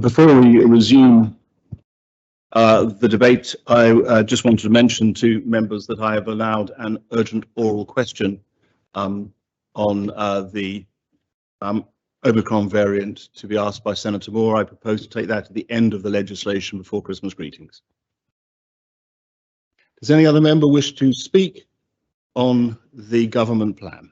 Before we resume the debate, I just wanted to mention to members that I have allowed an urgent oral question on the Omicron variant to be asked by Senator Moore. I propose to take that at the end of the legislation before Christmas greetings. Does any other member wish to speak on the government plan?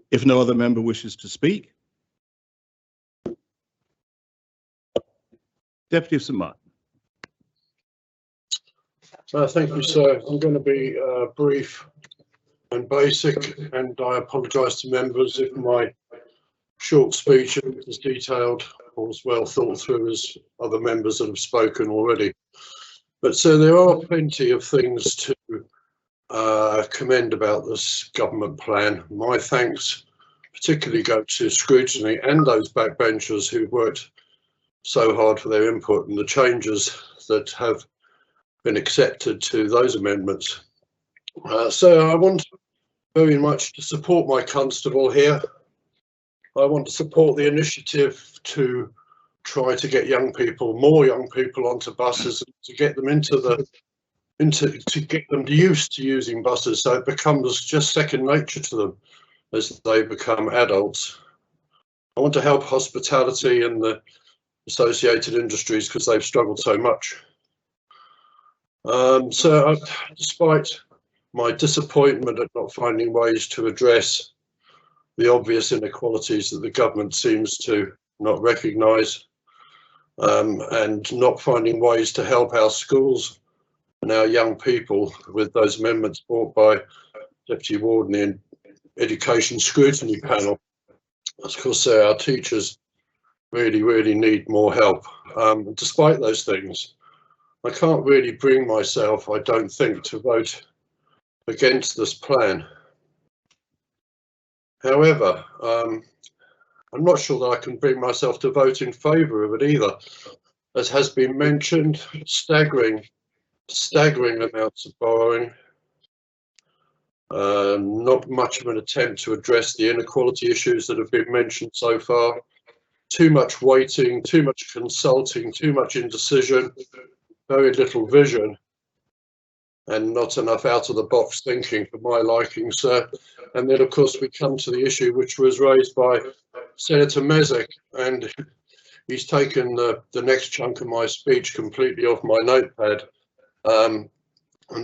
If no other member wishes to speak, Deputy of St Martin. Thank you, sir. I'm going to be brief and basic, and I apologise to members if my short speech isn't as detailed or as well thought through as other members that have spoken already. But so there are plenty of things to commend about this government plan. My thanks particularly go to scrutiny and those backbenchers who worked so hard for their input and the changes that have been accepted to those amendments. So I want very much to support my constable here. I want to support the initiative to try to get more young people onto buses, to get them to get them used to using buses, so it becomes just second nature to them as they become adults. I want to help hospitality and the associated industries because they've struggled so much. Despite my disappointment at not finding ways to address the obvious inequalities that the government seems to not recognise, and not finding ways to help our schools and our young people with those amendments brought by Deputy Warden and Education Scrutiny Panel. Of course, our teachers really need more help. Despite those things, I can't really bring myself, I don't think, to vote against this plan. However, I'm not sure that I can bring myself to vote in favour of it either. As has been mentioned, staggering amounts of borrowing, not much of an attempt to address the inequality issues that have been mentioned so far, too much waiting, too much consulting, too much indecision, very little vision, and not enough out-of-the-box thinking for my liking, sir. And then, of course, we come to the issue which was raised by Senator Mezek, and he's taken the next chunk of my speech completely off my notepad, and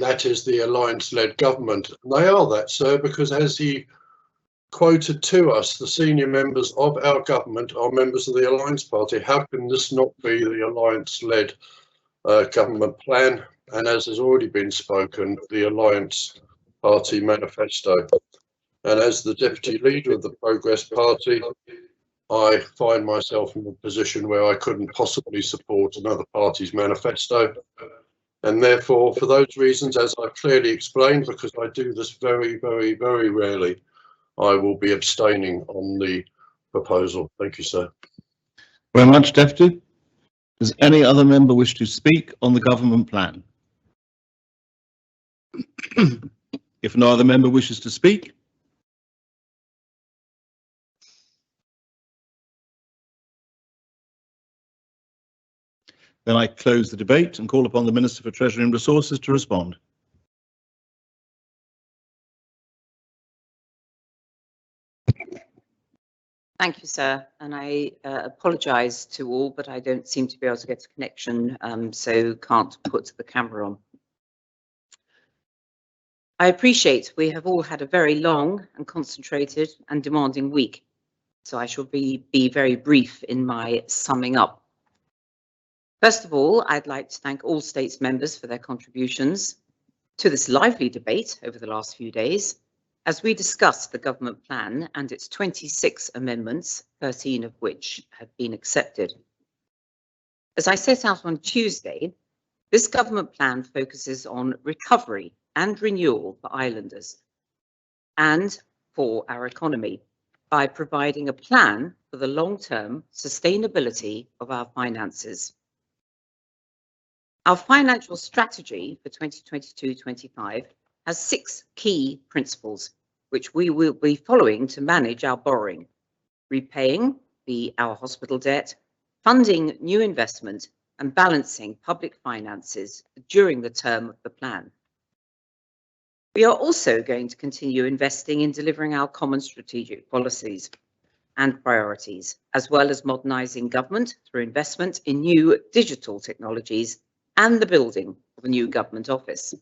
that is the alliance-led government. And they are that, sir, because as he quoted to us, the senior members of our government are members of the Alliance Party. How can this not be the alliance-led government plan? And as has already been spoken, the Alliance Party manifesto. And as the deputy leader of the Progress Party, I find myself in a position where I couldn't possibly support another party's manifesto. And therefore, for those reasons, as I've clearly explained, because I do this very rarely, I will be abstaining on the proposal. Thank you, sir. Very much, Deputy. Does any other member wish to speak on the government plan? If no other member wishes to speak, then I close the debate and call upon the Minister for Treasury and Resources to respond. Thank you, sir. And I apologise to all, but I don't seem to be able to get a connection, so can't put the camera on. I appreciate we have all had a very long and concentrated and demanding week, so I shall be very brief in my summing up. First of all, I'd like to thank all States members for their contributions to this lively debate over the last few days, as we discussed the government plan and its 26 amendments, 13 of which have been accepted. As I set out on Tuesday, this government plan focuses on recovery and renewal for islanders and for our economy by providing a plan for the long-term sustainability of our finances. Our financial strategy for 2022-25 has 6 key principles, which we will be following to manage our borrowing: repaying our hospital debt, funding new investment, and balancing public finances during the term of the plan. We are also going to continue investing in delivering our common strategic policies and priorities, as well as modernising government through investment in new digital technologies and the building of a new government office.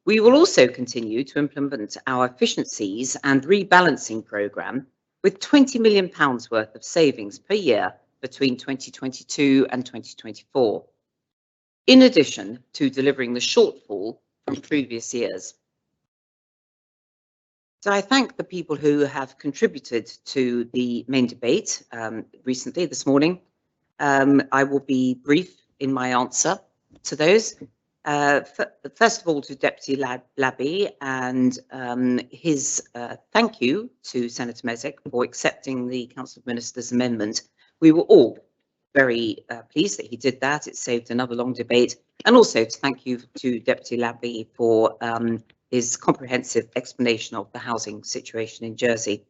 We will also continue to implement our efficiencies and rebalancing programme with £20 million worth of savings per year between 2022 and 2024, in addition to delivering the shortfall from previous years. So I thank the people who have contributed to the main debate recently this morning. I will be brief in my answer to those. First of all, to Deputy Labby and his thank you to Senator Mezek for accepting the Council of Ministers amendment. We were all very pleased that he did that. It saved another long debate. And also to thank you to Deputy Labby for his comprehensive explanation of the housing situation in Jersey.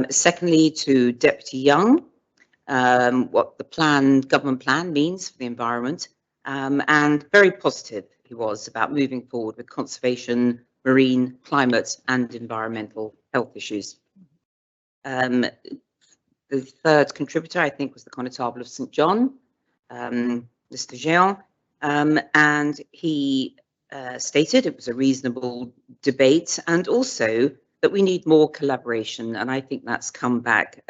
Secondly, to Deputy Young, what the government plan means for the environment, and very positive he was about moving forward with conservation, marine, climate and environmental health issues. The third contributor, I think, was the Connétable of St John, Mr. Jean, and he stated it was a reasonable debate, and also that we need more collaboration, and I think that's come back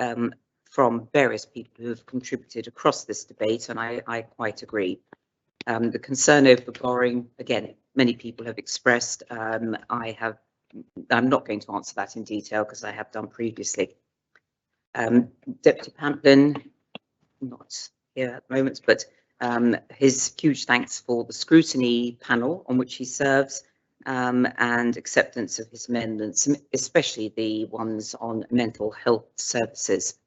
from various people who have contributed across this debate, and I quite agree. The concern over the borrowing, again, many people have expressed. I'm not going to answer that in detail because I have done previously. Deputy Pamplin, not here at the moment, but his huge thanks for the scrutiny panel on which he serves, and acceptance of his amendments, especially the ones on mental health services.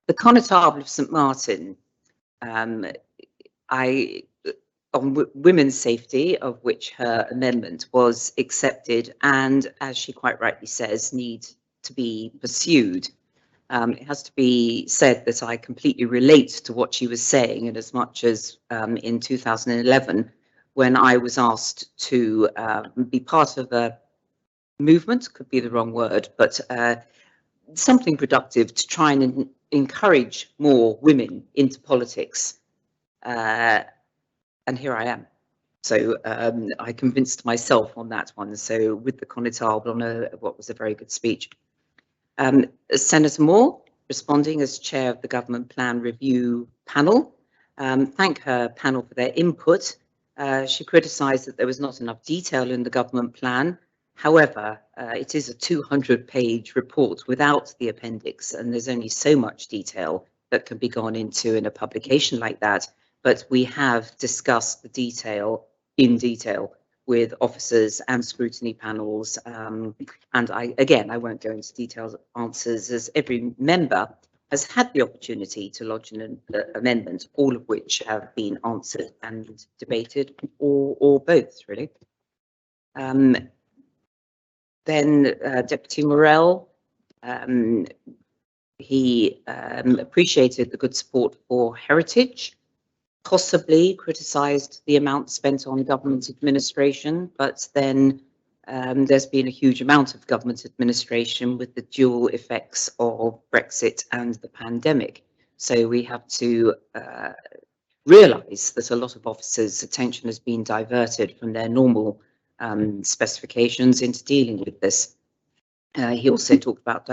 The Connétable of St Martin, on women's safety, of which her amendment was accepted and, as she quite rightly says, need to be pursued. It has to be said that I completely relate to what she was saying, in as much as in 2011, when I was asked to be part of a movement, could be the wrong word, but something productive to try and encourage more women into politics. And here I am. So I convinced myself on that one. So with the Connétable on what was a very good speech. Senator Moore, responding as chair of the Government Plan Review Panel, thank her panel for their input. She criticised that there was not enough detail in the government plan. However, it is a 200-page report without the appendix, and there's only so much detail that can be gone into in a publication like that. But we have discussed the detail in detail with officers and scrutiny panels. And I won't go into detailed answers, as every member has had the opportunity to lodge an amendment, all of which have been answered and debated, or both, really. Then Deputy Morell, he appreciated the good support for heritage, possibly criticised the amount spent on government administration, but then there's been a huge amount of government administration with the dual effects of Brexit and the pandemic. So we have to realise that a lot of officers' attention has been diverted from their normal specifications into dealing with this. He also talked about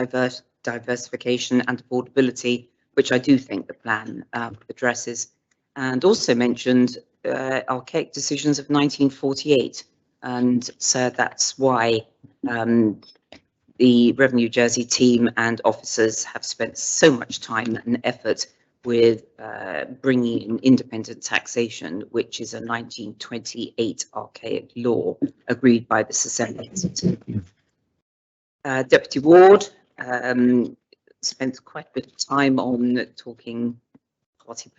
diversification and affordability, which I do think the plan addresses, and also mentioned archaic decisions of 1948. And so that's why the Revenue Jersey team and officers have spent so much time and effort with bringing in independent taxation, which is a 1928 archaic law agreed by this Assembly. Deputy Ward spent quite a bit of time on talking party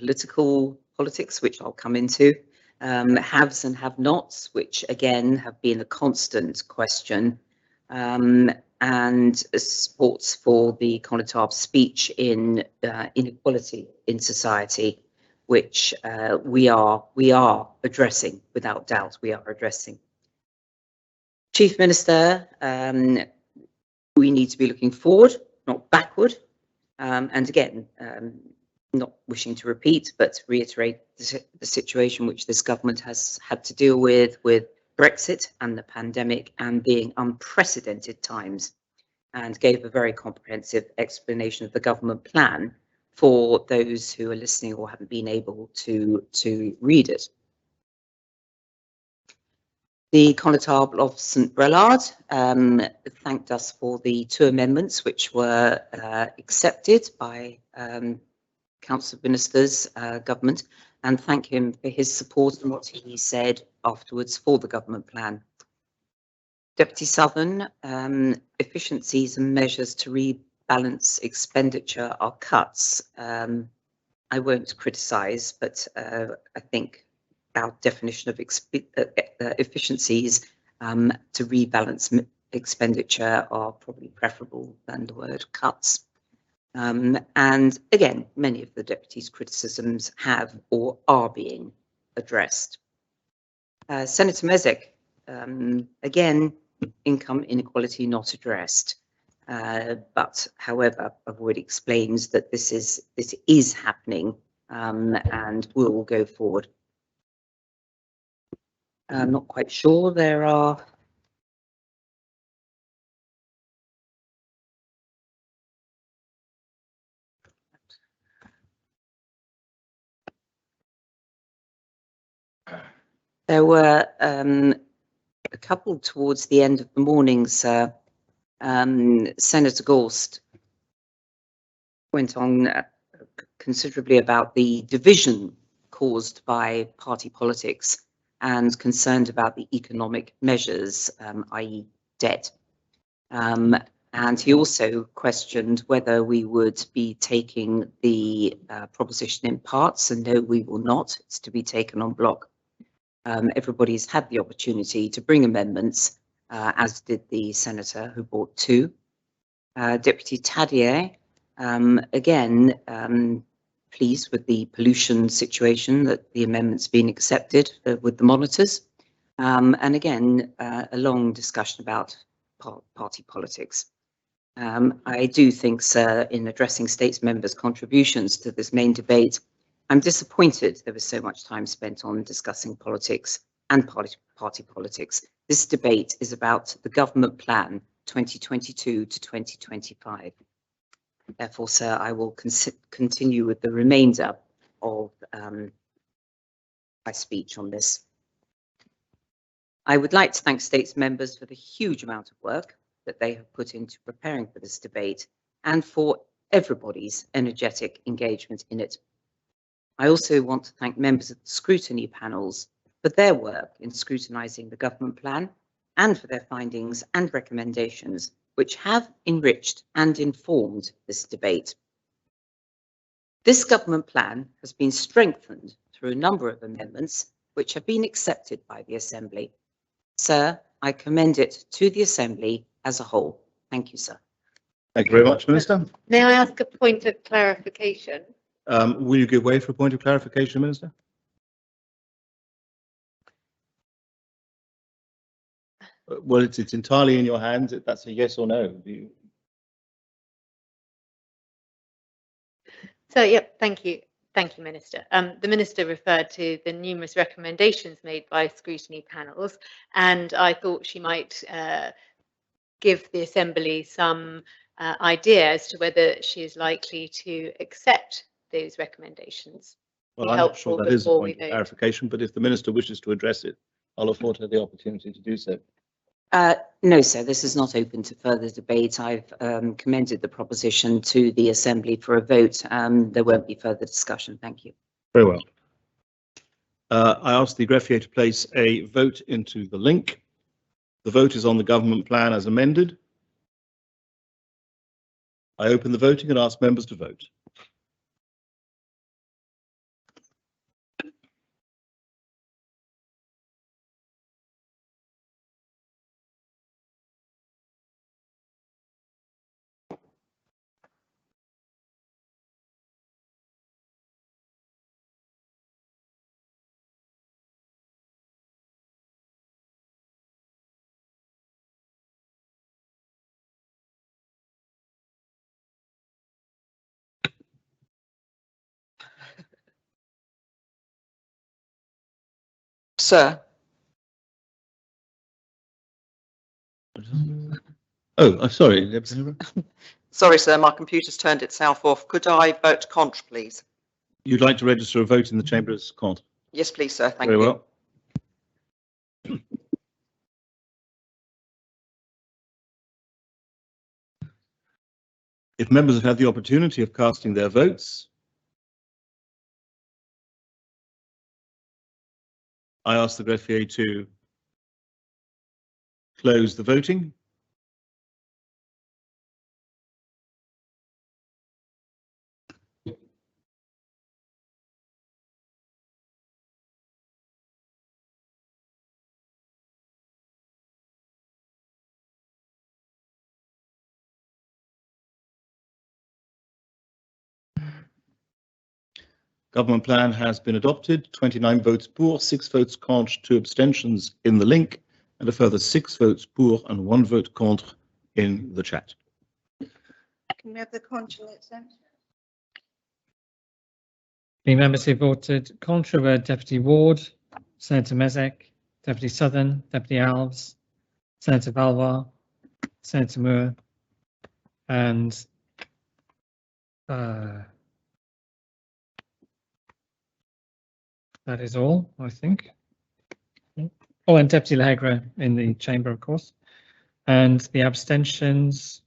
politics, which I'll come into. haves and have-nots, which again have been a constant question, and supports for the Clontarf speech in inequality in society, which we are addressing, without doubt. We are addressing. Chief Minister, we need to be looking forward, not backward, and again, not wishing to repeat, but reiterate the situation which this government has had to deal with Brexit and the pandemic and being unprecedented times, and gave a very comprehensive explanation of the government plan for those who are listening or haven't been able to read it. The Connétable of St Brelard thanked us for the 2 amendments which were accepted by Council of Ministers, government, and thank him for his support and what he said afterwards for the government plan. Deputy Southern, efficiencies and measures to rebalance expenditure are cuts. I won't criticise, but I think our definition of efficiencies to rebalance expenditure are probably preferable than the word cuts. And again, many of the deputies' criticisms have or are being addressed. Senator Mezek, again, income inequality not addressed. But however, I've already explained that this is happening and will go forward. I'm not quite sure there are. There were a couple towards the end of the morning, sir. Senator Gorst went on considerably about the division caused by party politics and concerned about the economic measures, i.e. debt. And he also questioned whether we would be taking the proposition in parts, and no, we will not. It's to be taken en bloc. Everybody's had the opportunity to bring amendments, as did the senator who brought 2. Deputy Tadier, again, pleased with the pollution situation, that the amendment's been accepted with the monitors. And again, a long discussion about party politics. I do think, sir, in addressing States members' contributions to this main debate, I'm disappointed there was so much time spent on discussing politics and party politics. This debate is about the government plan 2022 to 2025. Therefore, sir, I will continue with the remainder of my speech on this. I would like to thank States members for the huge amount of work that they have put into preparing for this debate and for everybody's energetic engagement in it. I also want to thank members of the scrutiny panels for their work in scrutinising the government plan and for their findings and recommendations, which have enriched and informed this debate. This government plan has been strengthened through a number of amendments which have been accepted by the Assembly. Sir, I commend it to the Assembly as a whole. Thank you, sir. Thank you very much, Minister. May I ask a point of clarification? Will you give way for a point of clarification, Minister? Well, it's entirely in your hands. That's a yes or no. So, yep, thank you. Thank you, Minister. The Minister referred to the numerous recommendations made by scrutiny panels, and I thought she might give the Assembly some idea as to whether she is likely to accept those recommendations. Well, I'm not sure that is a point of clarification, but if the Minister wishes to address it, I'll afford her the opportunity to do so. No, sir, this is not open to further debate. I've commended the proposition to the Assembly for a vote. There won't be further discussion. Thank you. Very well. I ask the greffier to place a vote into the link. The vote is on the government plan as amended. I open the voting and ask members to vote. Sir, Oh, I'm sorry. Deputy Member. sorry, sir, my computer's turned itself off. Could I vote contra, please? You'd like to register a vote in the Chamber as cont? Yes, please, sir. Thank Very you. well. If members have had the opportunity of casting their votes, I ask the greffier to close the voting. Government plan has been adopted. 29 votes pour, 6 votes contre, 2 abstentions in the link, and a further 6 votes pour and 1 vote contre in the chat. Can we have the consulates then? The members who voted contra were Deputy Ward, Senator Mezek, Deputy Southern, Deputy Alves, Senator Valois, Senator Moore, and that is all, I think. Oh, and Deputy Lehegra in the chamber, of course. And the abstentions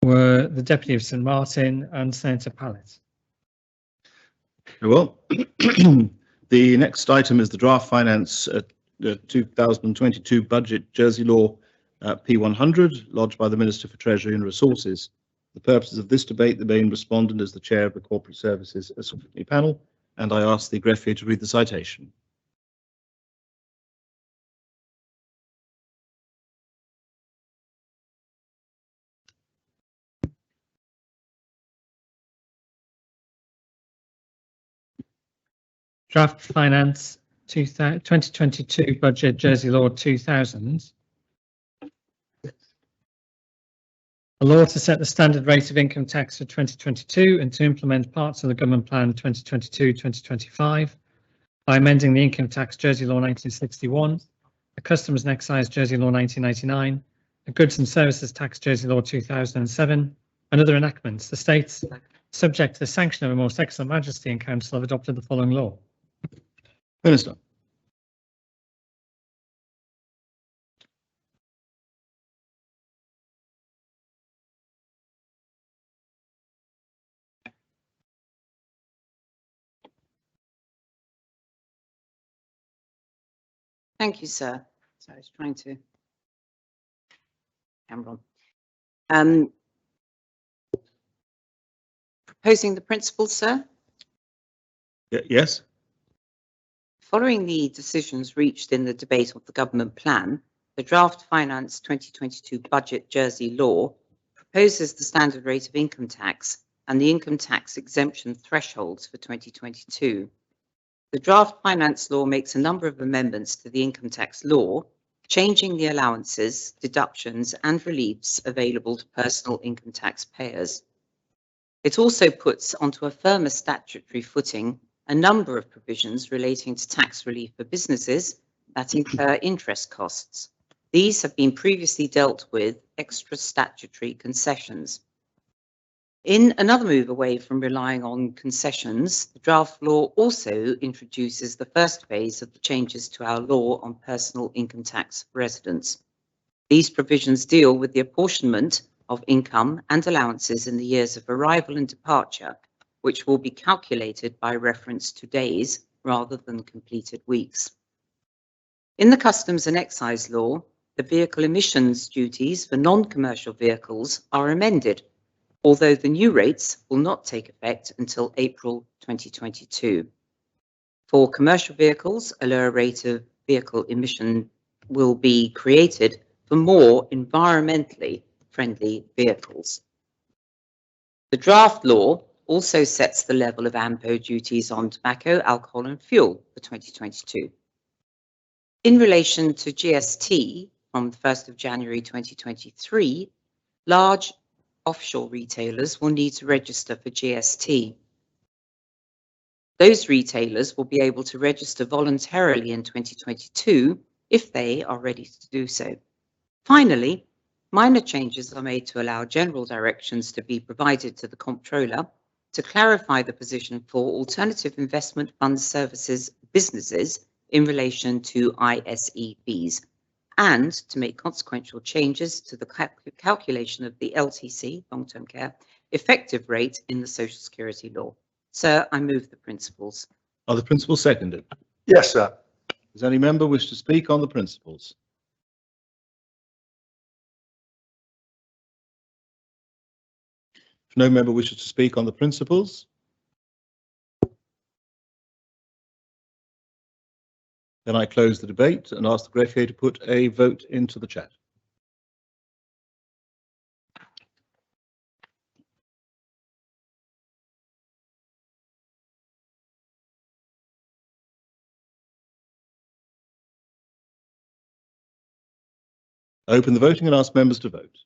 were the Deputy of St Martin and Senator Pallet. Very well. The next item is the draft finance 2022 budget Jersey Law P100 lodged by the Minister for Treasury and Resources. The purposes of this debate, the main respondent is the Chair of the Corporate Services Scrutiny Panel, and I ask the greffier to read the citation. Draft Finance 2022 Budget Jersey Law 2000. A law to set the standard rate of income tax for 2022 and to implement parts of the Government Plan 2022-2025 by amending the Income Tax Jersey Law 1961, the Customs and Excise Jersey Law 1999, the Goods and Services Tax Jersey Law 2007, and other enactments. The states, subject to the sanction of a Most Excellent Majesty and Council, have adopted the following law. Minister. Thank you, sir. So I was trying to camera on. Proposing the principles, sir. Yes. Following the decisions reached in the debate of the government plan, the draft Finance 2022 Budget Jersey Law proposes the standard rate of income tax and the income tax exemption thresholds for 2022. The draft finance law makes a number of amendments to the income tax law, changing the allowances, deductions and reliefs available to personal income tax payers. It also puts onto a firmer statutory footing a number of provisions relating to tax relief for businesses that incur interest costs. These have been previously dealt with extra statutory concessions. In another move away from relying on concessions, the draft law also introduces the first phase of the changes to our law on personal income tax for residents. These provisions deal with the apportionment of income and allowances in the years of arrival and departure, which will be calculated by reference to days rather than completed weeks. In the Customs and Excise law, the vehicle emissions duties for non-commercial vehicles are amended, although the new rates will not take effect until April 2022. For commercial vehicles, a lower rate of vehicle emission will be created for more environmentally friendly vehicles. The draft law also sets the level of AMPO duties on tobacco, alcohol and fuel for 2022. In relation to GST, from the 1st of January 2023, large offshore retailers will need to register for GST. Those retailers will be able to register voluntarily in 2022 if they are ready to do so. Finally, minor changes are made to allow general directions to be provided to the Comptroller to clarify the position for alternative investment fund services businesses in relation to ISEBs, and to make consequential changes to the calculation of the LTC, long-term care, effective rate in the Social Security law. Sir, I move the principles. Are the principles seconded? Yes, sir. Does any member wish to speak on the principles? If no member wishes to speak on the principles, then I close the debate and ask the greffier to put a vote into the chat. Open the voting and ask members to vote.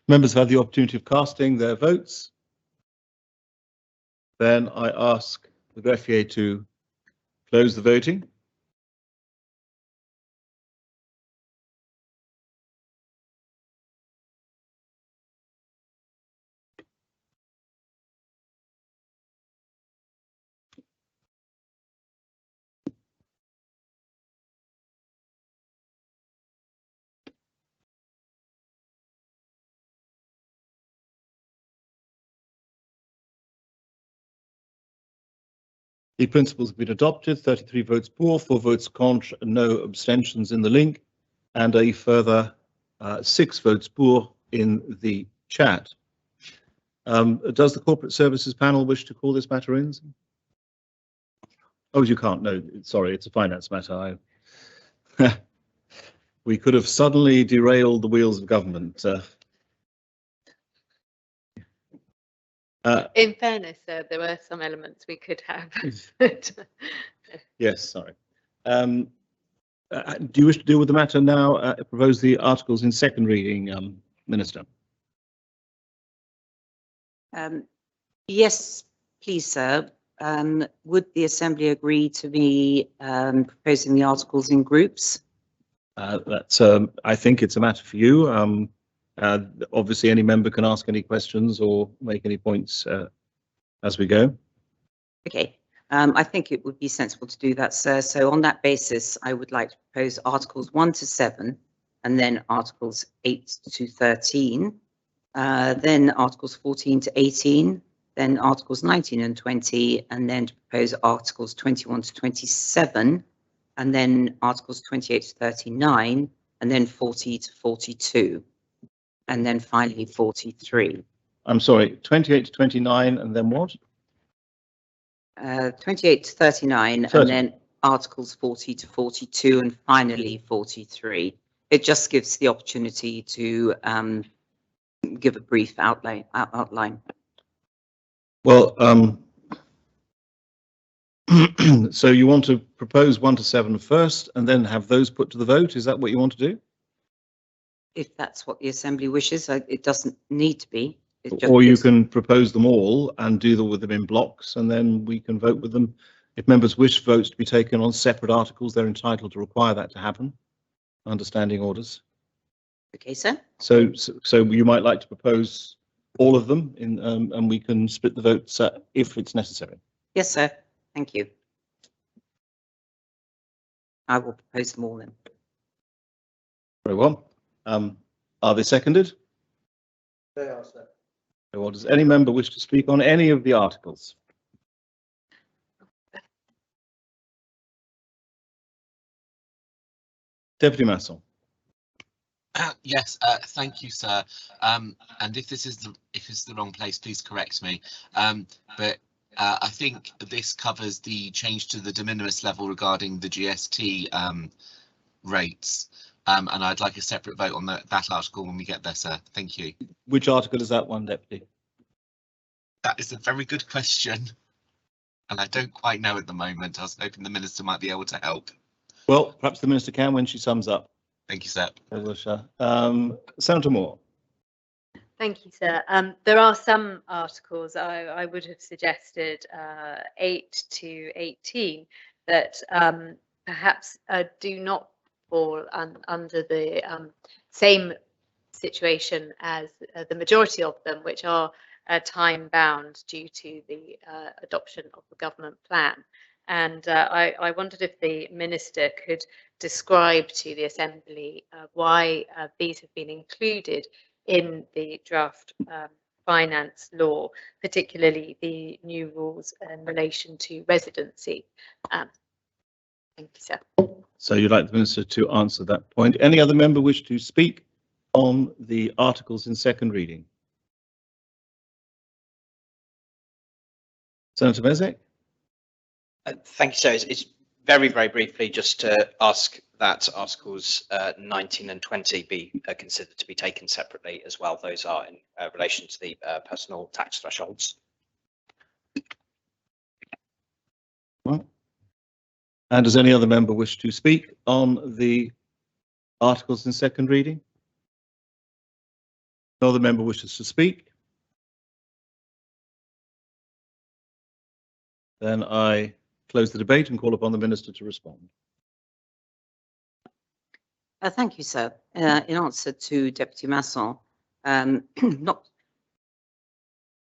Members have had the opportunity of casting their votes. Then I ask the greffier to close the voting. The principles have been adopted, 33 votes for, 4 votes contra, no abstentions in the link, and a further 6 votes for in the chat. Does the Corporate Services Panel wish to call this matter in? Oh, you can't, no, sorry, it's a finance matter. We could have suddenly derailed the wheels of government. In fairness, there were some elements we could have. Yes, sorry. Do you wish to deal with the matter now? Propose the articles in second reading, Minister. Yes, please, sir. Would the Assembly agree to me proposing the articles in groups? That's, I think it's a matter for you. Obviously, any member can ask any questions or make any points as we go. Okay, I think it would be sensible to do that, sir. So on that basis, I would like to propose Articles 1 to 7, and then Articles 8 to 13, then Articles 14 to 18, then Articles 19 and 20, and then to propose Articles 21 to 27, and then Articles 28 to 39, and then 40 to 42, and then finally 43. I'm sorry, 28 to 29, and then what? 28 to 39, 30. and then Articles 40 to 42, and finally 43. It just gives the opportunity to give a brief outline. Well, so you want to propose 1 to 7 first and then have those put to the vote? Is that what you want to do? If that's what the Assembly wishes, it doesn't need to be. Or you can propose them all and do with them in blocks, and then we can vote with them. If members wish votes to be taken on separate articles, they're entitled to require that to happen. Understanding orders. Okay, sir. So you might like to propose all of them in, and we can split the votes if it's necessary. Yes, sir. Thank you. I will propose them all then. Very well. Are they seconded? They are, sir. Well, does any member wish to speak on any of the articles? Deputy Masson. Yes, thank you, sir. And if this is the wrong place, please correct me. But I think this covers the change to the de minimis level regarding the GST rates. And I'd like a separate vote on that article when we get there, sir. Thank you. Which article is that one, Deputy? That is a very good question. And I don't quite know at the moment. I was hoping the Minister might be able to help. Well, perhaps the Minister can when she sums up. Thank you, sir. Senator Moore. Thank you, sir. There are some articles I would have suggested 8 to 18 that perhaps do not fall under the same situation as the majority of them, which are time bound due to the adoption of the government plan. And I wondered if the Minister could describe to the Assembly why these have been included in the draft finance law, particularly the new rules in relation to residency. Thank you, sir. So you'd like the Minister to answer that point. Any other member wish to speak on the articles in second reading? Senator Mezek. Thank you, sir. It's very, very briefly just to ask that articles 19 and 20 be considered to be taken separately as well. Those are in relation to the personal tax thresholds. Well, and does any other member wish to speak on the articles in second reading? No other member wishes to speak. Then I close the debate and call upon the Minister to respond. Thank you, sir. In answer to Deputy Masson, not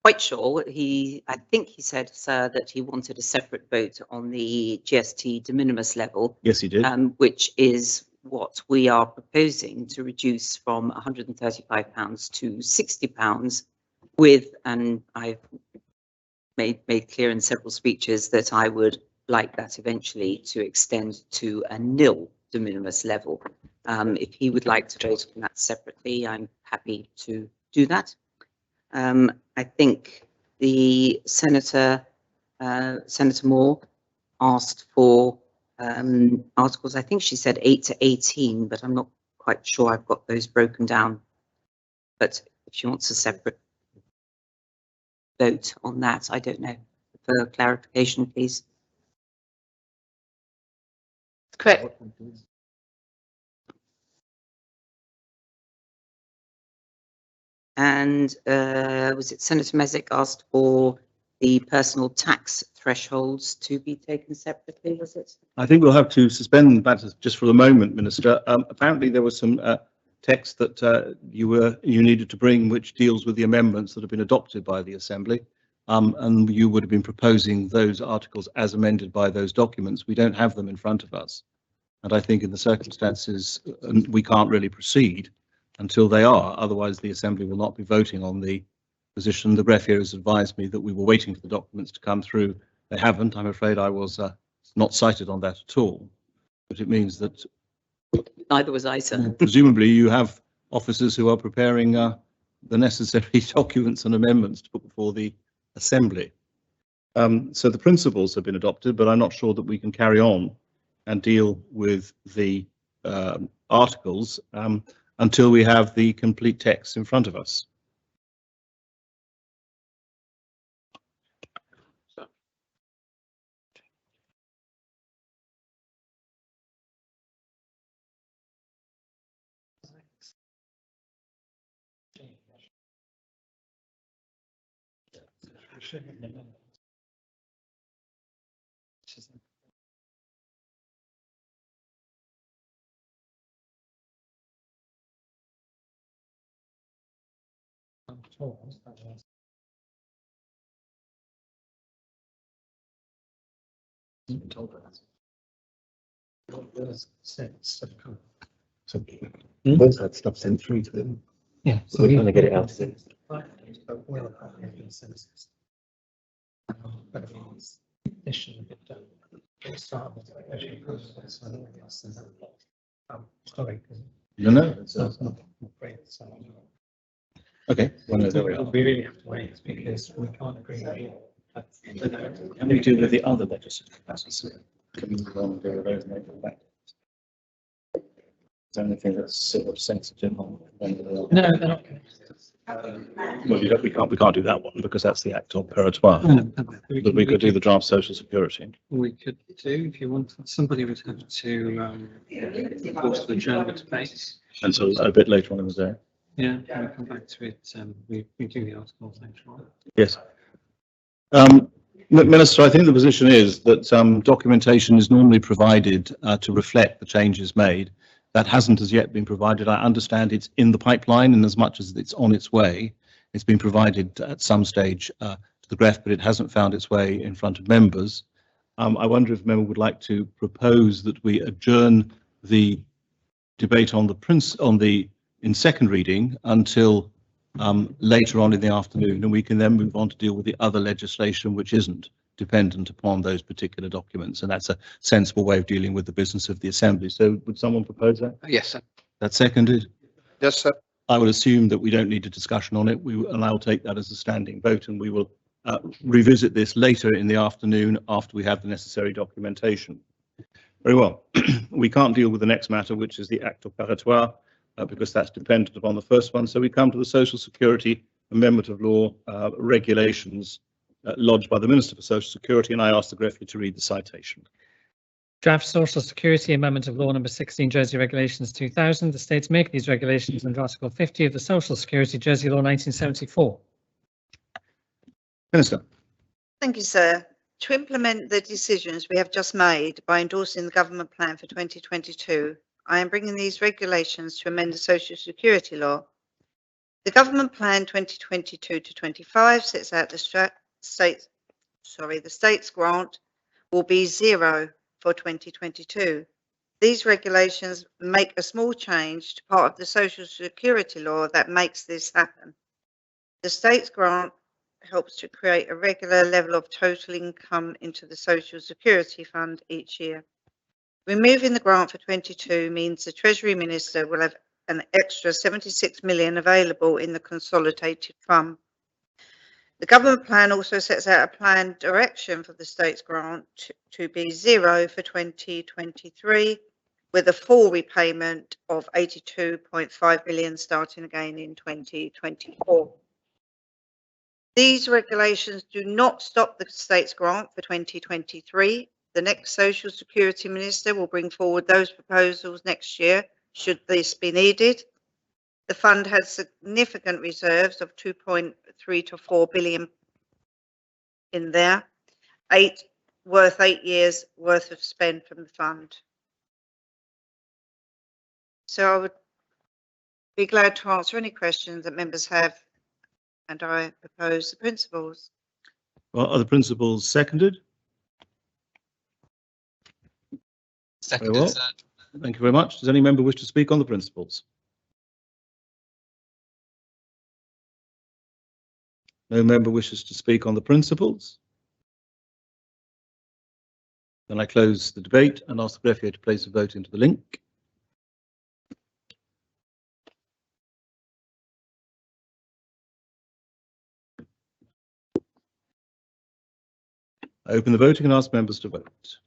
quite sure. I think he said, sir, that he wanted a separate vote on the GST de minimis level. Yes, he did. Which is what we are proposing to reduce from £135 to £60 with, and I've made clear in several speeches that I would like that eventually to extend to a nil de minimis level. If he would like to vote on that separately, I'm happy to do that. I think the Senator Moore asked for articles, I think she said 8 to 18, but I'm not quite sure I've got those broken down. But if she wants a separate vote on that, I don't know. For clarification, please. Correct. And was it Senator Mezek asked for the personal tax thresholds to be taken separately, was it? I think we'll have to suspend matters just for the moment, Minister. Apparently there was some text that you needed to bring which deals with the amendments that have been adopted by the Assembly. And you would have been proposing those articles as amended by those documents. We don't have them in front of us. And I think in the circumstances, we can't really proceed until they are. Otherwise, the Assembly will not be voting on the position. The greffier has advised me that we were waiting for the documents to come through. They haven't. I'm afraid I was not cited on that at all. But it means that Neither was I, sir. presumably you have officers who are preparing the necessary documents and amendments to put before the Assembly. So the principles have been adopted, but I'm not sure that we can carry on and deal with the articles until we have the complete text in front of us. So both that stuff sent through to them. Yeah. So we're trying to get it out. This should have been done. Start with the version process and all this and that. Sorry. No, no. It's not great, so, Okay. Well, no, there we are. We really have to wait because we can't agree. Can we do with the other legislative passes? Can we move on and do with those and make it back? Is there anything that's sort of sensitive on? No, they're not. Well, we can't do that one because that's the Act operatoire. But we could do the draft social security. We could do, if you want, somebody would have to, force the German debate. And so a bit later on in the day. Yeah, we'll come back to it. We do the articles later on. Yes. Minister, I think the position is that documentation is normally provided to reflect the changes made. That hasn't as yet been provided. I understand it's in the pipeline, and as much as it's on its way, it's been provided at some stage to the GREF, but it hasn't found its way in front of members. I wonder if a member would like to propose that we adjourn the debate on in second reading until later on in the afternoon, and we can then move on to deal with the other legislation which isn't dependent upon those particular documents, and that's a sensible way of dealing with the business of the Assembly. So would someone propose that? Yes, sir. That's seconded. Yes, sir. I will assume that we don't need a discussion on it. And I'll take that as a standing vote, and we will revisit this later in the afternoon after we have the necessary documentation. Very well. We can't deal with the next matter, which is the Act operatoire, because that's dependent upon the first one. So we come to the Social Security Amendment of Law regulations lodged by the Minister for Social Security, and I ask the Greffier to read the citation. Draft Social Security Amendment of Law Number 16, Jersey Regulations 2000. The states make these regulations under Article 50 of the Social Security Jersey Law 1974. Minister. Thank you, sir. To implement the decisions we have just made by endorsing the government plan for 2022, I am bringing these regulations to amend the Social Security law. The government plan 2022 to 25 sets out the state's grant will be zero for 2022. These regulations make a small change to part of the Social Security law that makes this happen. The state's grant helps to create a regular level of total income into the Social Security Fund each year. Removing the grant for 22 means the Treasury Minister will have an extra 76 million available in the consolidated fund. The government plan also sets out a planned direction for the state's grant to be zero for 2023, with a full repayment of 82.5 million starting again in 2024. These regulations do not stop the state's grant for 2023. The next Social Security Minister will bring forward those proposals next year, should this be needed. The fund has significant reserves of 2.3 to 4 billion in there, 8 years worth of spend from the fund. So I would be glad to answer any questions that members have, and I propose the principles. Well, are the principles seconded? Seconded, well. sir. Thank you very much. Does any member wish to speak on the principles? No member wishes to speak on the principles. Then I close the debate and ask the Greffier to place a vote into the link. I open the voting and ask members to vote.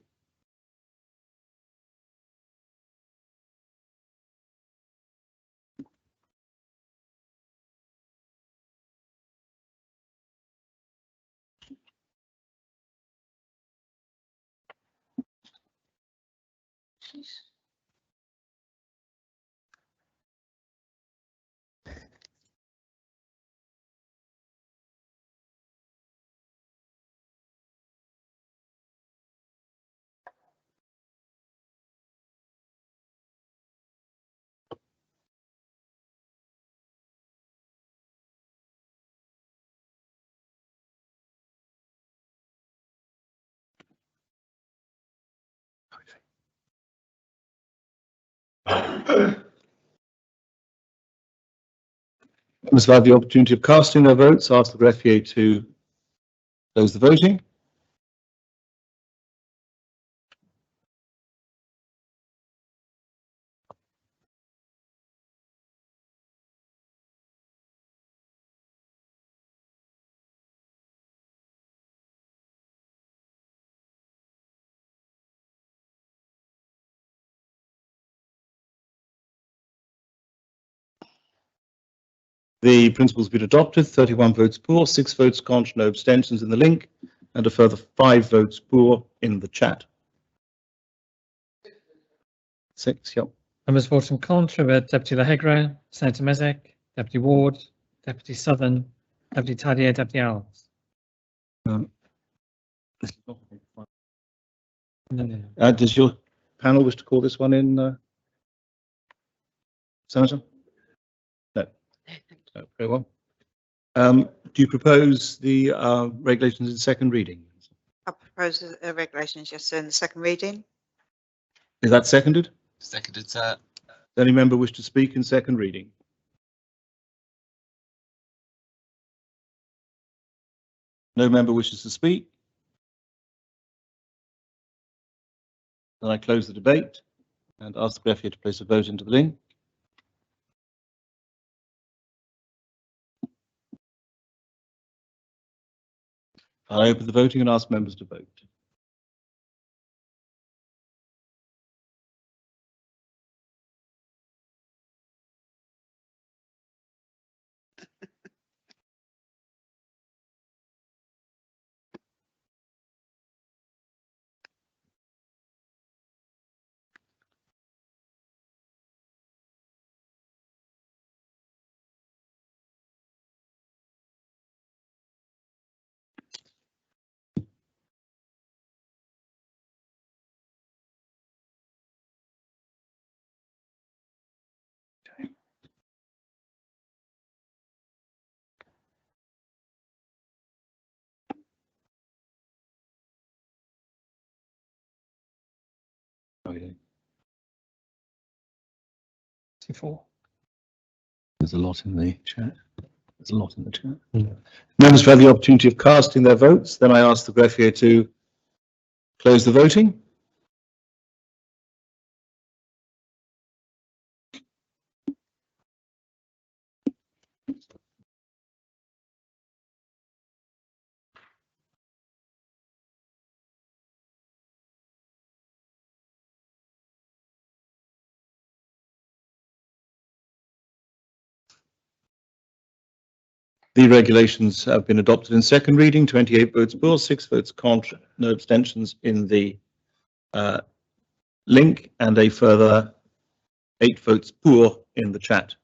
Members will have the opportunity of casting their votes. Ask the greffier to close the voting. The principle's been adopted. 31 votes for, 6 votes contra, no abstentions in the link, and a further 5 votes for in the chat. 6, yep. Members voting contra were Deputy Lahegre, Senator Mezek, Deputy Ward, Deputy Southern, Deputy Tadier, Deputy Alves. Does your panel wish to call this one in, Senator? No. No, very well. Do you propose the regulations in second reading? I propose the regulations, yes, sir, in the second reading. Is that seconded? Seconded, sir. Does any member wish to speak in second reading? No member wishes to speak. Then I close the debate and ask the greffier to place a vote into the link. I open the voting and ask members to vote. Okay. 4. There's a lot in the chat. There's a lot in the chat. Members will have the opportunity of casting their votes. Then I ask the greffier to close the voting. The regulations have been adopted in second reading, 28 votes for, 6 votes contra, no abstentions in the link, and a further 8 votes for in the chat.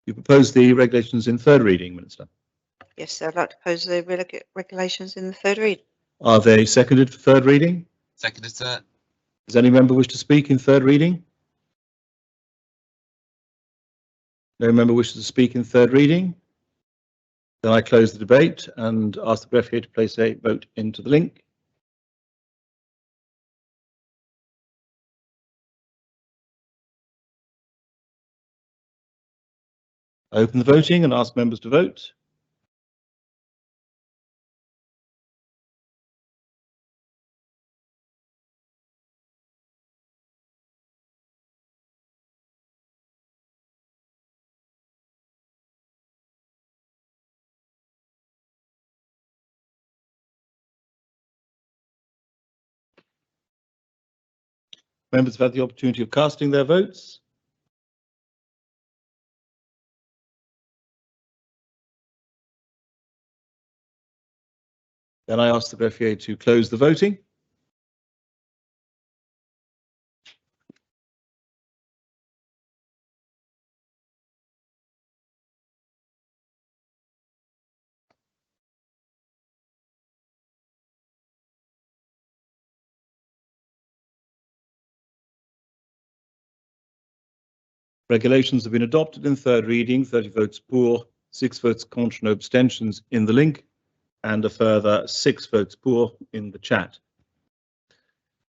You propose the regulations in third reading, Minister. Yes, sir, I'd like to propose the regulations in the third reading. Are they seconded for third reading? Seconded, sir. Does any member wish to speak in third reading? No member wishes to speak in third reading. Then I close the debate and ask the greffier to place a vote into the link. I open the voting and ask members to vote. Members have had the opportunity of casting their votes. Then I ask the greffier to close the voting. Regulations have been adopted in third reading, 30 votes for, 6 votes contra, no abstentions in the link, and a further 6 votes for in the chat.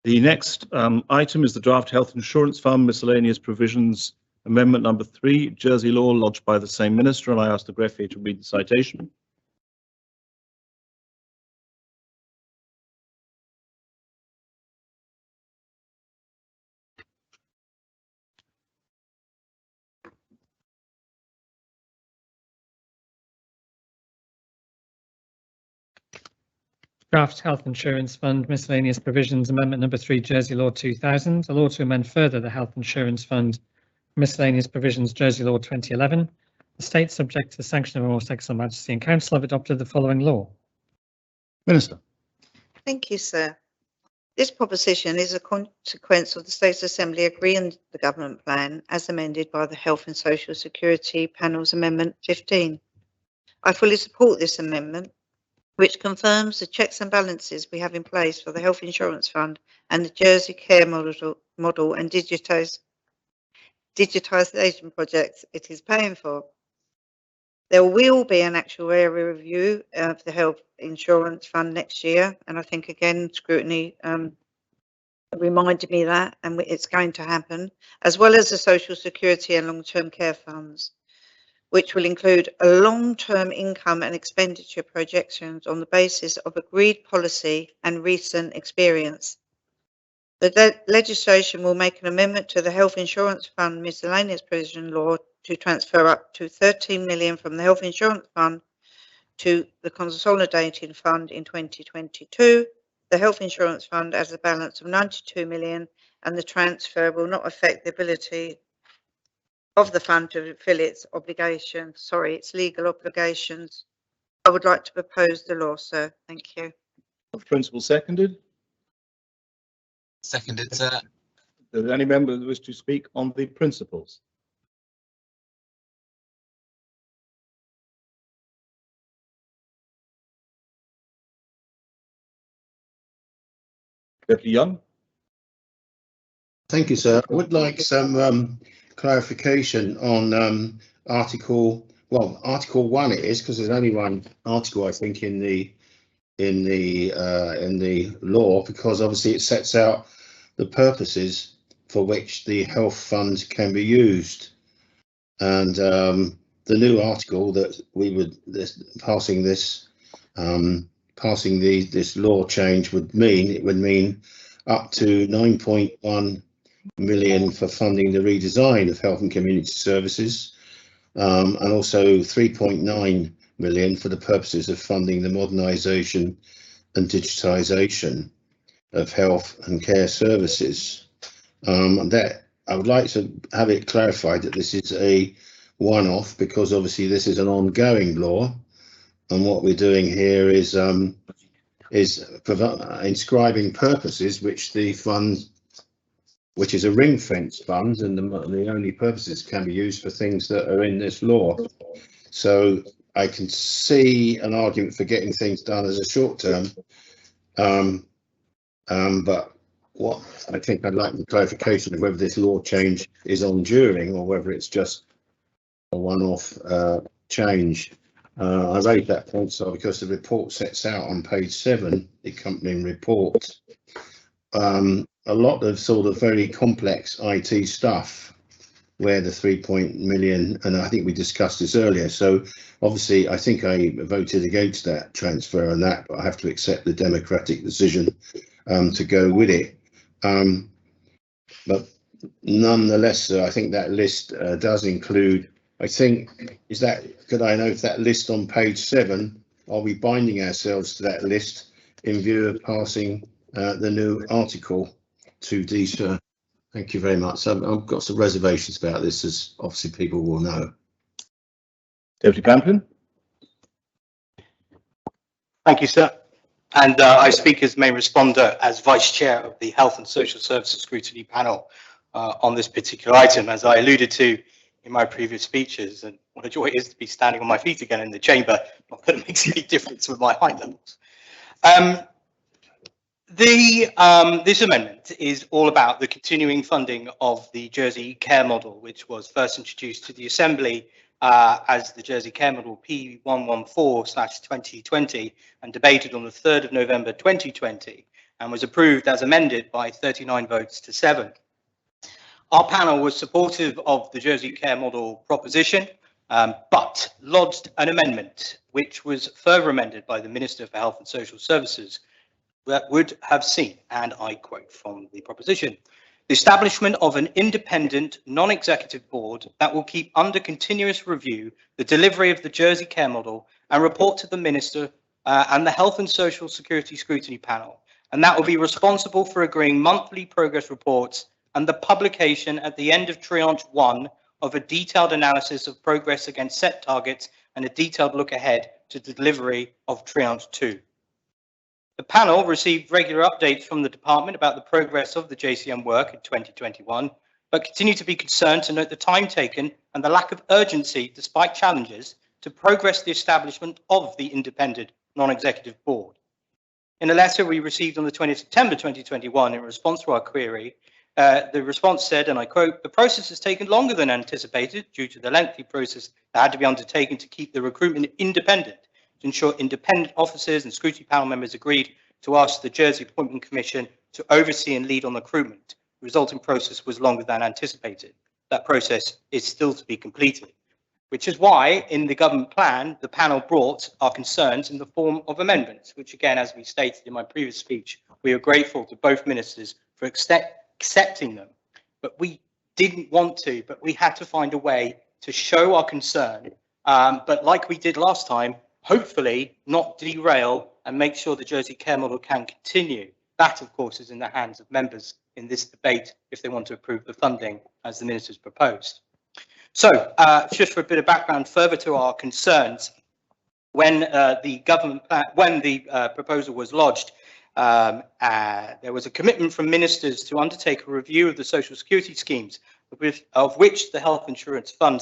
The next item is the draft health insurance fund miscellaneous provisions Amendment number 3, Jersey law, lodged by the same minister, and I ask the greffier to read the citation. Draft Health Insurance Fund Miscellaneous Provisions Amendment number 3 Jersey Law 2000, a law to amend further the Health Insurance Fund Miscellaneous Provisions Jersey Law 2011. The state, subject to the sanction of Her Most Excellent Majesty and Council, have adopted the following law. Minister. Thank you, sir. This proposition is a consequence of the States Assembly agreeing the government plan as amended by the Health and Social Security Panel's Amendment 15. I fully support this amendment, which confirms the checks and balances we have in place for the Health Insurance Fund and the Jersey Care model and digitisation projects it is paying for. There will be an actuarial review of the Health Insurance Fund next year, and I think again scrutiny reminded me that, and it's going to happen, as well as the Social Security and Long-Term Care funds, which will include a long-term income and expenditure projections on the basis of agreed policy and recent experience. The legislation will make an amendment to the Health Insurance Fund Miscellaneous Provision Law to transfer up to 13 million from the Health Insurance Fund to the Consolidated Fund in 2022. The Health Insurance Fund has a balance of 92 million, and the transfer will not affect the ability of the fund to fulfill its obligations, its legal obligations. I would like to propose the law, sir. Thank you. Principle seconded. Seconded, sir. Does any member wish to speak on the principles? Deputy Young. Thank you, sir. I would like some clarification on Article 1 it is, because there's only one article I think in the law, because obviously it sets out the purposes for which the health fund can be used, and the new article that we would passing this law change would mean up to 9.1 million for funding the redesign of health and community services, and also 3.9 million for the purposes of funding the modernisation and digitisation of health and care services. That I would like to have it clarified that this is a one-off, because obviously this is an ongoing law, and what we're doing here is inscribing purposes which the fund, which is a ring-fence fund, and the only purposes can be used for things that are in this law. So I can see an argument for getting things done as a short term, but what I think I'd like the clarification of whether this law change is enduring or whether it's just a one-off change. I raised that point, so because the report sets out on page 7, the accompanying report, a lot of sort of very complex IT stuff where the 3 million, and I think we discussed this earlier. So obviously I think I voted against that transfer and that, but I have to accept the democratic decision to go with it. But nonetheless, I think that list does include, I think, could I know if that list on page 7, are we binding ourselves to that list in view of passing the new article to DSER? Thank you very much. I've got some reservations about this, as obviously people will know. Deputy Pamplin. Thank you, sir. And I speak as main responder as Vice Chair of the Health and Social Services Scrutiny Panel on this particular item, as I alluded to in my previous speeches, and what a joy it is to be standing on my feet again in the chamber. Not that it makes any difference with my height levels. This amendment is all about the continuing funding of the Jersey Care Model, which was first introduced to the Assembly as the Jersey Care Model P114/2020 and debated on the 3rd of November 2020 and was approved as amended by 39 votes to 7. Our panel was supportive of the Jersey Care Model proposition, but lodged an amendment which was further amended by the Minister for Health and Social Services that would have seen, and I quote from the proposition, the establishment of an independent, non-executive board that will keep under continuous review the delivery of the Jersey Care Model and report to the Minister and the Health and Social Security Scrutiny Panel, and that will be responsible for agreeing monthly progress reports and the publication at the end of Tranche 1 of a detailed analysis of progress against set targets and a detailed look ahead to the delivery of Tranche 2. The panel received regular updates from the department about the progress of the JCM work in 2021, but continue to be concerned to note the time taken and the lack of urgency, despite challenges, to progress the establishment of the independent non-executive board. In a letter we received on the 20th September 2021 in response to our query, the response said, and I quote, the process has taken longer than anticipated due to the lengthy process that had to be undertaken to keep the recruitment independent, to ensure independent officers and scrutiny panel members agreed to ask the Jersey Appointment Commission to oversee and lead on the recruitment. The resulting process was longer than anticipated. That process is still to be completed, which is why in the government plan, the panel brought our concerns in the form of amendments, which again, as we stated in my previous speech, we are grateful to both ministers for accepting them, but we didn't want to, but we had to find a way to show our concern, but like we did last time, hopefully not derail and make sure the Jersey Care Model can continue. That, of course, is in the hands of members in this debate if they want to approve the funding as the ministers proposed. So, just for a bit of background further to our concerns, when the government plan, when the proposal was lodged, there was a commitment from ministers to undertake a review of the social security schemes of which the health insurance fund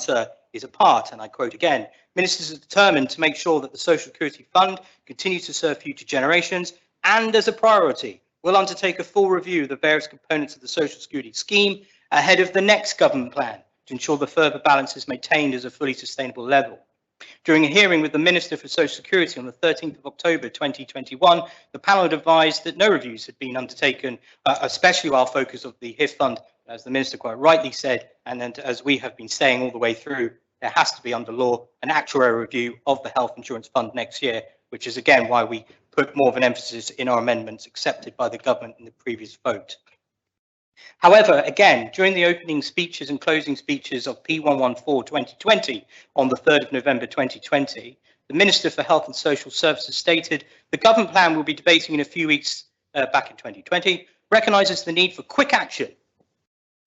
is a part, and I quote again, ministers are determined to make sure that the social security fund continues to serve future generations and as a priority will undertake a full review of the various components of the social security scheme ahead of the next government plan to ensure the further balance is maintained as a fully sustainable level. During a hearing with the Minister for Social Security on the 13th of October 2021, the panel had advised that no reviews had been undertaken, especially while focus of the HIF fund, as the Minister quite rightly said, and then as we have been saying all the way through, there has to be under law an actuarial review of the health insurance fund next year, which is again why we put more of an emphasis in our amendments accepted by the government in the previous vote. However, again, during the opening speeches and closing speeches of P114-2020 on the 3rd of November 2020, the Minister for Health and Social Services stated, the government plan we'll be debating in a few weeks back in 2020 recognises the need for quick action.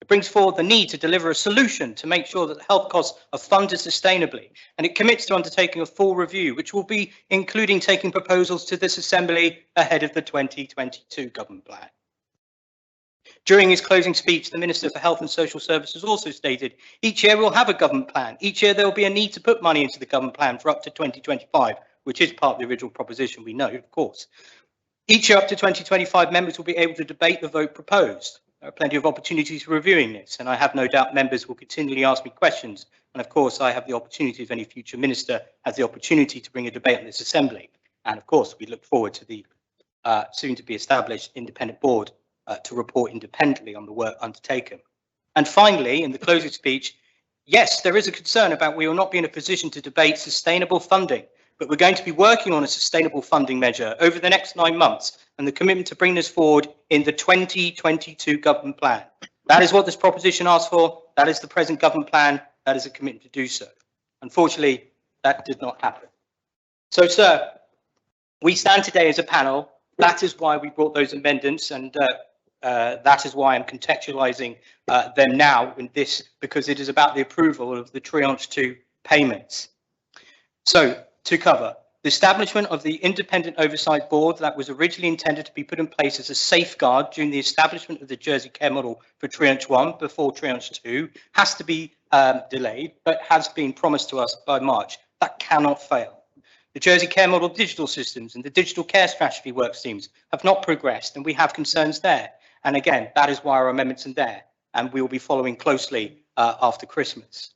It brings forward the need to deliver a solution to make sure that the health costs are funded sustainably, and it commits to undertaking a full review, which will be including taking proposals to this Assembly ahead of the 2022 government plan. During his closing speech, the Minister for Health and Social Services also stated, each year we'll have a government plan. Each year there will be a need to put money into the government plan for up to 2025, which is part of the original proposition, we know, of course. Each year up to 2025, members will be able to debate the vote proposed. There are plenty of opportunities for reviewing this, and I have no doubt members will continually ask me questions. And of course, I have the opportunity, if any future minister has the opportunity to bring a debate on this Assembly. And of course, we look forward to the soon to be established independent board to report independently on the work undertaken. And finally, in the closing speech, yes, there is a concern about we will not be in a position to debate sustainable funding, but we're going to be working on a sustainable funding measure over the next 9 months and the commitment to bring this forward in the 2022 government plan. That is what this proposition asks for. That is the present government plan. That is a commitment to do so. Unfortunately, that did not happen. So, sir, we stand today as a panel. That is why we brought those amendments, and that is why I'm contextualizing them now in this, because it is about the approval of the Tranche 2 payments. So, to cover, the establishment of the Independent Oversight Board that was originally intended to be put in place as a safeguard during the establishment of the Jersey Care Model for Tranche 1 before Tranche 2 has to be delayed, but has been promised to us by March. That cannot fail. The Jersey Care Model digital systems and the digital care strategy work streams have not progressed, and we have concerns there. And again, that is why our amendments are there, and we will be following closely after Christmas.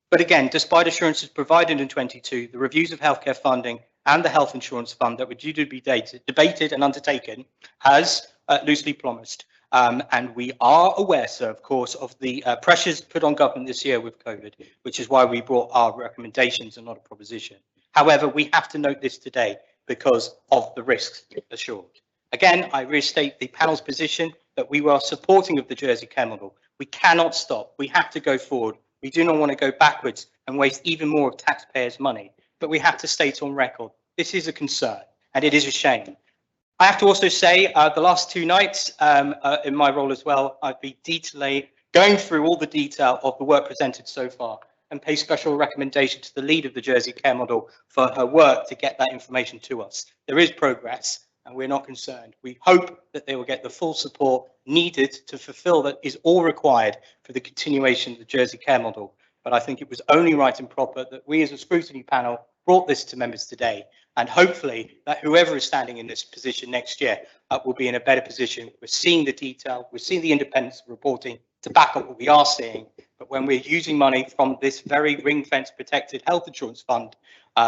But again, despite assurances provided in 22, the reviews of healthcare funding and the health insurance fund that were due to be debated and undertaken has loosely promised And we are aware, sir, of course, of the pressures put on government this year with COVID, which is why we brought our recommendations and not a proposition. However, we have to note this today because of the risks assured. Again, I restate the panel's position that we were supporting of the Jersey Care model. We cannot stop. We have to go forward. We do not want to go backwards and waste even more of taxpayers' money. But we have to state on record, this is a concern and it is a shame. I have to also say the last 2 nights in my role as well, I've been going through all the detail of the work presented so far and pay special recommendation to the lead of the Jersey Care model for her work to get that information to us. There is progress and we're not concerned. We hope that they will get the full support needed to fulfill that is all required for the continuation of the Jersey Care model. But I think it was only right and proper that we as a scrutiny panel brought this to members today, and hopefully that whoever is standing in this position next year will be in a better position. We're seeing the detail, we're seeing the independence of reporting to back up what we are seeing, but when we're using money from this very ring-fence protected health insurance fund,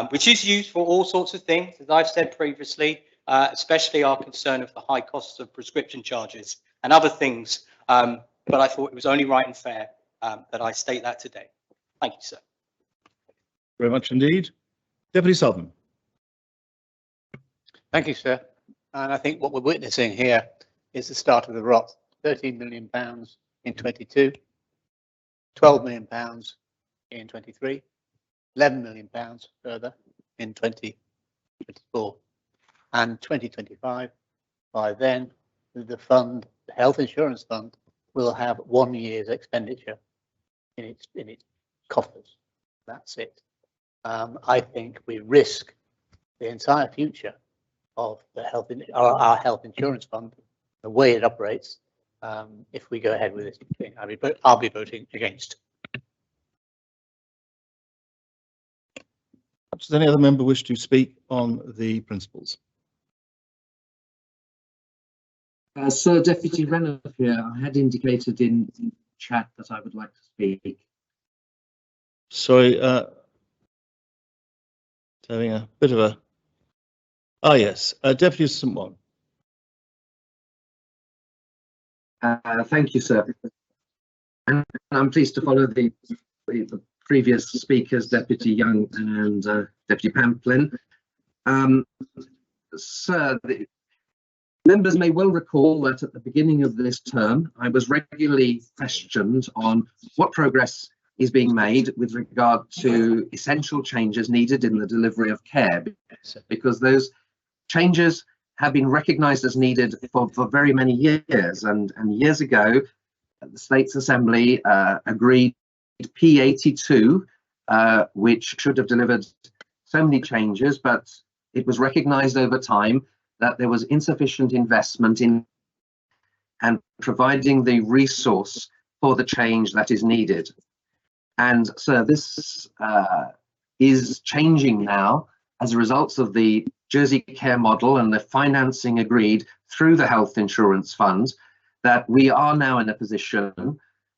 which is used for all sorts of things, as I've said previously, especially our concern of the high costs of prescription charges and other things, but I thought it was only right and fair that I state that today. Thank you, sir. Very much indeed. Deputy Southern. Thank you, sir. And I think what we're witnessing here is the start of the rot. £13 million in 22, £12 million in 23, £11 million further in 2024, and 2025. By then, the fund, the health insurance fund, will have 1 year's expenditure in its coffers. That's it. I think we risk the entire future of the our health insurance fund, the way it operates, if we go ahead with this thing. I'll be voting against. Does any other member wish to speak on the principles? Sir, Deputy Renouf here. I had indicated in chat that I would like to speak. Sorry, having a bit of a... Ah, yes, Deputy St. One. Thank you, sir. And I'm pleased to follow the previous speakers, Deputy Young and Deputy Pamplin. Sir, the members may well recall that at the beginning of this term, I was regularly questioned on what progress is being made with regard to essential changes needed in the delivery of care, because those changes have been recognised as needed for very many years. And years ago, the States Assembly agreed P82, which should have delivered so many changes, but it was recognised over time that there was insufficient investment in and providing the resource for the change that is needed. And so this is changing now as a result of the Jersey Care model and the financing agreed through the health insurance fund, that we are now in a position,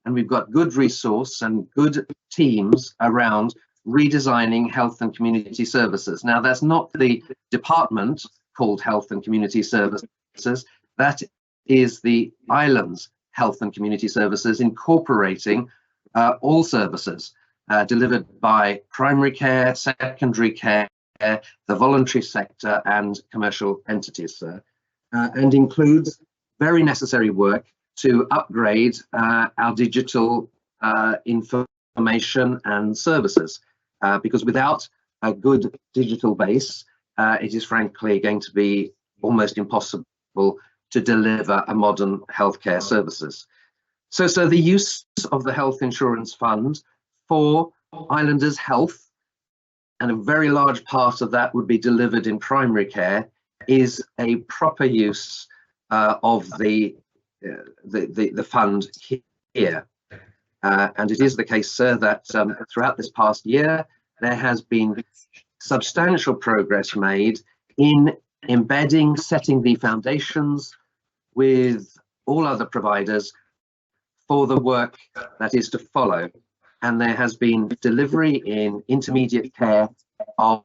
and we've got good resource and good teams around redesigning health and community services. Now, that's not the department called Health and Community Services, that is the island's health and community services, incorporating all services delivered by primary care, secondary care, the voluntary sector and commercial entities, and includes very necessary work to upgrade our digital information and services, because without a good digital base, it is frankly going to be almost impossible to deliver a modern healthcare services. So the use of the health insurance fund for islanders' health, and a very large part of that would be delivered in primary care, is a proper use of the fund here. And it is the case, sir, that throughout this past year, there has been substantial progress made in embedding, setting the foundations with all other providers for the work that is to follow. And there has been delivery in intermediate care of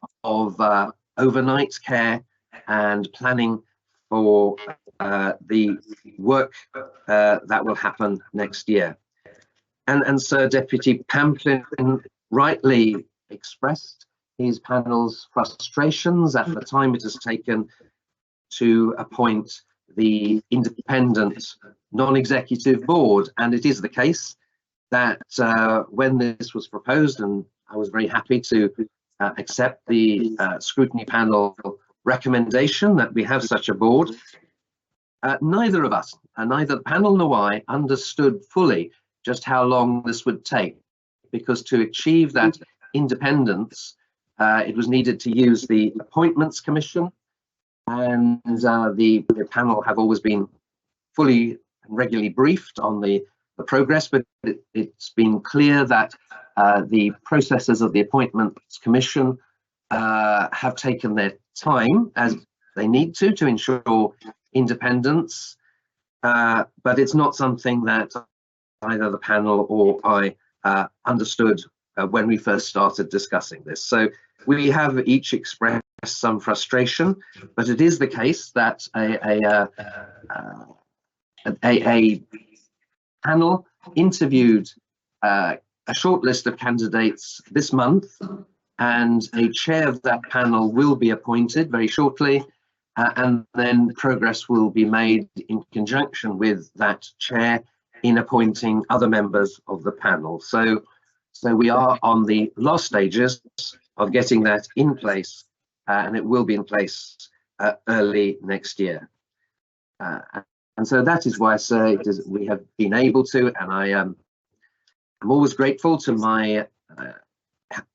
overnight care and planning for the work that will happen next year. And Sir Deputy Pamplin rightly expressed his panel's frustrations at the time it has taken to appoint the independent non-executive board. And it is the case that when this was proposed, and I was very happy to accept the scrutiny panel recommendation that we have such a board, neither of us, neither the panel nor I, understood fully just how long this would take, because to achieve that independence, it was needed to use the Appointments Commission, and the panel have always been fully and regularly briefed on the progress, but it's been clear that the processes of the Appointments Commission have taken their time, as they need to ensure independence, but it's not something that either the panel or I understood when we first started discussing this. So we have each expressed some frustration, but it is the case that a panel interviewed a short list of candidates this month, and a chair of that panel will be appointed very shortly, and then progress will be made in conjunction with that chair in appointing other members of the panel. So we are on the last stages of getting that in place, and it will be in place early next year. And so that is why I say we have been able to, and I'm always grateful to my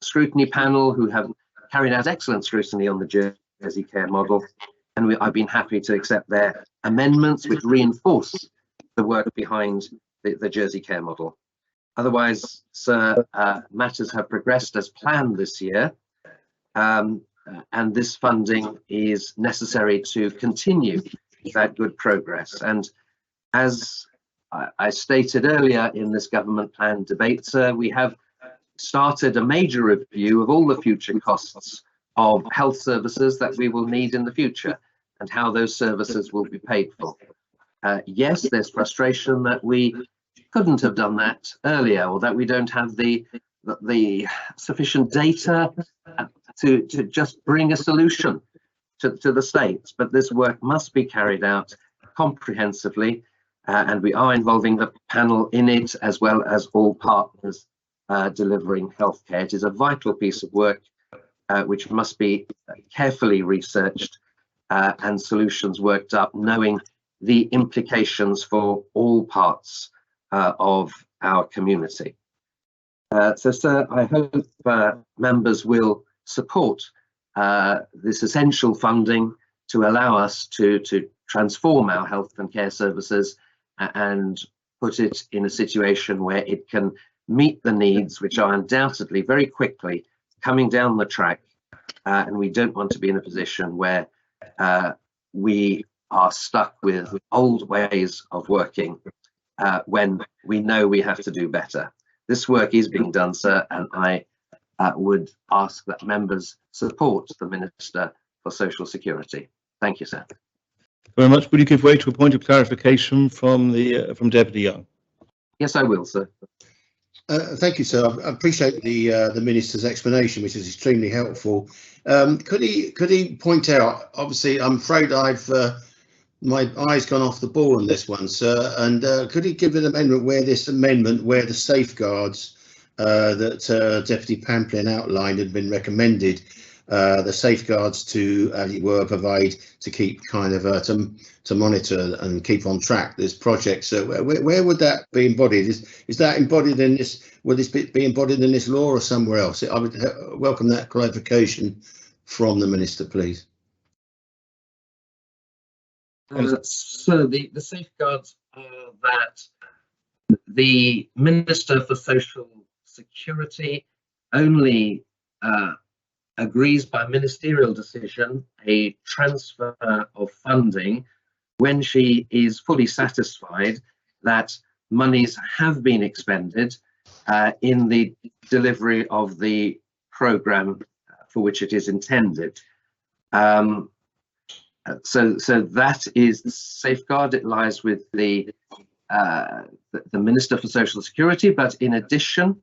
scrutiny panel who have carried out excellent scrutiny on the Jersey Care model, and I've been happy to accept their amendments which reinforce the work behind the Jersey Care model. Otherwise, sir, matters have progressed as planned this year, and this funding is necessary to continue that good progress. And as I stated earlier in this government plan debate, sir, we have started a major review of all the future costs of health services that we will need in the future and how those services will be paid for. Yes, there's frustration that we couldn't have done that earlier, or that we don't have the sufficient data to just bring a solution to the states. But this work must be carried out comprehensively, and we are involving the panel in it, as well as all partners delivering healthcare. It is a vital piece of work which must be carefully researched and solutions worked up, knowing the implications for all parts of our community. So, sir, I hope members will support this essential funding to allow us to transform our health and care services and put it in a situation where it can meet the needs, which are undoubtedly very quickly coming down the track. And we don't want to be in a position where we are stuck with old ways of working when we know we have to do better. This work is being done, sir, and I would ask that members support the Minister for Social Security. Thank you, sir. Very much. Will you give way to a point of clarification from Deputy Young? Yes, I will, sir. Thank you, sir. I appreciate the Minister's explanation, which is extremely helpful. Could he point out? Obviously, I'm afraid my eye's gone off the ball on this one, sir. And could he give an amendment where the safeguards that Deputy Pamplin outlined had been recommended, the safeguards to, as it were, provide to keep kind of to monitor and keep on track this project. So where would that be embodied? Is that embodied in this? Will this be embodied in this law or somewhere else? I would welcome that clarification from the Minister, please. So the safeguards are that the Minister for Social Security only agrees by ministerial decision a transfer of funding when she is fully satisfied that monies have been expended in the delivery of the programme for which it is intended. So that is the safeguard. It lies with the Minister for Social Security, but in addition,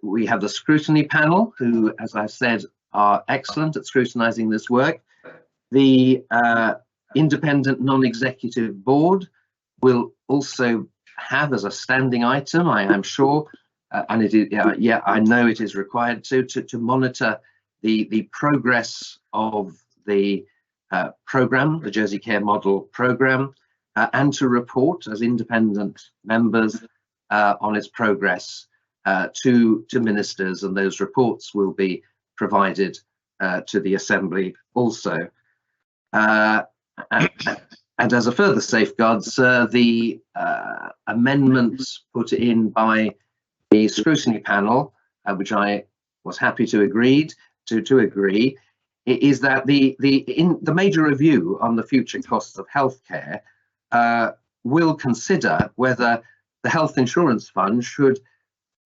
we have the scrutiny panel, who, as I've said, are excellent at scrutinising this work. The independent non-executive board will also have as a standing item, I am sure, and it is, I know it is required to monitor the progress of the programme, the Jersey Care Model programme, and to report as independent members on its progress to ministers, and those reports will be provided to the Assembly also. And as a further safeguard, sir, the amendments put in by the scrutiny panel, which I was happy to agree, is that the major review on the future costs of healthcare will consider whether the health insurance fund should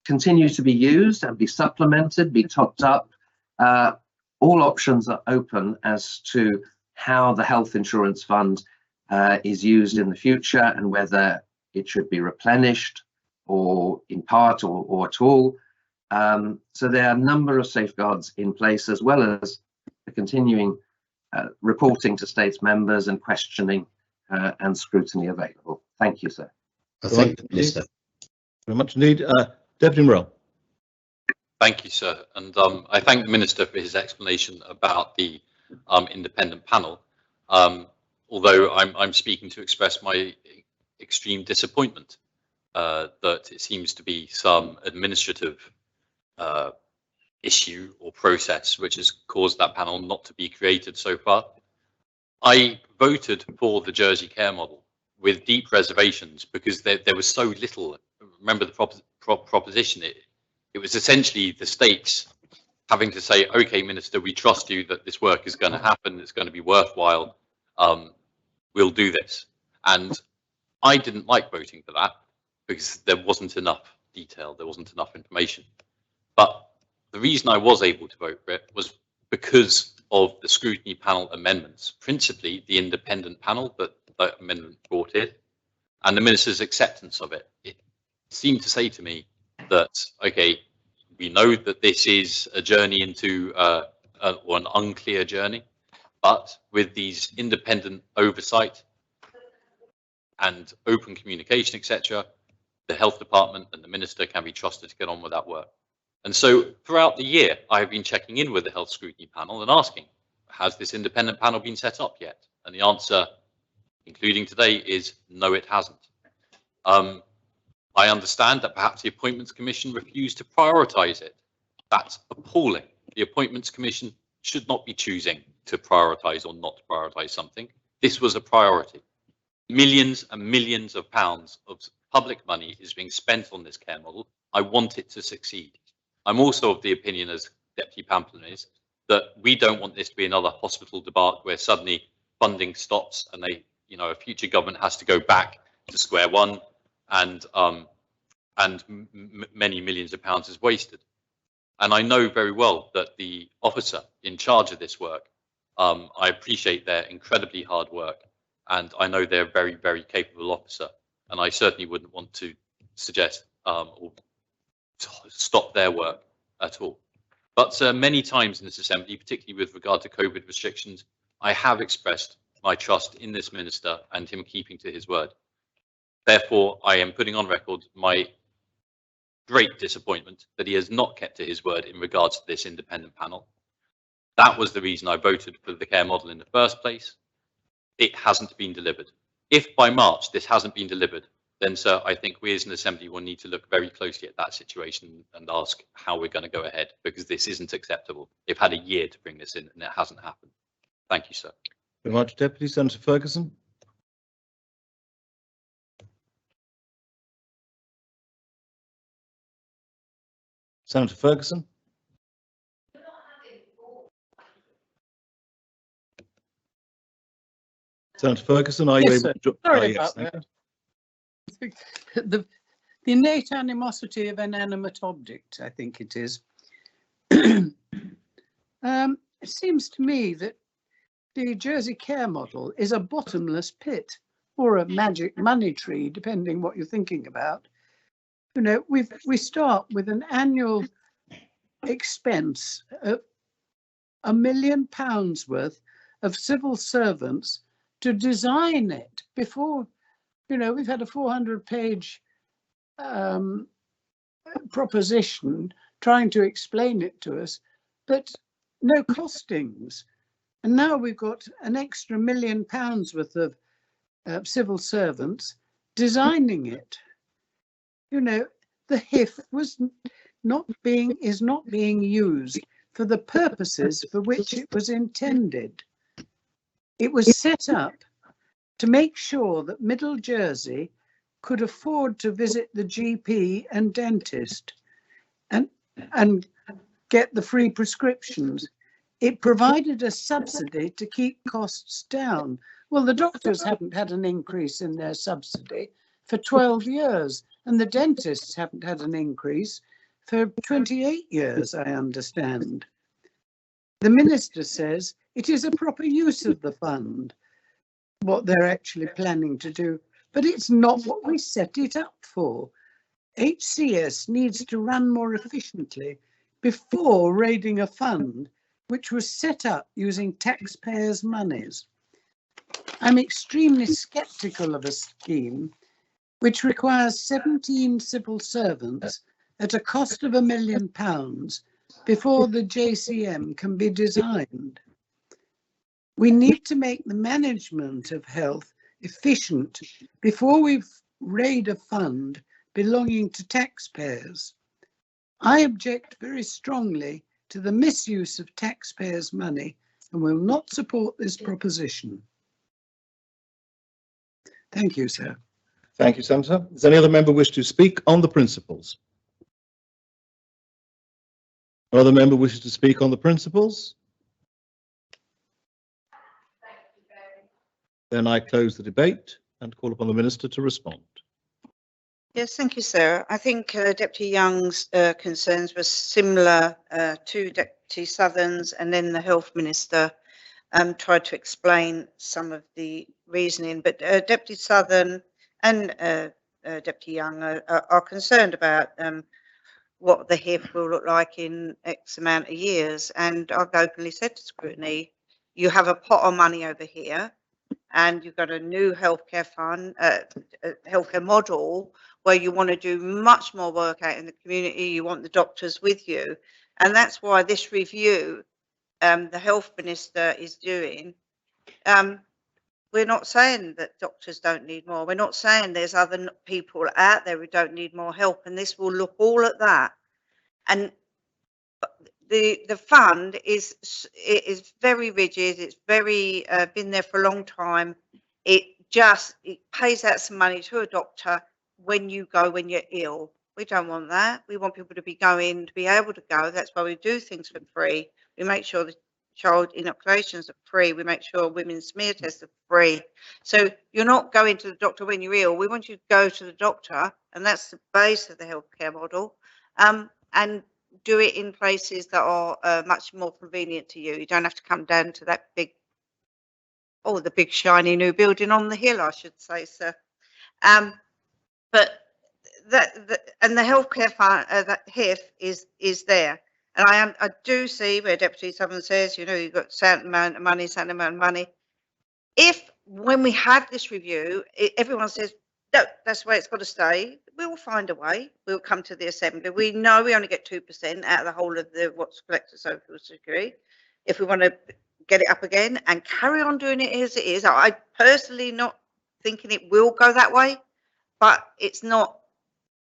continue to be used and be supplemented, be topped up. All options are open as to how the health insurance fund is used in the future, and whether it should be replenished or in part or at all. So there are a number of safeguards in place, as well as the continuing reporting to states members and questioning and scrutiny available. Thank you, sir. I thank the Minister. Very much indeed. Deputy Morell. Thank you, sir. And I thank the Minister for his explanation about the independent panel. Although I'm speaking to express my extreme disappointment that it seems to be some administrative issue or process which has caused that panel not to be created so far. I voted for the Jersey Care Model with deep reservations because there was so little. Remember the proposition. It was essentially the states having to say, okay, Minister, we trust you that this work is going to happen. It's going to be worthwhile. We'll do this. And I didn't like voting for that because there wasn't enough detail. There wasn't enough information. But the reason I was able to vote for it was because of the scrutiny panel amendments, principally the independent panel that the amendment brought in, and the Minister's acceptance of it. It seemed to say to me that, okay, we know that this is a journey into or an unclear journey, but with these independent oversight and open communication, etc., the health department and the Minister can be trusted to get on with that work. And so throughout the year, I have been checking in with the health scrutiny panel and asking, has this independent panel been set up yet? And the answer, including today, is no, it hasn't. I understand that perhaps the Appointments Commission refused to prioritise it. That's appalling. The Appointments Commission should not be choosing to prioritise or not to prioritise something. This was a priority. Millions and millions of pounds of public money is being spent on this care model. I want it to succeed. I'm also of the opinion, as Deputy Pamplin is, that we don't want this to be another hospital debacle where suddenly funding stops and a future government has to go back to square one, and many millions of pounds is wasted. And I know very well that the officer in charge of this work, I appreciate their incredibly hard work, and I know they're a very, very capable officer, and I certainly wouldn't want to suggest or stop their work at all. But many times in this Assembly, particularly with regard to COVID restrictions, I have expressed my trust in this Minister and him keeping to his word. Therefore, I am putting on record my great disappointment that he has not kept to his word in regards to this independent panel. That was the reason I voted for the care model in the first place. It hasn't been delivered. If by March this hasn't been delivered, then, sir, I think we as an Assembly will need to look very closely at that situation and ask how we're going to go ahead, because this isn't acceptable. They've had a year to bring this in and it hasn't happened. Thank you, sir. Very much, Deputy Senator Ferguson. Senator Ferguson. Senator Ferguson, are you Yes, able to? Sorry yes, about that. The innate animosity of inanimate object, I think it is. It seems to me that the Jersey care model is a bottomless pit or a magic money tree, depending what you're thinking about. You know, we start with an annual expense of £1 million worth of civil servants to design it before, you know, we've had a 400-page proposition trying to explain it to us, but no costings. And now we've got an extra £1 million worth of civil servants designing it. You know, the HIF is not being used for the purposes for which it was intended. It was set up to make sure that Middle Jersey could afford to visit the GP and dentist and get the free prescriptions. It provided a subsidy to keep costs down. Well, the doctors haven't had an increase in their subsidy for 12 years, and the dentists haven't had an increase for 28 years, I understand. The minister says it is a proper use of the fund, what they're actually planning to do, but it's not what we set it up for. HCS needs to run more efficiently before raiding a fund which was set up using taxpayers' monies. I'm extremely sceptical of a scheme which requires 17 civil servants at a cost of £1 million before the JCM can be designed. We need to make the management of health efficient before we raid a fund belonging to taxpayers. I object very strongly to the misuse of taxpayers' money and will not support this proposition. Thank you, sir. Thank you, Senator. Does any other member wish to speak on the principles? No other member wishes to speak on the principles? Then I close the debate and call upon the Minister to respond. Yes, thank you, Sarah. I think Deputy Young's concerns were similar to Deputy Southern's, and then the Health Minister tried to explain some of the reasoning. But Deputy Southern and Deputy Young are concerned about what the HIF will look like in X amount of years. And I've openly said to Scrutiny, you have a pot of money over here, and you've got a new healthcare fund, healthcare model where you want to do much more work out in the community. You want the doctors with you. And that's why this review the Health Minister is doing, we're not saying that doctors don't need more. We're not saying there's other people out there who don't need more help. And this will look all at that. And the fund is very rigid. It's very been there for a long time. It pays out some money to a doctor when you're ill. We don't want that. We want people to be able to go. That's why we do things for free. We make sure the child inoculations are free. We make sure women's smear tests are free. So you're not going to the doctor when you're ill. We want you to go to the doctor, and that's the base of the healthcare model, and do it in places that are much more convenient to you. You don't have to come down to that big, the big shiny new building on the hill, I should say, sir. But and the healthcare fund, that HIF is there. And I do see where Deputy Southern says, you've got certain amount of money, If when we have this review, everyone says, no, that's the way it's got to stay, we'll find a way. We'll come to the Assembly. We know we only get 2% out of the whole of what's collected Social Security. If we want to get it up again and carry on doing it as it is, I personally not thinking it will go that way, but it's not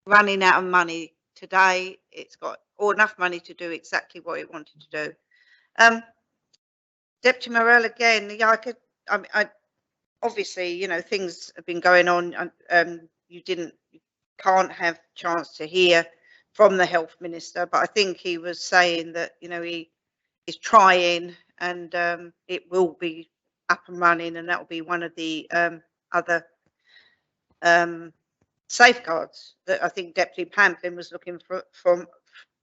running out of money today. It's got enough money to do exactly what it wanted to do. Deputy Morell again, obviously, things have been going on. You can't have chance to hear from the Health Minister, but I think he was saying that, he is trying, and it will be up and running, and that will be one of the other safeguards that I think Deputy Pamplin was looking for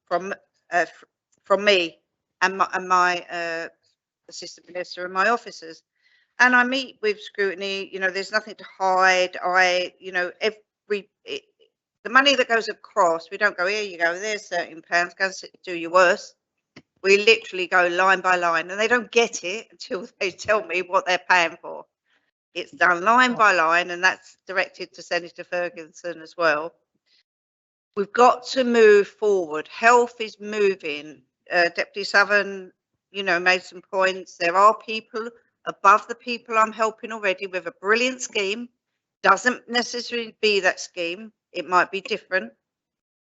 from me and my Assistant Minister and my officers. And I meet with scrutiny, there's nothing to hide. The money that goes across, we don't go, here you go, there's £13, go and do your worst. We literally go line by line, and they don't get it until they tell me what they're paying for. It's done line by line, and that's directed to Senator Ferguson as well. We've got to move forward. Health is moving. Deputy Southern, made some points. There are people above the people I'm helping already with a brilliant scheme. Doesn't necessarily be that scheme. It might be different,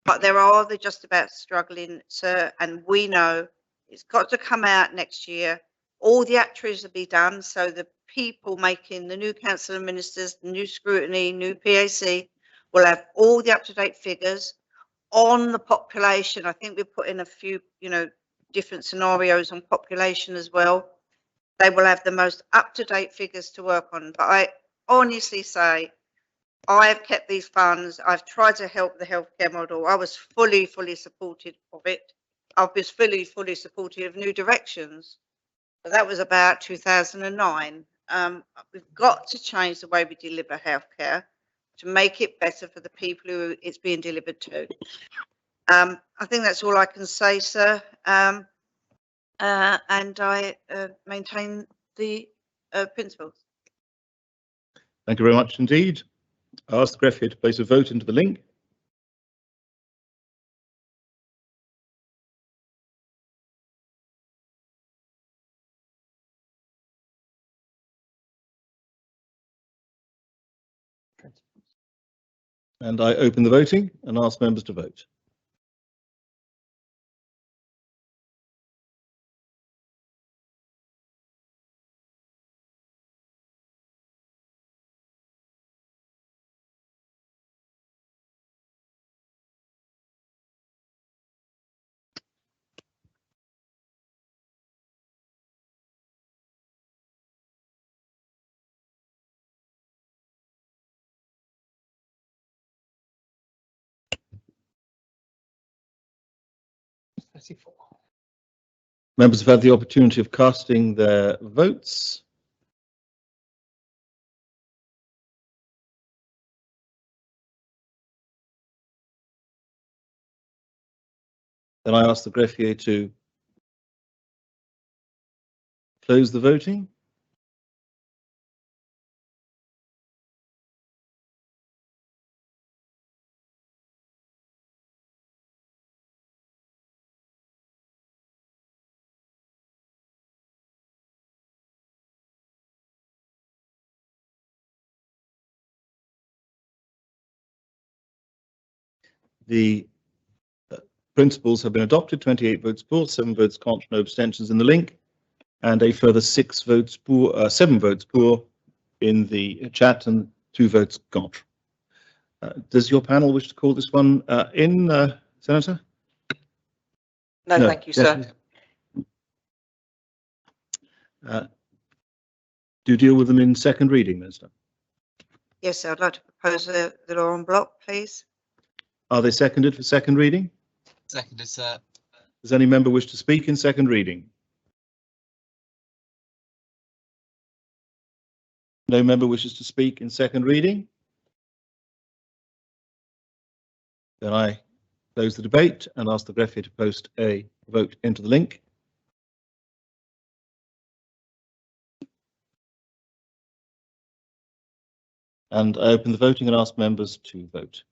but there are the just about struggling, sir, and we know it's got to come out next year. All the actuaries will be done, so the people making the new council of ministers, new scrutiny, new PAC will have all the up-to-date figures on the population. I think we put in a few, different scenarios on population as well. They will have the most up-to-date figures to work on. But I honestly say, I have kept these funds. I've tried to help the healthcare model. I was fully supportive of it. I was fully supportive of New Directions. But that was about 2009. We've got to change the way we deliver healthcare to make it better for the people who it's being delivered to. I think that's all I can say, sir. And I maintain the principles. Thank you very much indeed. I ask the greffier to place a vote into the link. And I open the voting and ask members to vote. Members have had the opportunity of casting their votes. Then I ask the greffier to close the voting. The principles have been adopted, 28 votes for, 7 votes contra, no abstentions in the link, and a further 7 votes for in the chat and 2 votes contra. Does your panel wish to call this one in, Senator? No, thank you, sir. Do deal with them in second reading, Minister. Yes, sir, I'd like to propose the law en bloc, please. Are they seconded for second reading? Seconded, sir. Does any member wish to speak in second reading? No member wishes to speak in second reading. Then I close the debate and ask the greffier to post a vote into the link. And I open the voting and ask members to vote.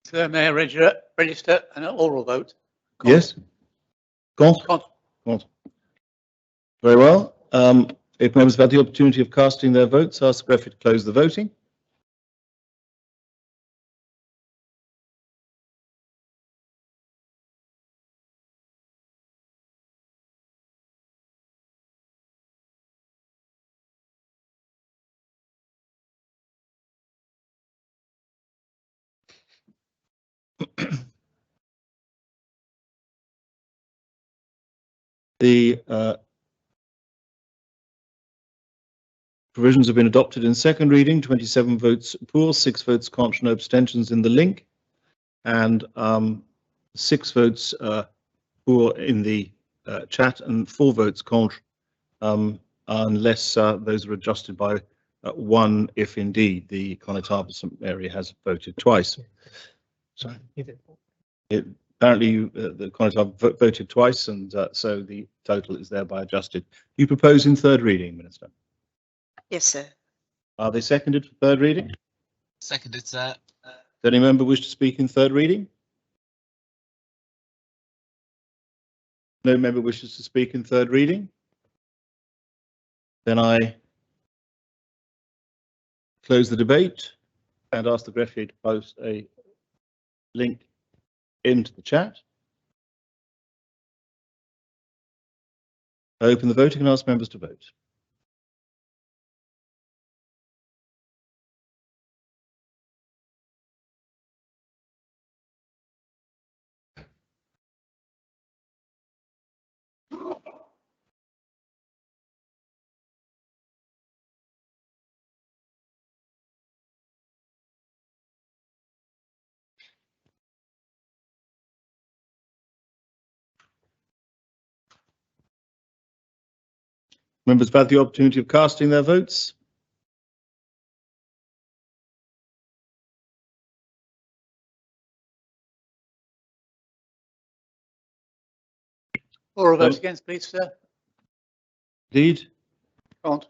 Sir, may I register an oral vote? Yes? Gaunt? Gaunt. Very well. If members have had the opportunity of casting their votes, ask the referee to close the voting. The provisions have been adopted in second reading, 27 votes for, 6 votes contra, no abstentions in the link, and 6 votes for in the chat and 4 votes contra, unless those are adjusted by 1 if indeed the Connaught Harbour St Mary has voted twice. Sorry. Apparently the Connaught Harbour voted twice, and so the total is thereby adjusted. You propose in third reading, Minister? Yes, sir. Are they seconded for third reading? Seconded, sir. Does any member wish to speak in third reading? No member wishes to speak in third reading? Then I close the debate and ask the greffier to post a link into the chat. I open the voting and ask members to vote. Members have had the opportunity of casting their votes. Oral vote against, please, sir. Indeed. Can't.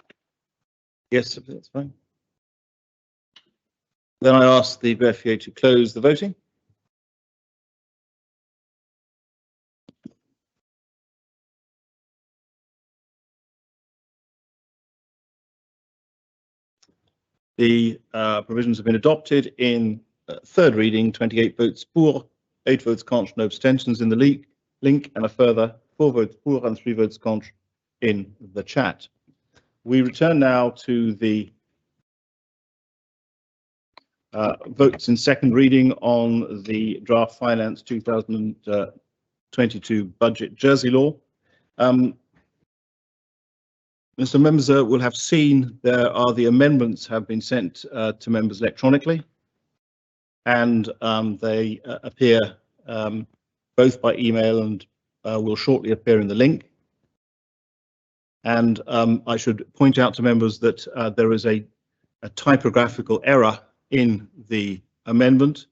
Yes, that's fine. Then I ask the greffier to close the voting. The provisions have been adopted in third reading, 28 votes for, 8 votes contra, no abstentions in the link, and a further 4 votes for and 3 votes contra in the chat. We return now to the votes in second reading on the draft finance 2022 budget Jersey law. Mr. Members will have seen there are the amendments have been sent to members electronically, and they appear both by email and will shortly appear in the link. And I should point out to members that there is a typographical error in the amendment,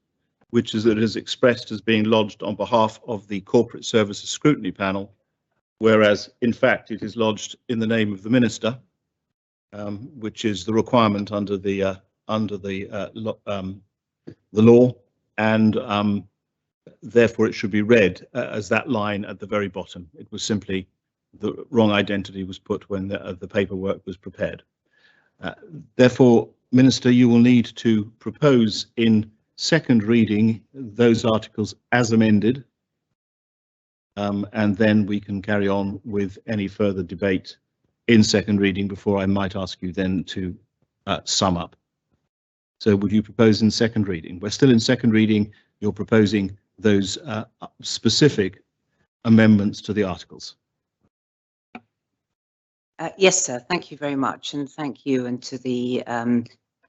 which is that it is expressed as being lodged on behalf of the Corporate Services Scrutiny Panel, whereas in fact it is lodged in the name of the Minister, which is the requirement under the law, and therefore it should be read as that line at the very bottom. It was simply the wrong identity was put when the paperwork was prepared. Therefore, Minister, you will need to propose in second reading those articles as amended, and then we can carry on with any further debate in second reading before I might ask you then to sum up. So would you propose in second reading? We're still in second reading. You're proposing those specific amendments to the articles. Yes, sir. Thank you very much, and thank you and to the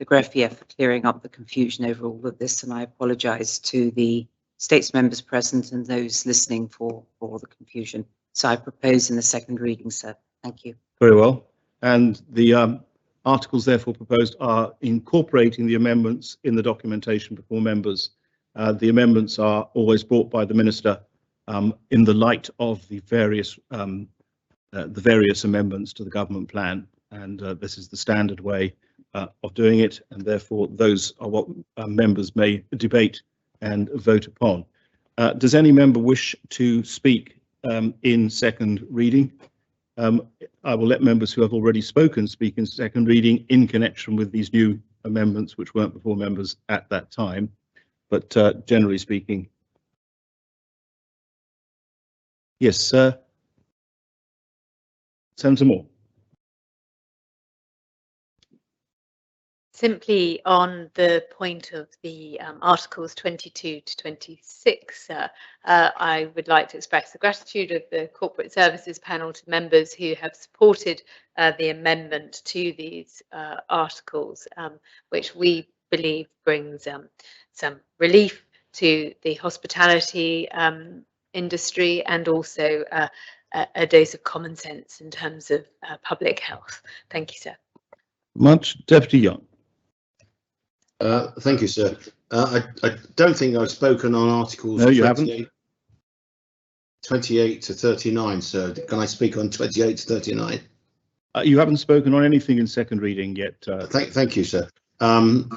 greffier for clearing up the confusion over all of this. And I apologise to the States members present and those listening for the confusion. So I propose in the second reading, sir. Thank you. Very well. And the articles therefore proposed are incorporating the amendments in the documentation before members. The amendments are always brought by the Minister in the light of the various amendments to the government plan, and this is the standard way of doing it, and therefore those are what members may debate and vote upon. Does any member wish to speak in second reading? I will let members who have already spoken speak in second reading in connection with these new amendments, which weren't before members at that time. But generally speaking, yes, sir. Senator Moore. Simply on the point of the Articles 22 to 26, I would like to express the gratitude of the Corporate Services Panel to members who have supported the amendment to these articles, which we believe brings some relief to the hospitality industry and also a dose of common sense in terms of public health. Thank you, sir. Much. Deputy Young. Thank you, sir. I don't think I've spoken on articles. No, you haven't. 28 to 39, sir. Can I speak on 28 to 39? You haven't spoken on anything in second reading yet. Thank you, sir. 20.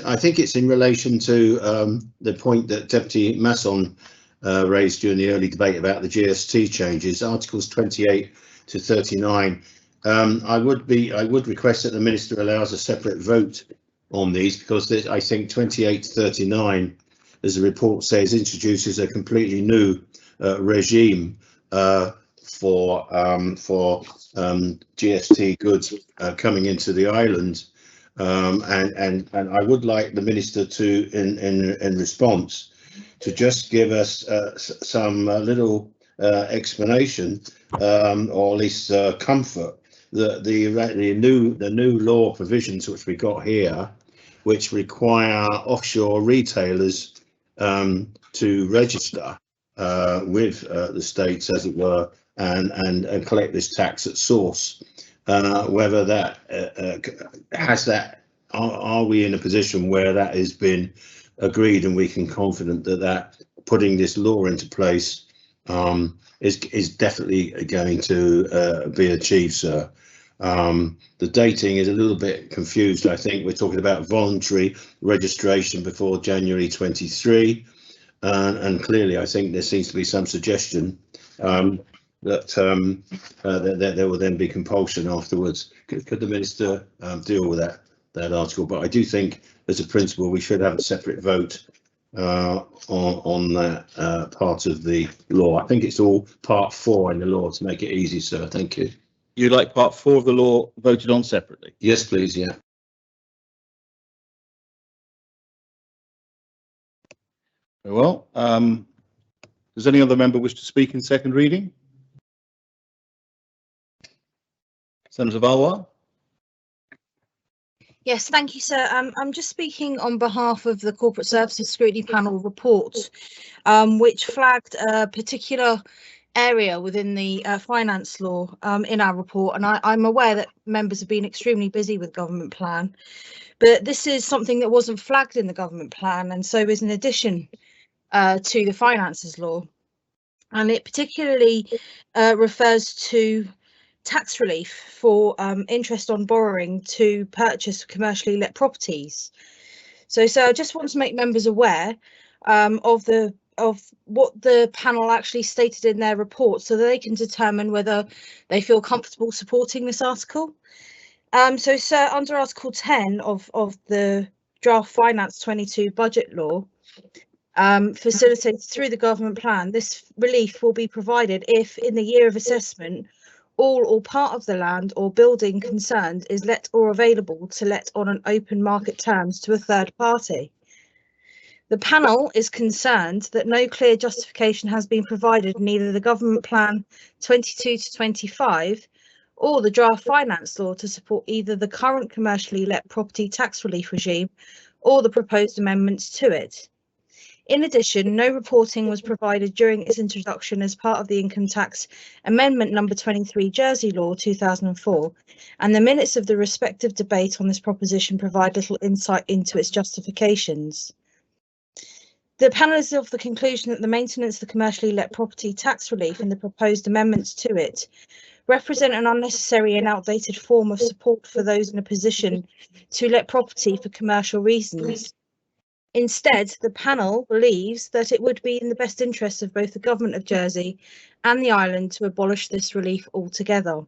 I think it's in relation to the point that Deputy Masson raised during the early debate about the GST changes. Articles 28 to 39. I would request that the Minister allows a separate vote on these, because I think 28 to 39, as the report says, introduces a completely new regime for GST goods coming into the island, and I would like the Minister to, in response, to just give us some little explanation, or at least comfort, that the new law provisions which we got here, which require offshore retailers to register with the states, as it were, and collect this tax at source. Whether that are we in a position where that has been agreed, and we can confident that putting this law into place is definitely going to be achieved, sir. The dating is a little bit confused. I think we're talking about voluntary registration before January 23, and clearly I think there seems to be some suggestion that there will then be compulsion afterwards. Could the Minister deal with that article? But I do think, as a principle, we should have a separate vote on that part of the law. I think it's all part 4 in the law, to make it easy, sir. Thank you. You'd like part 4 of the law voted on separately? Yes, please. Yeah. Very well. Does any other member wish to speak in second reading? Senator Valois. Yes, thank you, sir. I'm just speaking on behalf of the Corporate Services Scrutiny Panel report, which flagged a particular area within the finance law in our report, and I'm aware that members have been extremely busy with government plan, but this is something that wasn't flagged in the government plan, and so is an addition to the finances law, and it particularly refers to tax relief for interest on borrowing to purchase commercially let properties. So I just want to make members aware of what the panel actually stated in their report, so that they can determine whether they feel comfortable supporting this article. So, sir, under Article 10 of the Draft Finance 22 Budget Law, facilitated through the government plan, this relief will be provided if, in the year of assessment, all or part of the land or building concerned is let or available to let on an open market terms to a third party. The panel is concerned that no clear justification has been provided in either the Government Plan 22 to 25 or the Draft Finance Law to support either the current commercially let property tax relief regime or the proposed amendments to it. In addition, no reporting was provided during its introduction as part of the Income Tax Amendment Number 23 Jersey Law 2004, and the minutes of the respective debate on this proposition provide little insight into its justifications. The panel is of the conclusion that the maintenance of the commercially let property tax relief and the proposed amendments to it represent an unnecessary and outdated form of support for those in a position to let property for commercial reasons. Instead, the panel believes that it would be in the best interest of both the Government of Jersey and the island to abolish this relief altogether.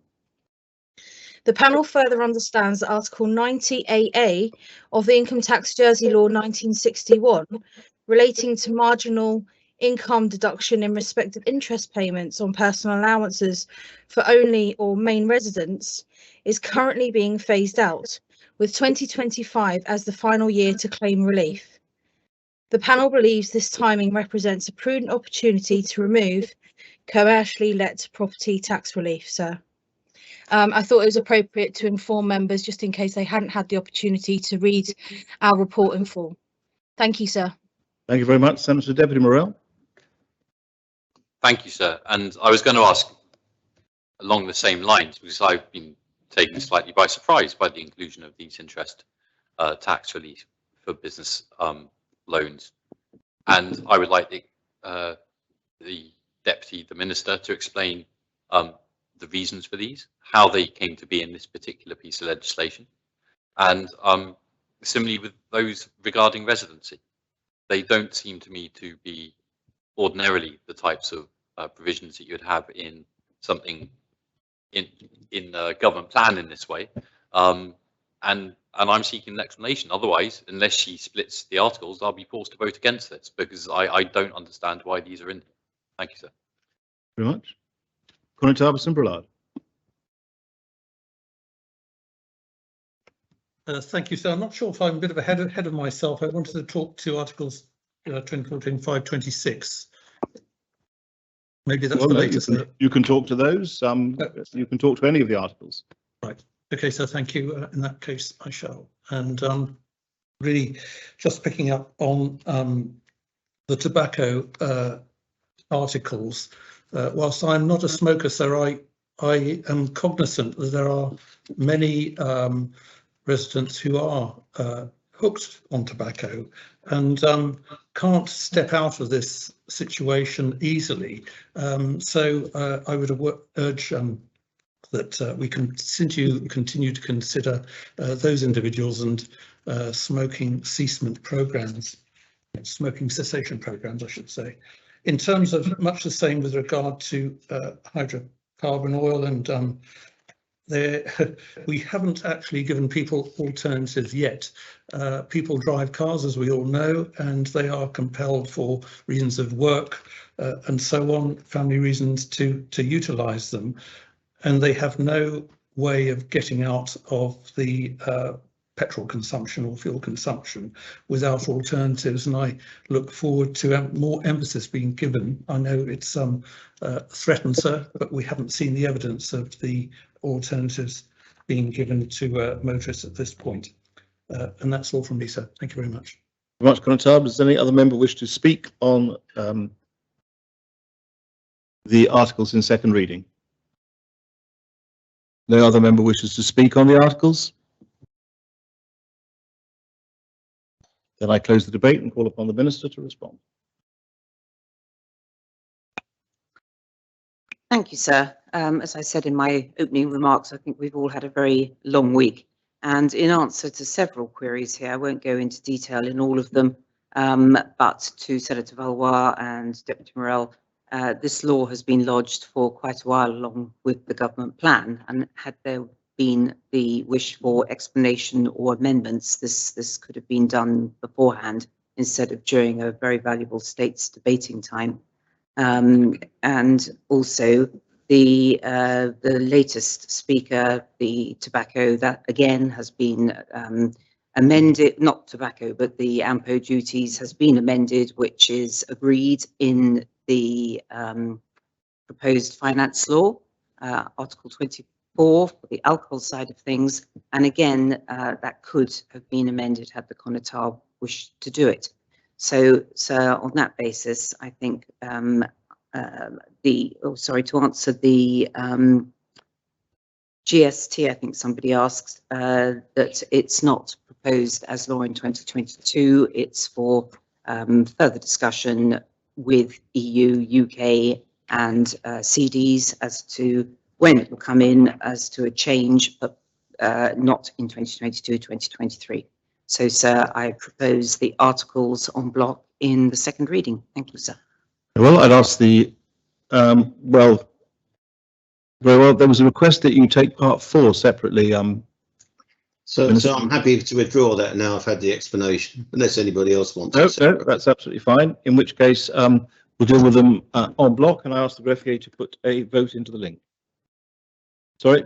The panel further understands that Article 90AA of the Income Tax Jersey Law 1961, relating to marginal income deduction in respect of interest payments on personal allowances for only or main residents, is currently being phased out, with 2025 as the final year to claim relief. The panel believes this timing represents a prudent opportunity to remove commercially let property tax relief, sir. I thought it was appropriate to inform members just in case they hadn't had the opportunity to read our report in full. Thank you, sir. Thank you very much. Senator Deputy Morell. Thank you, sir. And I was going to ask along the same lines, because I've been taken slightly by surprise by the inclusion of these interest tax relief for business loans. And I would like the Deputy, the Minister, to explain the reasons for these, how they came to be in this particular piece of legislation. And similarly with those regarding residency, they don't seem to me to be ordinarily the types of provisions that you'd have in something in a government plan in this way. And I'm seeking an explanation. Otherwise, unless she splits the articles, I'll be forced to vote against this because I don't understand why these are in here. Thank you, sir. Very much. Conor Brillard. Thank you, sir. I'm not sure if I'm a bit of ahead of myself. I wanted to talk to Articles 24, 25, 26. Maybe that's well, later. You can talk to those. You can talk to any of the articles. Right. Okay, so thank you. In that case, I shall. And really just picking up on the tobacco articles. Whilst I'm not a smoker, sir, I am cognizant that there are many residents who are hooked on tobacco and can't step out of this situation easily. So I would urge that we continue to consider those individuals and smoking cessation programs, I should say. In terms of much the same with regard to hydrocarbon oil, and we haven't actually given people alternatives yet. People drive cars, as we all know, and they are compelled for reasons of work and so on, family reasons, to utilise them, and they have no way of getting out of the petrol consumption or fuel consumption without alternatives, and I look forward to more emphasis being given. I know it's threatened, sir, but we haven't seen the evidence of the alternatives being given to motorists at this point. And that's all from me, sir. Thank you very much. Very much, Conor. Does any other member wish to speak on the articles in second reading? No other member wishes to speak on the articles? Then I close the debate and call upon the Minister to respond. Thank you, sir. As I said in my opening remarks, I think we've all had a very long week. And in answer to several queries here, I won't go into detail in all of them, but to Senator Valois and Deputy Morell, this law has been lodged for quite a while along with the government plan, and had there been the wish for explanation or amendments, this could have been done beforehand instead of during a very valuable states debating time. And also the latest speaker, the tobacco, that again has been amended, not tobacco, but the AMPO duties has been amended, which is agreed in the proposed finance law, Article 24 for the alcohol side of things. And again, that could have been amended had the Conatar wished to do it. So on that basis, I think to answer the GST, I think somebody asked that it's not proposed as law in 2022. It's for further discussion with EU, UK and CDs as to when it will come in as to a change, but not in 2022, 2023. So, sir, I propose the articles en bloc in the second reading. Thank you, sir. Well, I'd ask the, well, very well, there was a request that you take part 4 separately. So I'm happy to withdraw that now I've had the explanation, unless anybody else wants to. No, that's absolutely fine. In which case, we'll deal with them en bloc, and I ask the greffier to put a vote into the link. Sorry?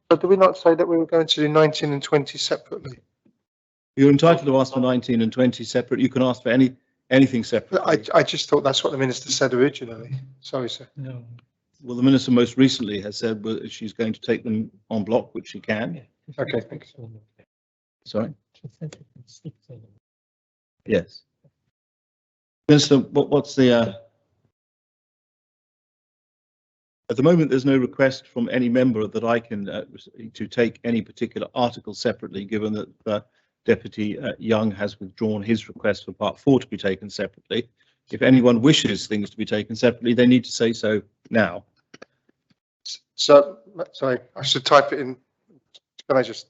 But did we not say that we were going to do 19 and 20 separately? You're entitled to ask for 19 and 20 separate. You can ask for anything separate. I just thought that's what the minister said originally. Sorry, sir. No. Well, the minister most recently has said she's going to take them en bloc, which she can. Okay, thanks. Sorry? Yes. Minister, what's the... At the moment, there's no request from any member that I can to take any particular article separately, given that Deputy Young has withdrawn his request for part 4 to be taken separately. If anyone wishes things to be taken separately, they need to say so now. So, sorry, I should type it in. Can I just...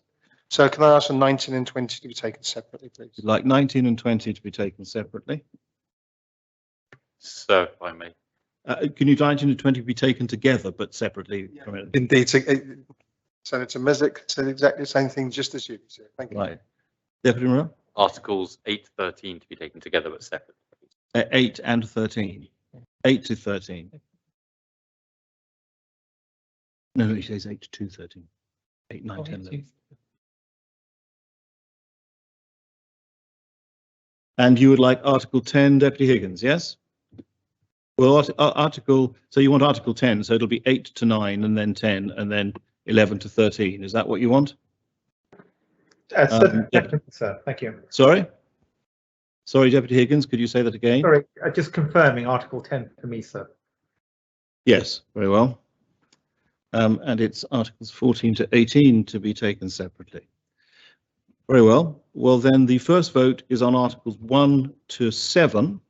So can I ask for 19 and 20 to be taken separately, please? You'd like 19 and 20 to be taken separately. So, if I may. Can you 19 and 20 be taken together but separately? Indeed. Senator Mezek said exactly the same thing just as you said. Thank you. Right. Deputy Moreau? Articles 8 to 13 to be taken together but separate. 8 and 13. 8 to 13. No, he says 8 to 13. 8, 9, 10, 11. And you would like Article 10, Deputy Higgins, yes? Well, so you want Article 10, so it'll be 8 to 9 and then 10 and then 11 to 13. Is that what you want? Sir, thank you. Sorry? Sorry, Deputy Higgins, could you say that again? Sorry, just confirming Article 10 for me, sir. Yes, very well. And it's Articles 14 to 18 to be taken separately. Very well. Well, then the first vote is on Articles 1 to 7.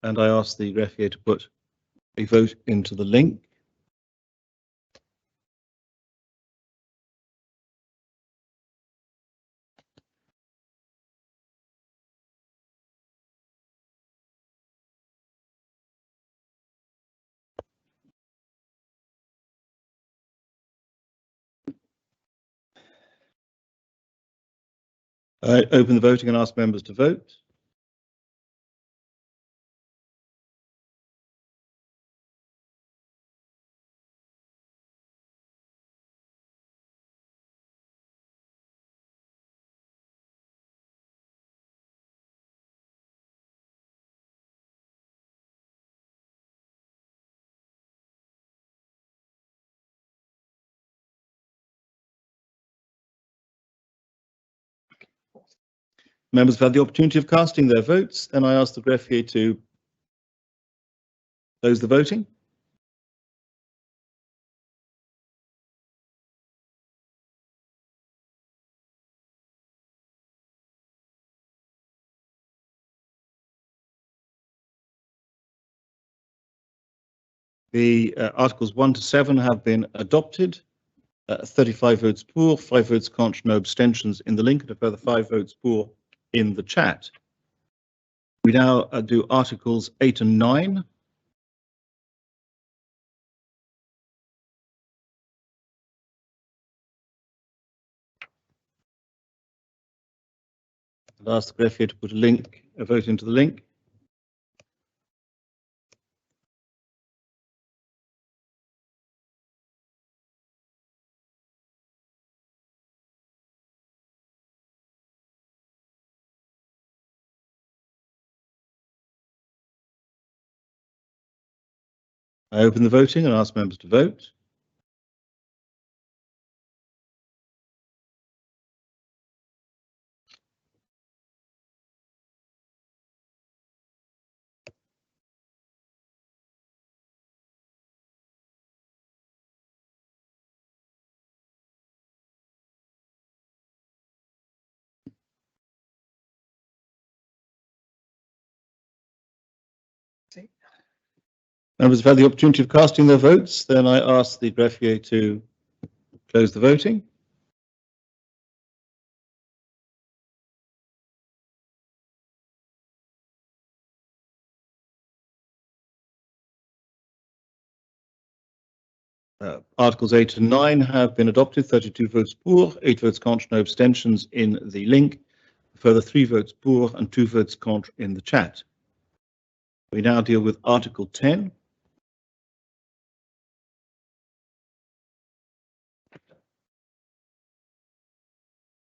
And I ask the greffier to put a vote into the link. I open the voting and ask members to vote. Members have had the opportunity of casting their votes. Then I ask the greffier to close the voting. The Articles 1 to 7 have been adopted. 35 votes for, 5 votes contrary, no abstentions in the link, and a further 5 votes for in the chat. We now do Articles 8 and 9. I'll ask the greffier to put a vote into the link. I open the voting and ask members to vote. Members have had the opportunity of casting their votes. Then I ask the greffier to close the voting. Articles 8 and 9 have been adopted, 32 votes pour, 8 votes contre, no abstentions in the link, further 3 votes pour and 2 votes contre in the chat. We now deal with Article 10.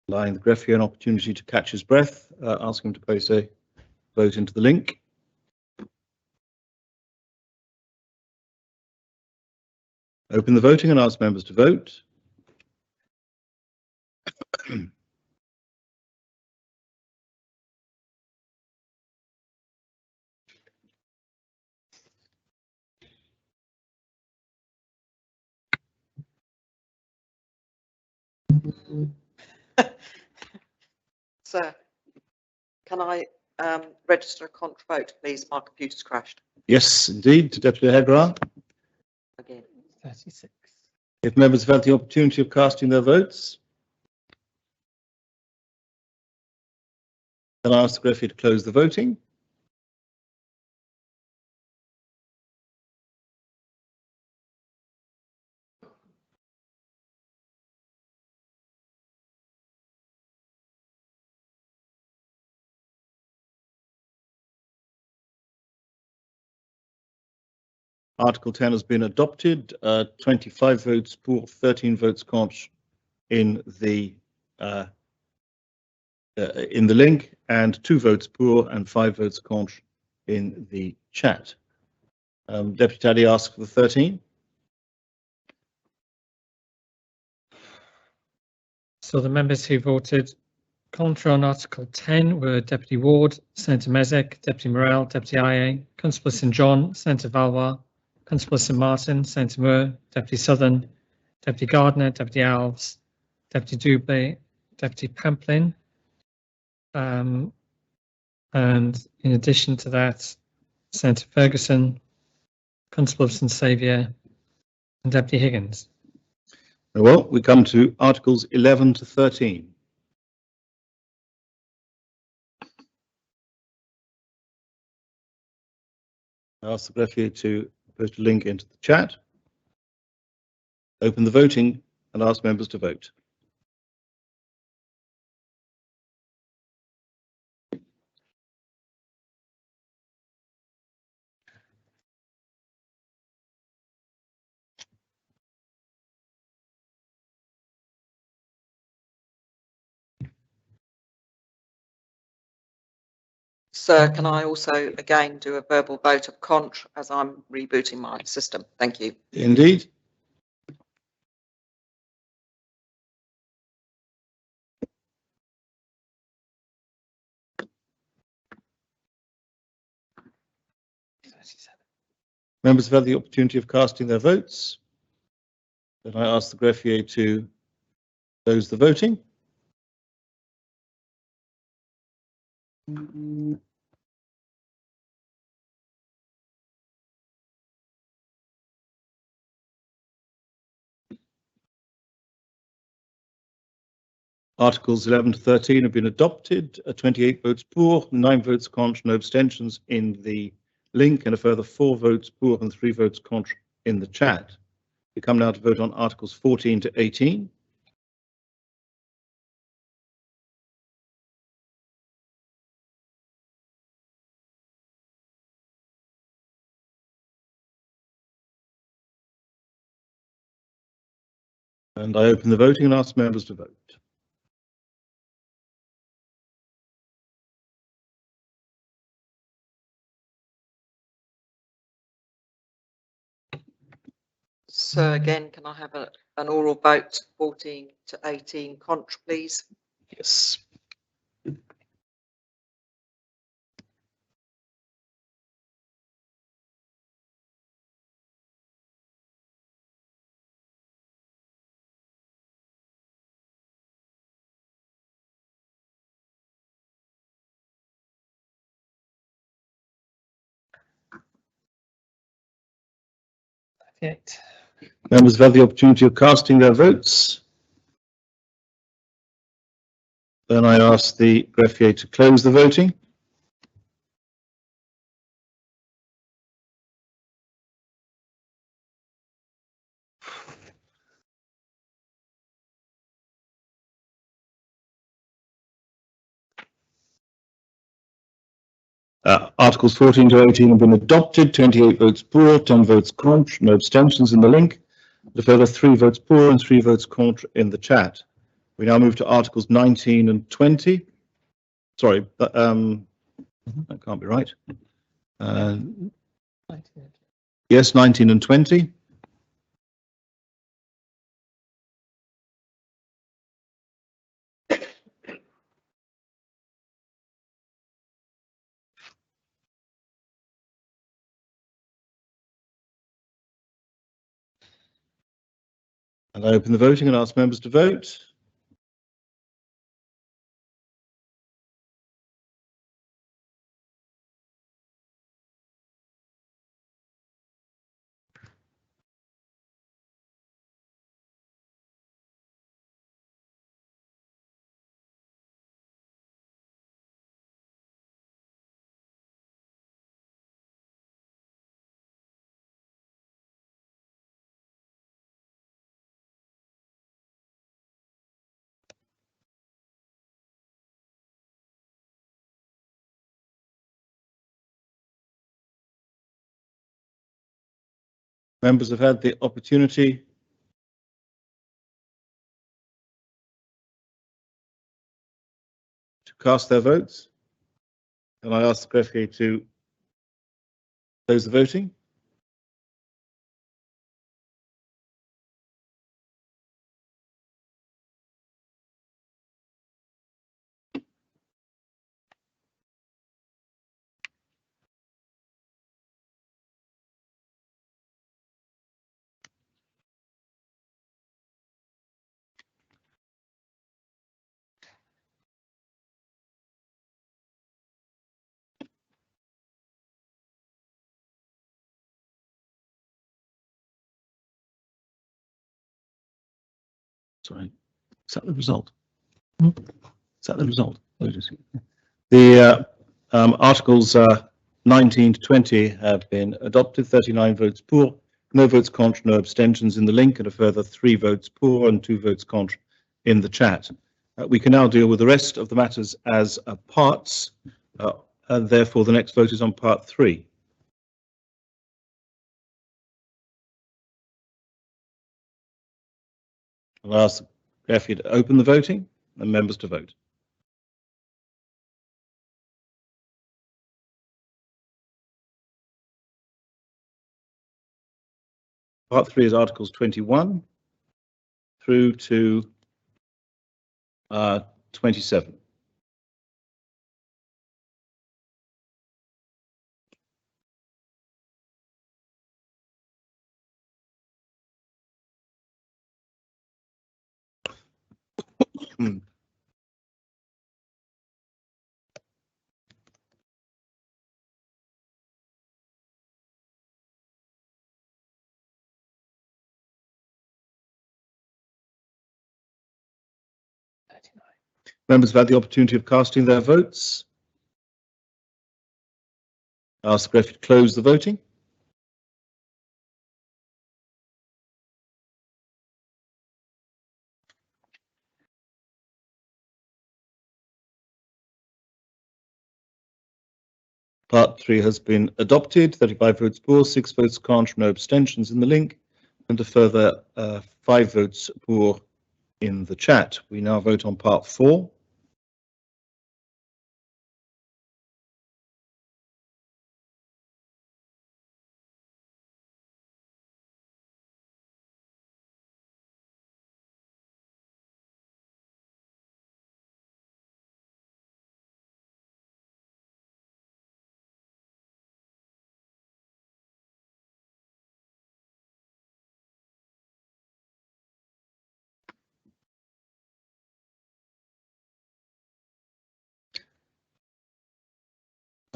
Allowing the greffier an opportunity to catch his breath, asking him to place a vote into the link. Open the voting and ask members to vote. Sir, can I register a contra vote, please? My computer's crashed. Yes, indeed, Deputy Hegra. Again. 36. If members have had the opportunity of casting their votes, then I ask the greffier to close the voting. Article 10 has been adopted, 25 votes pour, 13 votes contre in the link, and 2 votes pour and 5 votes contre in the chat. Deputy Tally asks for the 13. So the members who voted contra on Article 10 were Deputy Ward, Senator Mezek, Deputy Morell, Deputy Aye, Constable St John, Senator Valois, Constable St Martin, Senator Moore, Deputy Southern, Deputy Gardner, Deputy Alves, Deputy Dubé, Deputy Pamplin, and in addition to that, Senator Ferguson, Constable St Saviour, and Deputy Higgins. Well, we come to Articles 11 to 13. I ask the greffier to post a link into the chat. Open the voting and ask members to vote. Sir, can I also again do a verbal vote of contra as I'm rebooting my system? Thank you. Indeed. Members have had the opportunity of casting their votes. Then I ask the greffier to close the voting. Articles 11 to 13 have been adopted, 28 votes pour, 9 votes contre, no abstentions in the link, and a further 4 votes pour and 3 votes contre in the chat. We come now to vote on Articles 14 to 18. And I open the voting and ask members to vote. So again, can I have an oral vote 14 to 18 contra, please? Yes. Members have had the opportunity of casting their votes. Then I ask the greffier to close the voting. Articles 14 to 18 have been adopted, 28 votes for, 10 votes contra, no abstentions in the link. A further 3 votes for and 3 votes contra in the chat. We now move to Articles 19 and 20. Sorry, that can't be right. Yes, 19 and 20. And I open the voting and ask members to vote. Members have had the opportunity to cast their votes. And I ask the Secretary to close the voting. Sorry, is that the result? Is that the result? The Articles 19 to 20 have been adopted, 39 votes for, no votes contra, no abstentions in the link, and a further 3 votes for and 2 votes contra in the chat. We can now deal with the rest of the matters as parts, and therefore the next vote is on part 3. I'll ask the Secretary to open the voting and members to vote. Part 3 is Articles 21 through to 27. Members have had the opportunity of casting their votes. I ask the Secretary to close the voting. Part 3 has been adopted, 35 votes for, 6 votes contra, no abstentions in the link, and a further 5 votes for in the chat. We now vote on Part 4.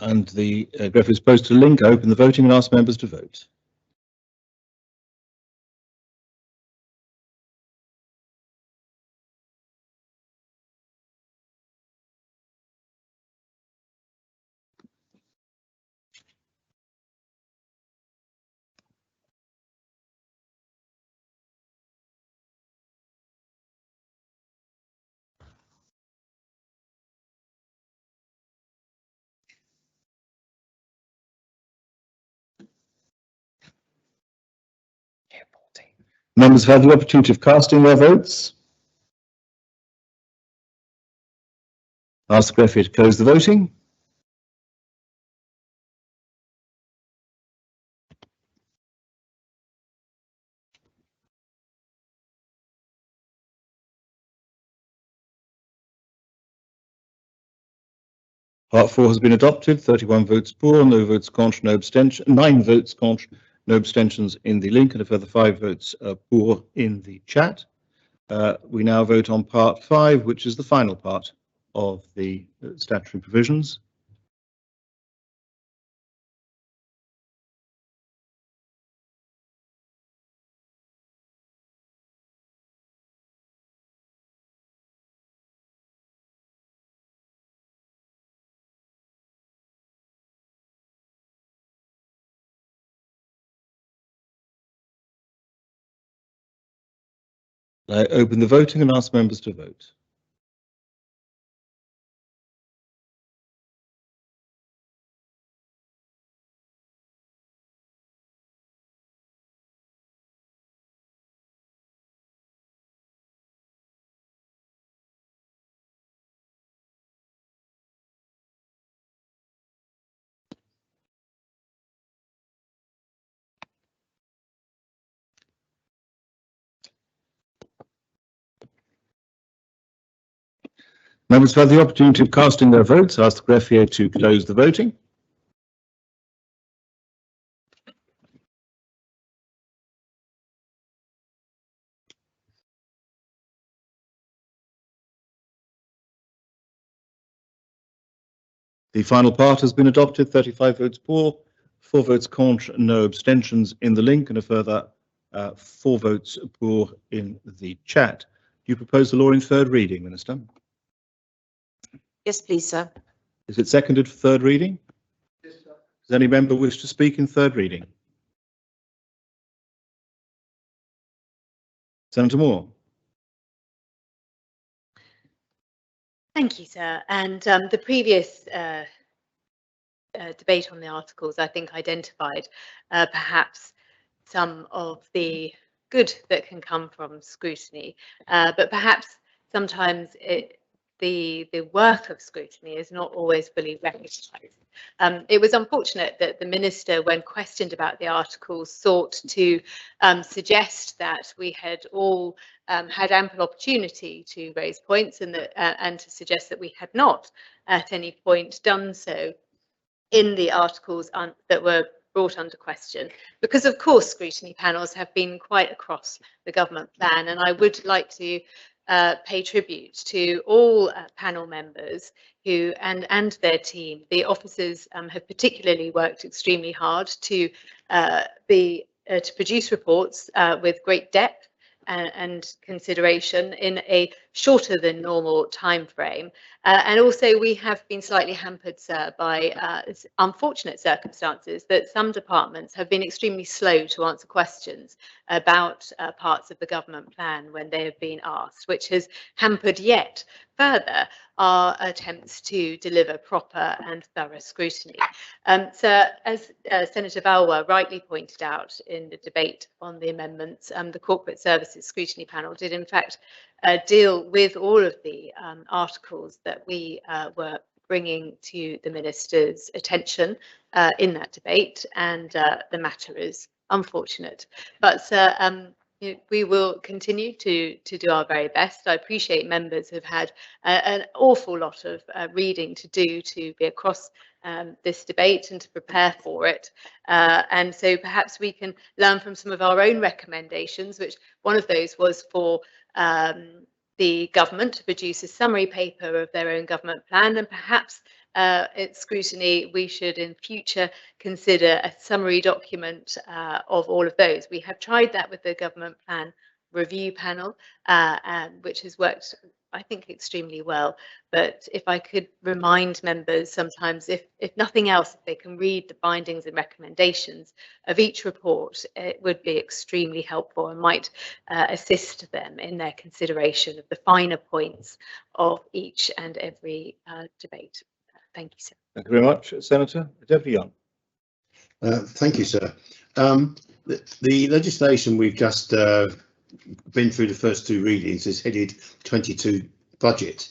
And the graph is supposed to link. I open the voting and ask members to vote. Members have had the opportunity of casting their votes. Ask the Secretary to close the voting. Part 4 has been adopted, 31 votes for, no votes contra, no abstention, 9 votes contra, no abstentions in the link, and a further 5 votes for in the chat. We now vote on Part 5, which is the final part of the statutory provisions. I open the voting and ask members to vote. Members have had the opportunity of casting their votes. Ask the greffier to close the voting. The final part has been adopted, 35 votes for, 4 votes contra, no abstentions in the link, and a further 4 votes for in the chat. Do you propose the law in third reading, Minister? Yes, please, sir. Is it seconded for third reading? Yes, sir. Does any member wish to speak in third reading? Senator Moore. Thank you, sir. And the previous debate on the articles, I think, identified perhaps some of the good that can come from scrutiny, but perhaps sometimes the worth of scrutiny is not always fully recognised. It was unfortunate that the Minister, when questioned about the articles, sought to suggest that we had all had ample opportunity to raise points and to suggest that we had not at any point done so in the articles that were brought under question, because of course scrutiny panels have been quite across the government plan, and I would like to pay tribute to all panel members who and their team. The officers have particularly worked extremely hard to produce reports with great depth and consideration in a shorter than normal time frame. And also we have been slightly hampered, sir, by unfortunate circumstances that some departments have been extremely slow to answer questions about parts of the government plan when they have been asked, which has hampered yet further our attempts to deliver proper and thorough scrutiny. So as Senator Valwa rightly pointed out in the debate on the amendments, the Corporate Services Scrutiny Panel did in fact deal with all of the articles that we were bringing to the Minister's attention in that debate, and the matter is unfortunate. But we will continue to do our very best. I appreciate members have had an awful lot of reading to do to be across this debate and to prepare for it. And so perhaps we can learn from some of our own recommendations, which one of those was for the government to produce a summary paper of their own government plan, and perhaps at scrutiny we should in future consider a summary document of all of those. We have tried that with the government plan review panel, which has worked, I think, extremely well. But if I could remind members sometimes, if nothing else, if they can read the findings and recommendations of each report, it would be extremely helpful and might assist them in their consideration of the finer points of each and every debate. Thank you, sir. Thank you very much, Senator. Deputy Young. Thank you, sir. The legislation we've just been through the first two readings is headed 22 budget.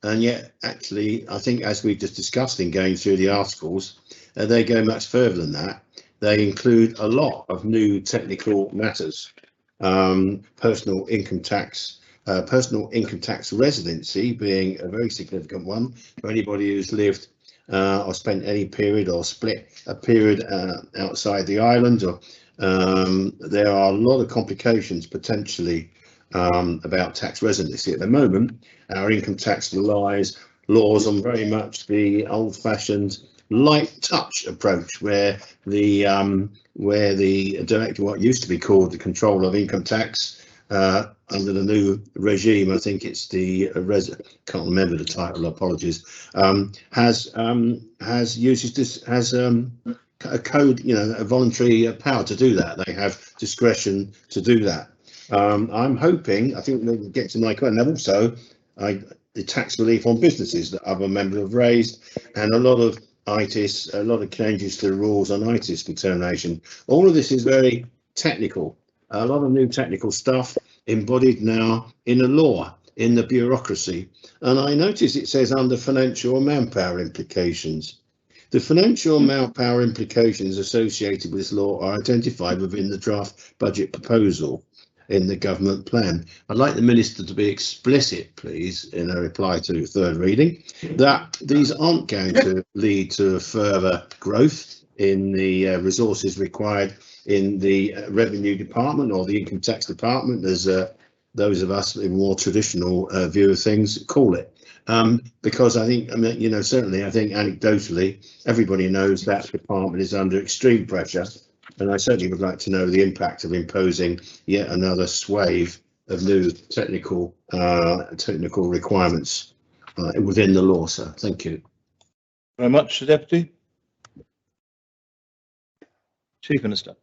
And yet, actually, I think as we've just discussed in going through the articles, they go much further than that. They include a lot of new technical matters, personal income tax residency being a very significant one for anybody who's lived or spent any period or split a period outside the island. Or there are a lot of complications potentially about tax residency at the moment. Our income tax laws on very much the old-fashioned light touch approach, where the director, what used to be called the control of income tax, under the new regime, I think it's the can't remember the title, apologies, has a code, a voluntary power to do that. They have discretion to do that. I'm hoping, I think we'll get to my question, and also the tax relief on businesses that other members have raised, and a lot of ITIS, a lot of changes to the rules on ITIS determination. All of this is very technical, a lot of new technical stuff embodied now in the law, in the bureaucracy. And I notice it says under financial and manpower implications. The financial and manpower implications associated with this law are identified within the draft budget proposal in the government plan. I'd like the Minister to be explicit, please, in a reply to third reading, that these aren't going to lead to further growth in the resources required in the revenue department or the income tax department, as those of us with more traditional view of things call it. Because I think, certainly I think anecdotally, everybody knows that department is under extreme pressure. And I certainly would like to know the impact of imposing yet another swathe of new technical requirements within the law, sir. Thank you. Very much, Deputy. Chief Minister.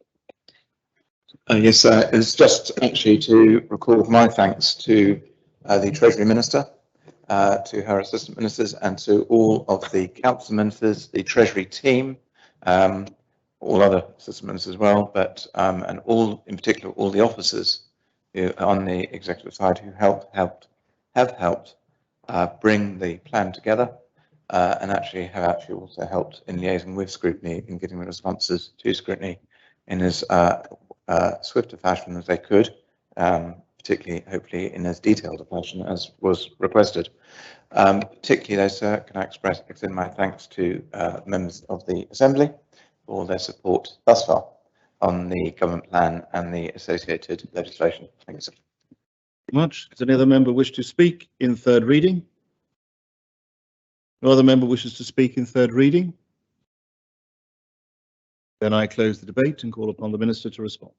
Yes, sir. It's just actually to record my thanks to the Treasury Minister, to her Assistant Ministers, and to all of the Council Ministers, the Treasury team, all other assistant ministers as well, but and all, in particular, all the officers who on the executive side who have helped bring the plan together, and have also helped in liaising with scrutiny in getting the responses to scrutiny in as swift a fashion as they could, particularly, hopefully, in as detailed a fashion as was requested. Particularly, though, sir, can I extend my thanks to members of the Assembly for their support thus far on the government plan and the associated legislation. Thank you, sir. Much. Does any other member wish to speak in third reading? No other member wishes to speak in third reading? Then I close the debate and call upon the Minister to respond.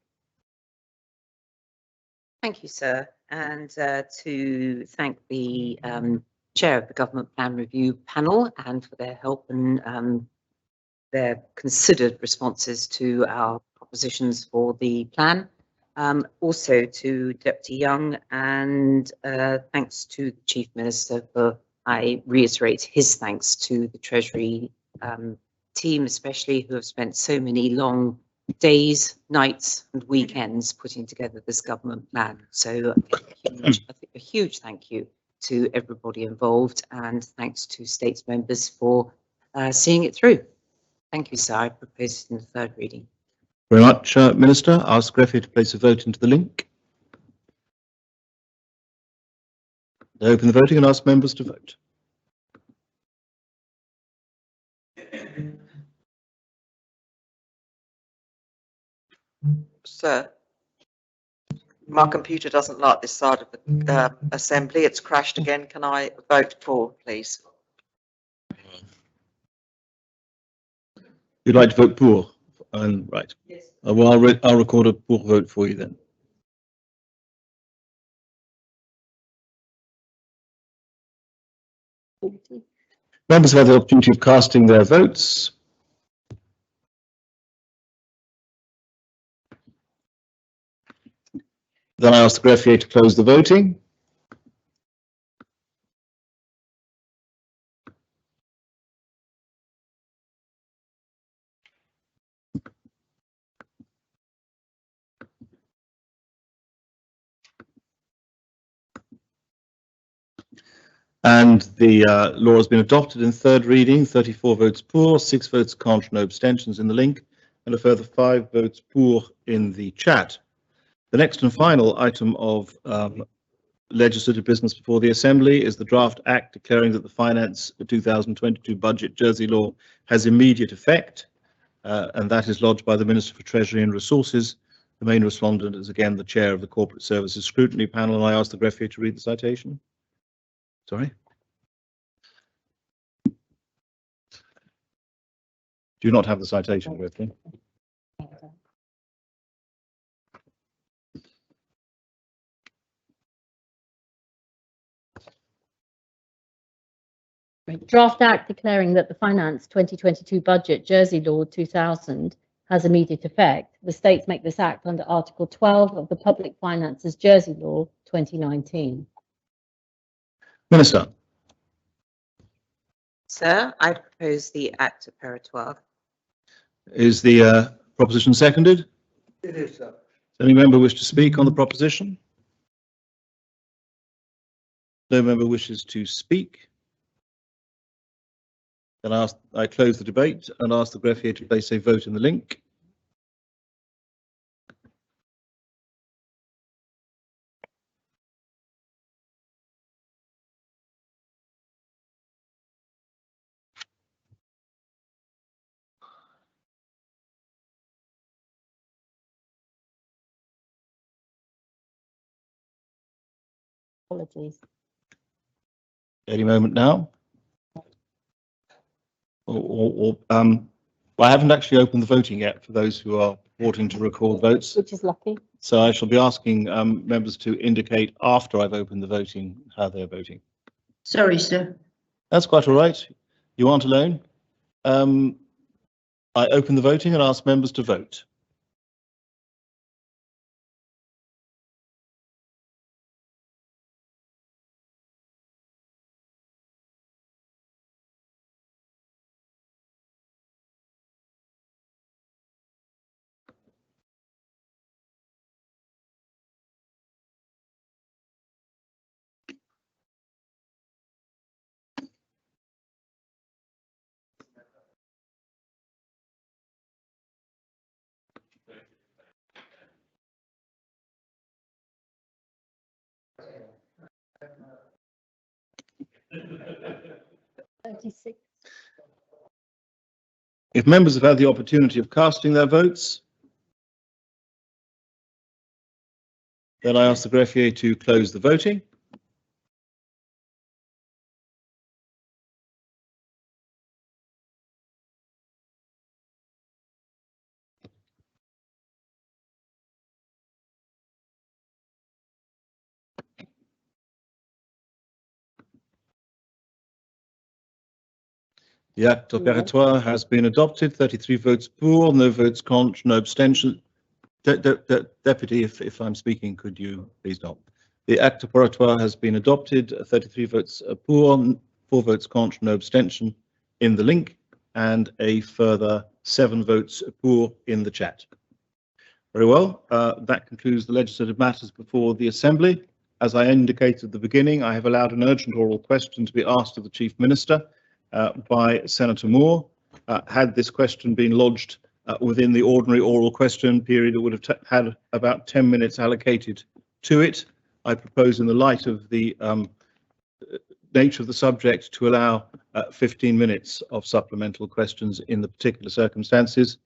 Thank you, sir, and to thank the Chair of the Government Plan Review Panel and for their help and their considered responses to our propositions for the plan. Also to Deputy Young, and thanks to the Chief Minister for, I reiterate his thanks to the Treasury team, especially, who have spent so many long days, nights and weekends putting together this government plan. So a huge thank you to everybody involved, and thanks to States members for seeing it through. Thank you, sir. I propose it in the third reading. Very much, Minister. I'll ask Greffy to place a vote into the link. I open the voting and ask members to vote. Sir, my computer doesn't like this side of the assembly. It's crashed again. Can I vote for, please? You'd like to vote pour? Right. Yes. Well, I'll record a pour vote for you then. Members have had the opportunity of casting their votes. Then I ask the greffier to close the voting. And the law has been adopted in third reading, 34 votes pour, 6 votes contre, no abstentions in the link, and a further 5 votes pour in the chat. The next and final item of legislative business before the Assembly is the draft act declaring that the Finance 2022 Budget Jersey Law has immediate effect, and that is lodged by the Minister for Treasury and Resources. The main respondent is again the chair of the Corporate Services Scrutiny Panel, and I ask the greffier to read the citation. Sorry. Do not have the citation with me. Draft Act declaring that the Finance 2022 Budget Jersey Law 2000 has immediate effect. The states make this act under Article 12 of the Public Finances Jersey Law 2019. Minister. Sir, I propose the Act of Para 12. Is the proposition seconded? It is, sir. Does any member wish to speak on the proposition? No member wishes to speak. Then I close the debate and ask the greffier to place a vote in the link. Apologies. Any moment now. I haven't actually opened the voting yet for those who are wanting to record votes. Which is lucky. So I shall be asking members to indicate after I've opened the voting how they're voting. Sorry, sir. That's quite all right. You aren't alone. I open the voting and ask members to vote. If members have had the opportunity of casting their votes, then I ask the greffier to close the voting. The Act opératoire has been adopted, 33 votes pour, no votes contre, no abstention. Deputy, if I'm speaking, could you please not? The Act opératoire has been adopted, 33 votes pour, 4 votes contre, no abstention in the link, and a further 7 votes pour in the chat. Very well, that concludes the legislative matters before the Assembly. As I indicated at the beginning, I have allowed an urgent oral question to be asked of the Chief Minister by Senator Moore. Had this question been lodged within the ordinary oral question period, it would have had about 10 minutes allocated to it. I propose, in the light of the nature of the subject, to allow 15 minutes of supplemental questions in the particular circumstances,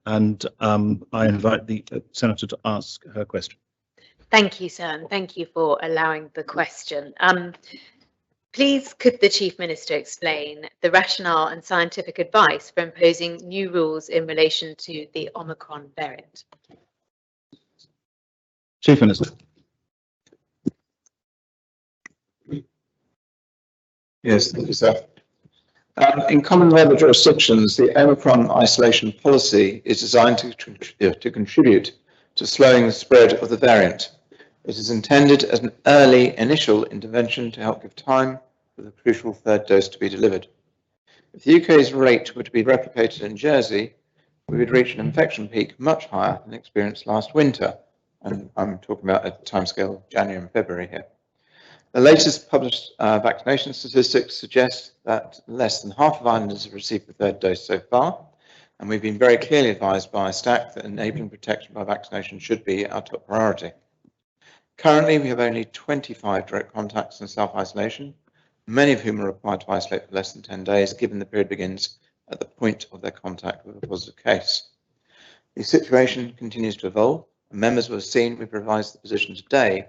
and I invite the Senator to ask her question. Thank you, sir, and thank you for allowing the question. Please, could the Chief Minister explain the rationale and scientific advice for imposing new rules in relation to the Omicron variant? Chief Minister. Yes, thank you, sir. In common law jurisdictions, the Omicron isolation policy is designed to contribute to slowing the spread of the variant. It is intended as an early initial intervention to help give time for the crucial third dose to be delivered. If the UK's rate were to be replicated in Jersey, we would reach an infection peak much higher than experienced last winter. And I'm talking about a timescale of January and February here. The latest published vaccination statistics suggest that less than half of islanders have received the third dose so far, and we've been very clearly advised by STAC that enabling protection by vaccination should be our top priority. Currently, we have only 25 direct contacts in self-isolation, many of whom are required to isolate for less than 10 days, given the period begins at the point of their contact with a positive case. The situation continues to evolve, and members will have seen we've revised the position today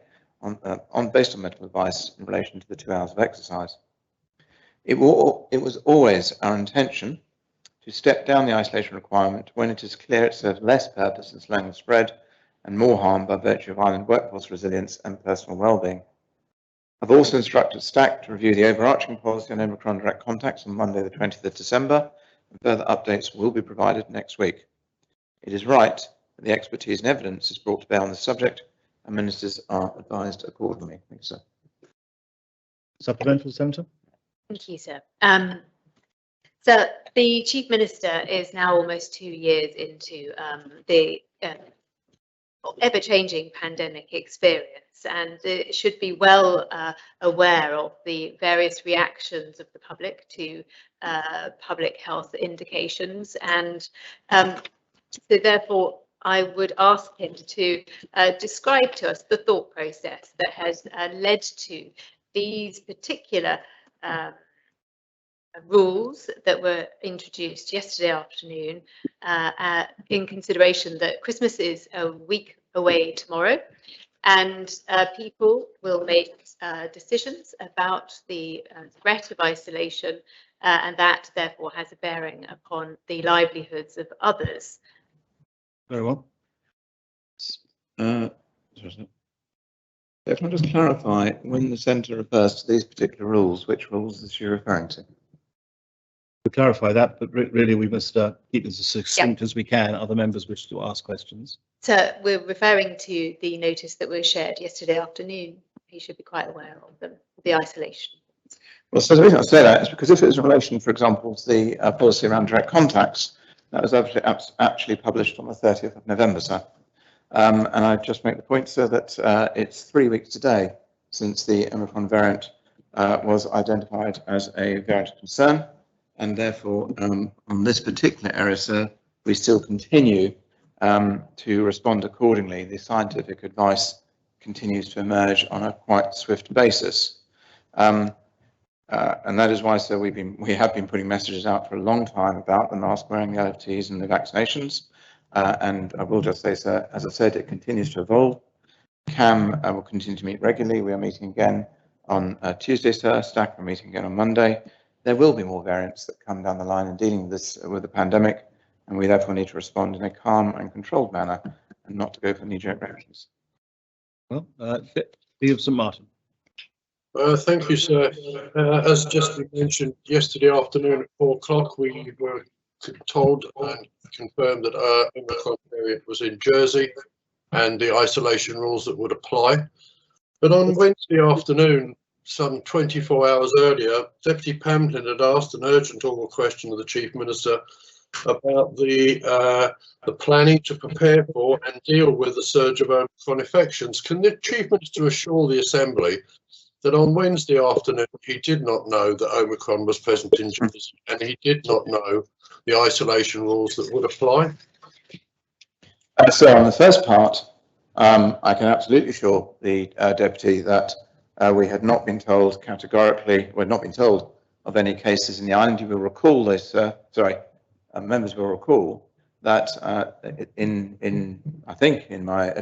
based on medical advice in relation to the 2 hours of exercise. It was always our intention to step down the isolation requirement when it is clear it serves less purpose in slowing the spread and more harm by virtue of island workforce resilience and personal well-being. I've also instructed STAC to review the overarching policy on Omicron direct contacts on Monday the 20th of December, and further updates will be provided next week. It is right that the expertise and evidence is brought to bear on the subject, and ministers are advised accordingly. Thank you, sir. Supplemental, Senator? Thank you, sir. So the Chief Minister is now almost 2 years into the ever-changing pandemic experience, and should be well aware of the various reactions of the public to public health indications, and so therefore I would ask him to describe to us the thought process that has led to these particular rules that were introduced yesterday afternoon, in consideration that Christmas is a week away tomorrow, and people will make decisions about the threat of isolation, and that therefore has a bearing upon the livelihoods of others. Very well. If I can just clarify, when the Senator refers to these particular rules, which rules is she referring to? To clarify that, but really we must keep this as succinct as we can. Other members wish to ask questions. So we're referring to the notice that was shared yesterday afternoon. You should be quite aware of them, the isolation. Well, so the reason I say that is because if it was in relation, for example, to the policy around direct contacts, that was actually published on the 30th of November, sir. And I just make the point, sir, that it's 3 weeks today since the Omicron variant was identified as a variant of concern. And therefore, on this particular area, sir, we still continue to respond accordingly. The scientific advice continues to emerge on a quite swift basis. And that is why, sir, we have been putting messages out for a long time about the mask wearing, the LFTs and the vaccinations. And I will just say, sir, as I said, it continues to evolve. CAM will continue to meet regularly. We are meeting again on Tuesday, sir. STAC are meeting again on Monday. There will be more variants that come down the line in dealing with the pandemic, and we therefore need to respond in a calm and controlled manner and not to go for knee-jerk reactions. Well, Lee of St Martin. Thank you, sir. As just mentioned yesterday afternoon at 4 o'clock, we were told and confirmed that our Omicron variant was in Jersey and the isolation rules that would apply. But on Wednesday afternoon, some 24 hours earlier, Deputy Pamplin had asked an urgent oral question of the Chief Minister about the planning to prepare for and deal with the surge of Omicron infections. Can the Chief Minister assure the Assembly that on Wednesday afternoon he did not know that Omicron was present in Jersey and he did not know the isolation rules that would apply? So on the first part, I can absolutely assure the Deputy that we had not been told categorically, we had not been told of any cases in the island. You will recall this, members will recall that I think in my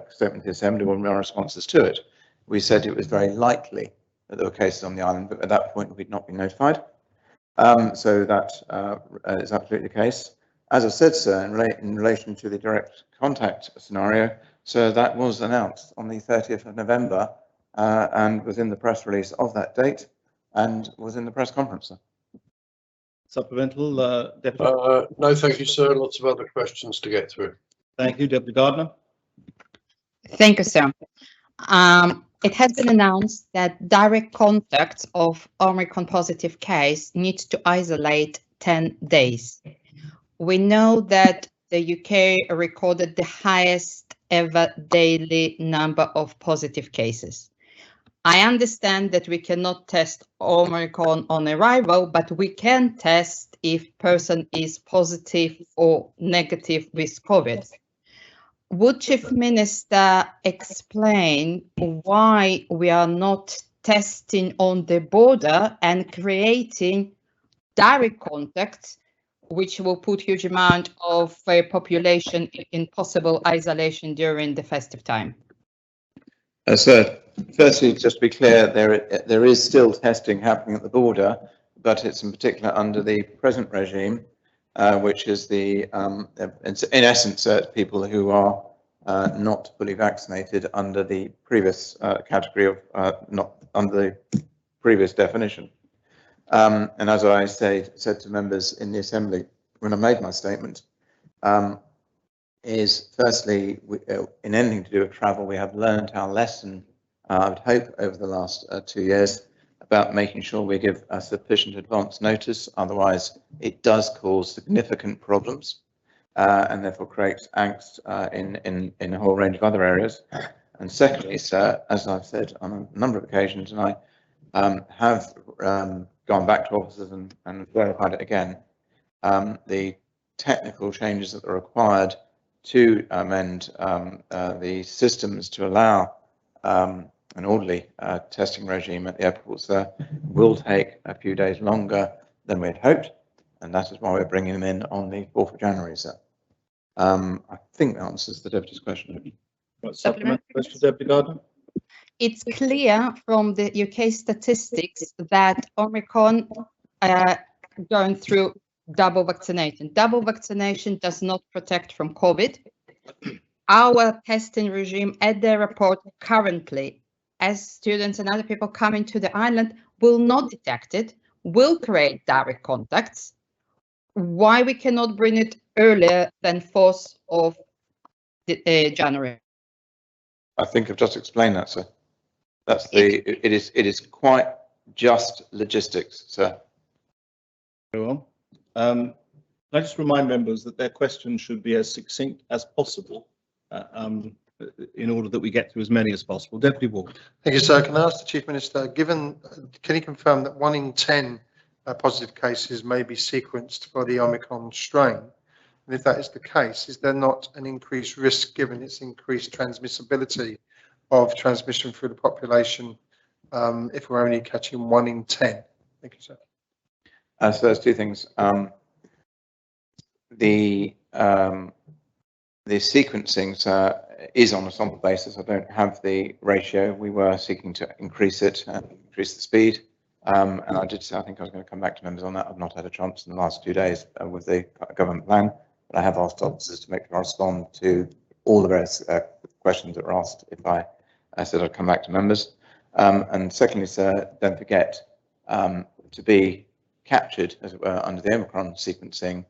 statement to the Assembly, one of our responses to it, we said it was very likely that there were cases on the island, but at that point we'd not been notified. So that is absolutely the case. As I said, sir, in relation to the direct contact scenario, so that was announced on the 30th of November and was in the press release of that date and was in the press conference, sir. Supplemental, Deputy? No, thank you, sir. Lots of other questions to get through. Thank you, Deputy Gardner. Thank you, sir. It has been announced that direct contacts of Omicron positive case need to isolate 10 days. We know that the UK recorded the highest ever daily number of positive cases. I understand that we cannot test Omicron on arrival, but we can test if person is positive or negative with COVID. Would Chief Minister explain why we are not testing on the border and creating direct contacts, which will put huge amount of population in possible isolation during the festive time? So, firstly, just to be clear, there is still testing happening at the border, but it's in particular under the present regime, which is the, in essence, people who are not fully vaccinated under the previous category of, not under the previous definition. And as I said to members in the Assembly when I made my statement, is firstly, in anything to do with travel, we have learned our lesson, I would hope, over the last 2 years about making sure we give sufficient advance notice. Otherwise, it does cause significant problems and therefore creates angst in a whole range of other areas. And secondly, sir, as I've said on a number of occasions, and I have gone back to officers and verified it again, the technical changes that are required to amend the systems to allow an orderly testing regime at the airports there will take a few days longer than we had hoped, and that is why we're bringing them in on the 4th of January, sir. I think that answers the Deputy's question. Supplementary question, Deputy Gardner? It's clear from the UK statistics that Omicron going through double vaccination. Double vaccination does not protect from COVID. Our testing regime at the airport currently, as students and other people coming to the island, will not detect it, will create direct contacts. Why we cannot bring it earlier than 4th of January? I think I've just explained that, sir. That's it is quite just logistics, sir. Very well. Can I just remind members that their questions should be as succinct as possible in order that we get to as many as possible. Deputy Ward. Thank you, sir. Can I ask the Chief Minister, can you confirm that 1 in 10 positive cases may be sequenced for the Omicron strain? And if that is the case, is there not an increased risk given its increased transmissibility of transmission through the population if we're only catching 1 in 10? Thank you, sir. So there's two things. The sequencing is on a sample basis. I don't have the ratio. We were seeking to increase it, increase the speed. And I did say I think I was going to come back to members on that. I've not had a chance in the last 2 days with the government plan, but I have asked officers to make sure I respond to all the various questions that were asked if I said I'd come back to members. And secondly, sir, don't forget to be captured, as it were, under the Omicron sequencing,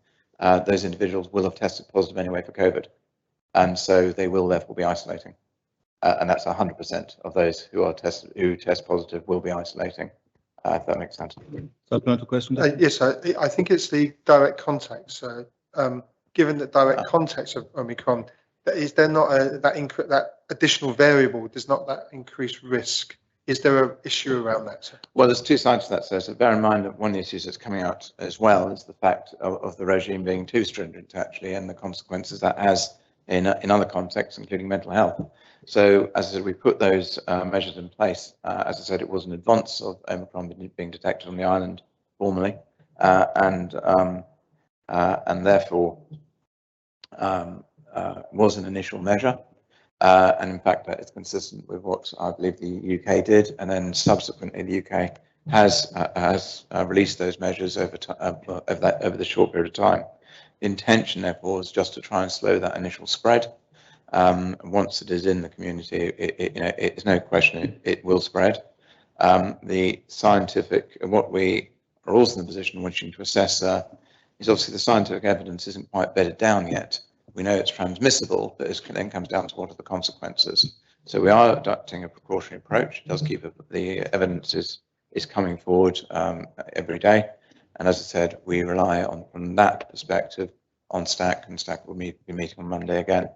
those individuals will have tested positive anyway for COVID. And so they will therefore be isolating. And that's 100% of those who test positive will be isolating, if that makes sense. Supplemental question? Yes, I think it's the direct contacts. Given the direct contacts of Omicron, is there not that additional variable? Does not that increase risk? Is there an issue around that, sir? Well, there's two sides to that, sir. So bear in mind that one of the issues that's coming out as well is the fact of the regime being too stringent, actually, and the consequences that has in other contexts, including mental health. So, as I said, we put those measures in place. As I said, it was in advance of Omicron being detected on the island formally, and therefore was an initial measure. And in fact, that is consistent with what I believe the UK did, and then subsequently the UK has released those measures over the short period of time. The intention, therefore, is just to try and slow that initial spread. Once it is in the community, it's no question it will spread. The scientific, what we are also in the position of wishing to assess is obviously the scientific evidence isn't quite bedded down yet. We know it's transmissible, but it then comes down to what are the consequences. So we are adopting a precautionary approach. It does keep the evidence is coming forward every day. And as I said, we rely on, from that perspective, on STAC, and STAC will be meeting on Monday again.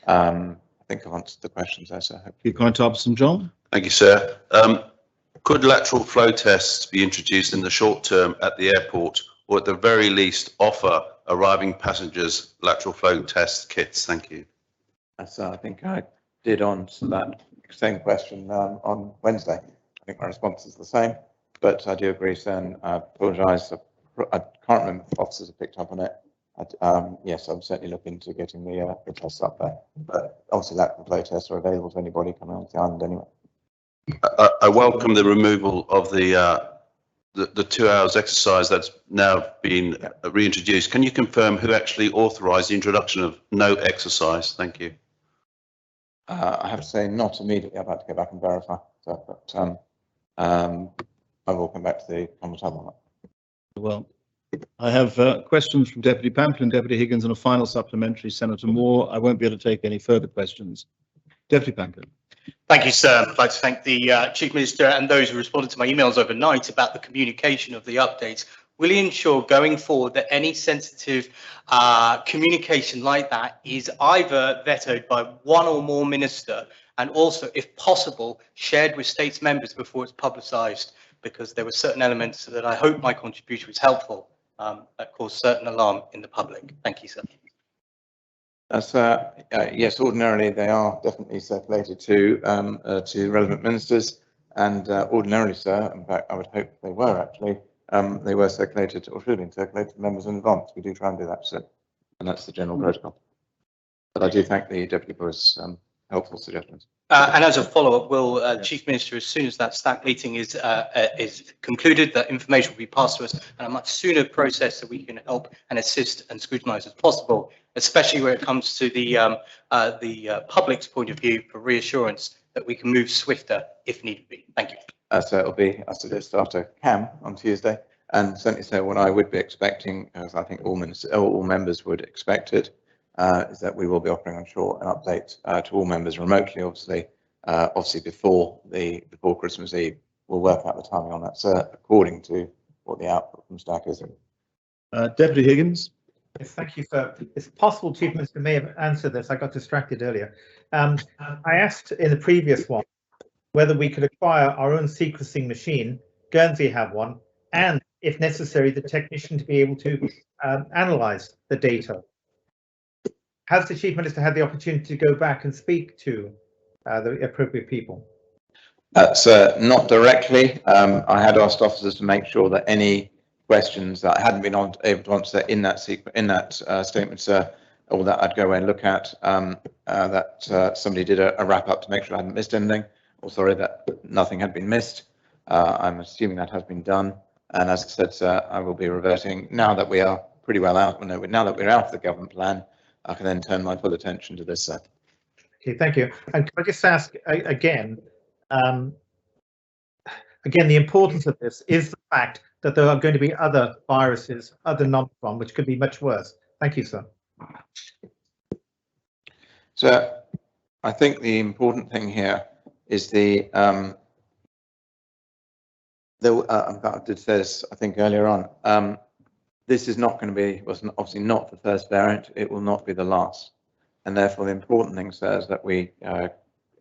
I think I've answered the questions there, so. You kind to answer them, John? Thank you, sir. Could lateral flow tests be introduced in the short term at the airport, or at the very least offer arriving passengers lateral flow test kits? Thank you. So I think I did answer that same question on Wednesday. I think my response is the same, but I do agree, Sir. I apologise. I can't remember if officers have picked up on it. Yes, I'm certainly looking into getting the tests up there. But obviously, lateral flow tests are available to anybody coming onto the island anyway. I welcome the removal of the 2 hours exercise that's now been reintroduced. Can you confirm who actually authorised the introduction of no exercise? Thank you. I have to say, not immediately. I've had to go back and verify, but I will come back to the comment on that. Well, I have questions from Deputy Pamplin, Deputy Higgins, and a final supplementary, Senator Moore. I won't be able to take any further questions. Deputy Pamplin. Thank you, sir. I'd like to thank the Chief Minister and those who responded to my emails overnight about the communication of the updates. Will you ensure going forward that any sensitive communication like that is either vetoed by one or more minister, and also, if possible, shared with states members before it's publicised? Because there were certain elements that I hope my contribution was helpful that caused certain alarm in the public. Thank you, sir. Yes, ordinarily they are definitely circulated to relevant ministers, and ordinarily, sir, in fact, I would hope they were actually, they were circulated or should have been circulated to members in advance. We do try and do that, sir, and that's the general protocol. But I do thank the Deputy for his helpful suggestions. And as a follow-up, will the Chief Minister, as soon as that stack meeting is concluded, that information will be passed to us, and a much sooner process that we can help and assist and scrutinise as possible, especially where it comes to the public's point of view for reassurance that we can move swifter if need be. Thank you. So it'll be, I suggest, after CAM on Tuesday, and certainly, so what I would be expecting, as I think all members would expect it, is that we will be offering, I'm sure, an update to all members remotely, obviously before Christmas Eve. We'll work out the timing on that, sir, according to what the output from stack is. Deputy Higgins. Yes, thank you, sir. It's possible Chief Minister may have answered this. I got distracted earlier. I asked in the previous one whether we could acquire our own sequencing machine. Guernsey have one, and if necessary, the technician to be able to analyse the data. Has the Chief Minister had the opportunity to go back and speak to the appropriate people? Sir, not directly. I had asked officers to make sure that any questions that I hadn't been able to answer in that statement, sir, or that I'd go away and look at, that somebody did a wrap up to make sure I hadn't missed anything, or sorry, that nothing had been missed. I'm assuming that has been done. And as I said, sir, I will be reverting now that we are pretty well out. Now that we're out of the government plan, I can then turn my full attention to this, sir. Okay, thank you. And can I just ask again, the importance of this is the fact that there are going to be other viruses, other non-Omicron, which could be much worse. Thank you, sir. So I think the important thing here is I did say this, I think, earlier on. This is not going to be, was obviously not the first variant. It will not be the last. And therefore, the important thing, sir, is that we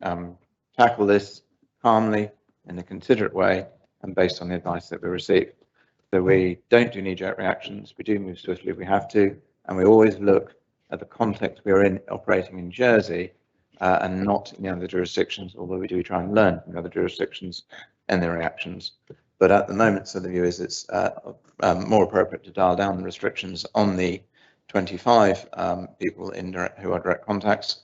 tackle this calmly, in a considerate way, and based on the advice that we receive. So we don't do knee-jerk reactions. We do move swiftly if we have to. And we always look at the context we are in, operating in Jersey, and not in the other jurisdictions, although we do try and learn from the other jurisdictions and their reactions. But at the moment, so the view is it's more appropriate to dial down the restrictions on the 25 people who are direct contacts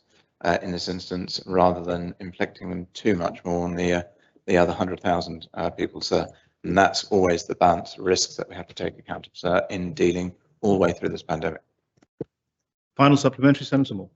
in this instance, rather than inflicting them too much more on the other 100,000 people, sir. And that's always the balance risks that we have to take account of, sir, in dealing all the way through this pandemic. Final supplementary, Senator Moore.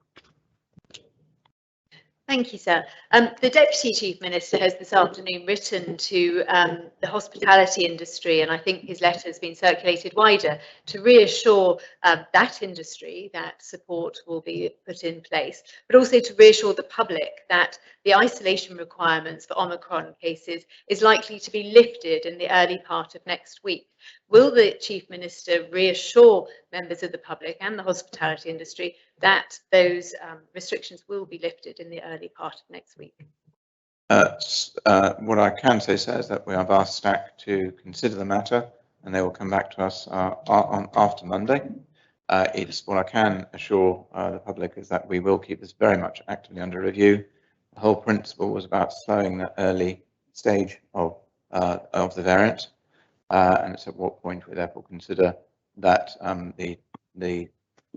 Thank you, sir. The Deputy Chief Minister has this afternoon written to the hospitality industry, and I think his letter has been circulated wider, to reassure that industry that support will be put in place, but also to reassure the public that the isolation requirements for Omicron cases is likely to be lifted in the early part of next week. Will the Chief Minister reassure members of the public and the hospitality industry that those restrictions will be lifted in the early part of next week? What I can say, sir, is that we have asked STAC to consider the matter and they will come back to us after Monday. What I can assure the public is that we will keep this very much actively under review. The whole principle was about slowing the early stage of the variant, and it's at what point we therefore consider that the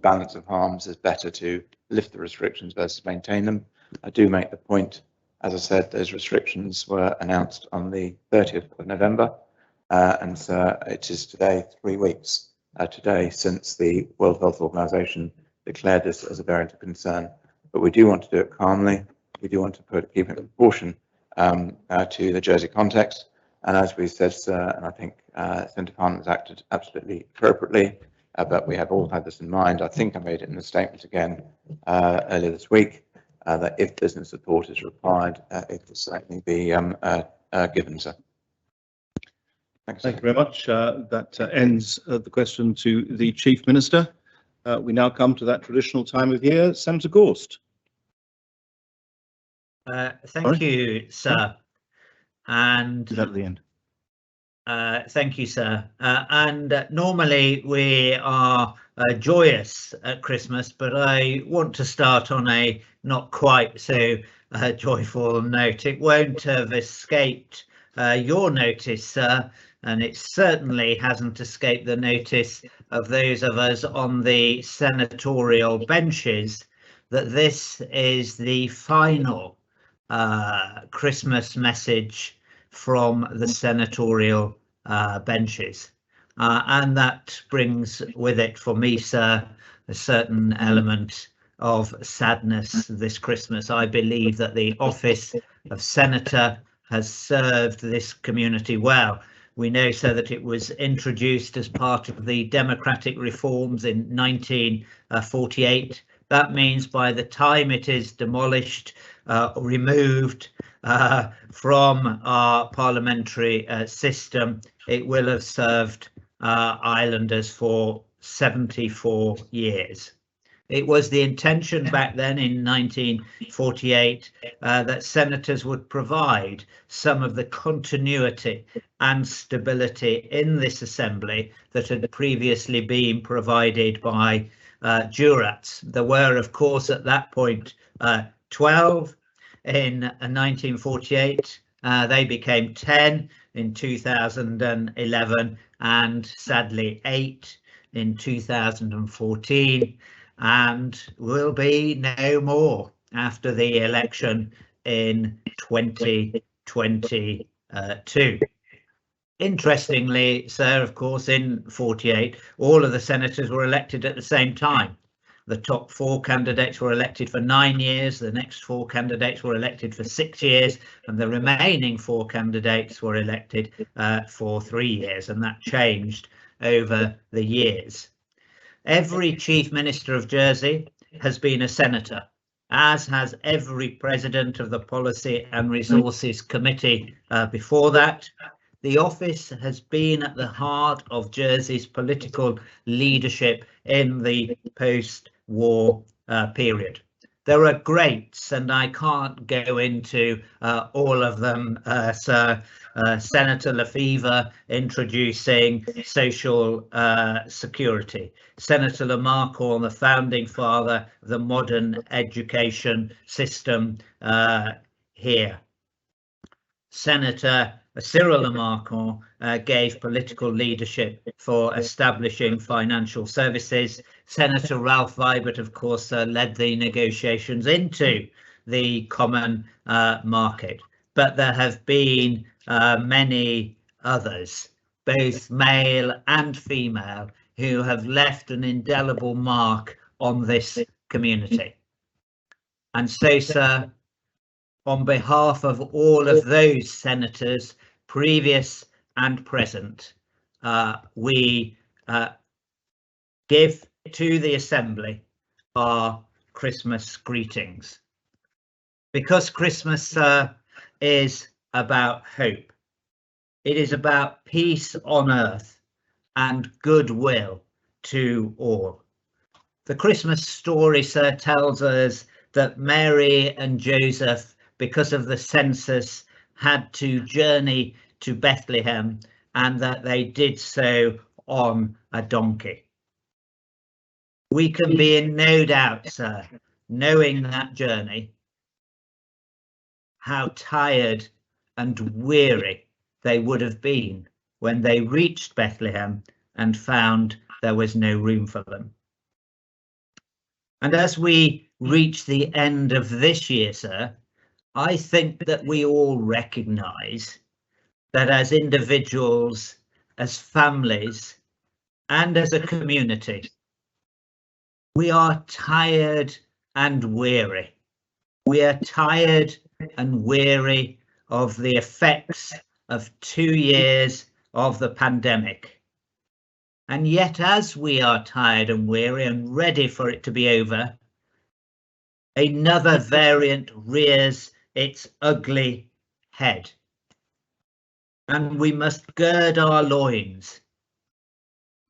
balance of harms is better to lift the restrictions versus maintain them. I do make the point, as I said, those restrictions were announced on the 30th of November, and it is today 3 weeks today since the World Health Organization declared this as a variant of concern. But we do want to do it calmly. We do want to keep it in proportion to the Jersey context. And as we said, sir, and I think Centre Department has acted absolutely appropriately, but we have all had this in mind. I think I made it in the statement again earlier this week, that if business support is required, it will certainly be given, sir. Thanks. Thank you very much. That ends the question to the Chief Minister. We now come to that traditional time of year. Senator Gorst. Thank you, sir. And is that at the end? Thank you, sir. And normally we are joyous at Christmas, but I want to start on a not quite so joyful note. It won't have escaped your notice, sir, and it certainly hasn't escaped the notice of those of us on the senatorial benches that this is the final Christmas message from the senatorial benches. And that brings with it for me, sir, a certain element of sadness this Christmas. I believe that the office of senator has served this community well. We know, sir, that it was introduced as part of the democratic reforms in 1948. That means by the time it is demolished, removed from our parliamentary system, it will have served islanders for 74 years. It was the intention back then in 1948 that senators would provide some of the continuity and stability in this assembly that had previously been provided by jurats. There were, of course, at that point 12 in 1948. They became 10 in 2011 and sadly 8 in 2014. And will be no more after the election in 2022. Interestingly, sir, of course, in 48, all of the senators were elected at the same time. The top 4 candidates were elected for 9 years, the next 4 candidates were elected for 6 years, and the remaining 4 candidates were elected for 3 years, and that changed over the years. Every Chief Minister of Jersey has been a senator, as has every president of the Policy and Resources Committee before that. The office has been at the heart of Jersey's political leadership in the post-war period. There are greats, and I can't go into all of them, sir. Senator Lefevre introducing social security. Senator Lamarcor, the founding father of the modern education system here. Senator Cyril Lamarcor gave political leadership for establishing financial services. Senator Ralph Vibert, of course, led the negotiations into the common market. But there have been many others, both male and female, who have left an indelible mark on this community. And so, sir, on behalf of all of those senators, previous and present, we give to the Assembly our Christmas greetings. Because Christmas, sir, is about hope. It is about peace on earth and goodwill to all. The Christmas story, sir, tells us that Mary and Joseph because of the census, had to journey to Bethlehem, and that they did so on a donkey. We can be in no doubt, sir, knowing that journey, how tired and weary they would have been when they reached Bethlehem and found there was no room for them. And as we reach the end of this year, sir, I think that we all recognise that as individuals, as families, and as a community, we are tired and weary. We are tired and weary of the effects of 2 years of the pandemic. And yet, as we are tired and weary and ready for it to be over, another variant rears its ugly head. And we must gird our loins,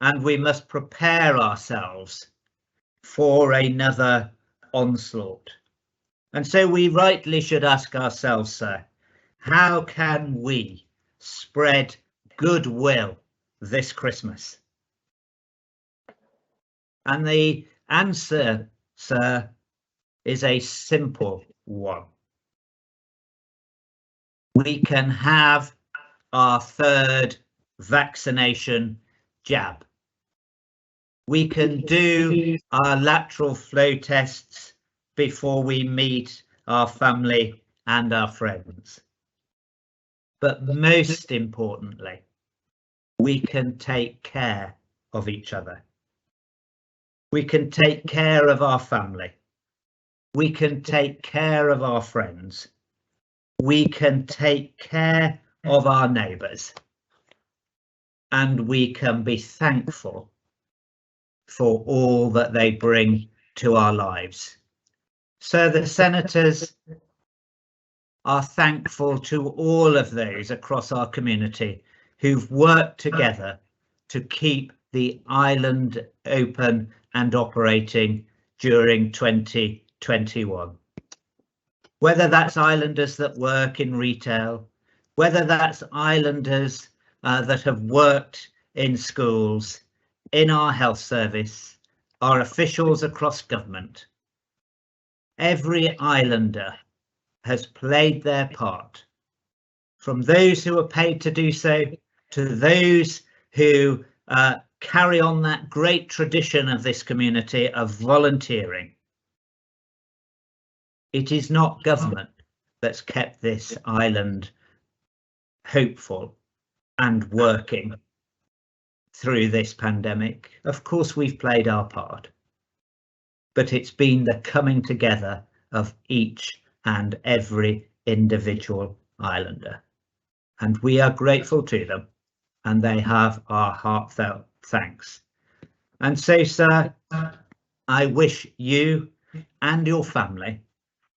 and we must prepare ourselves for another onslaught. And so we rightly should ask ourselves, sir, how can we spread goodwill this Christmas? And the answer, sir, is a simple one. We can have our third vaccination jab. We can do our lateral flow tests before we meet our family and our friends. But most importantly, we can take care of each other. We can take care of our family. We can take care of our friends. We can take care of our neighbours. And we can be thankful for all that they bring to our lives. So the senators are thankful to all of those across our community who've worked together to keep the island open and operating during 2021. Whether that's islanders that work in retail, whether that's islanders that have worked in schools, in our health service, our officials across government. Every islander has played their part, from those who are paid to do so to those who carry on that great tradition of this community of volunteering. It is not government that's kept this island hopeful and working through this pandemic. Of course, we've played our part, but it's been the coming together of each and every individual islander. And we are grateful to them, and they have our heartfelt thanks. And so, sir, I wish you and your family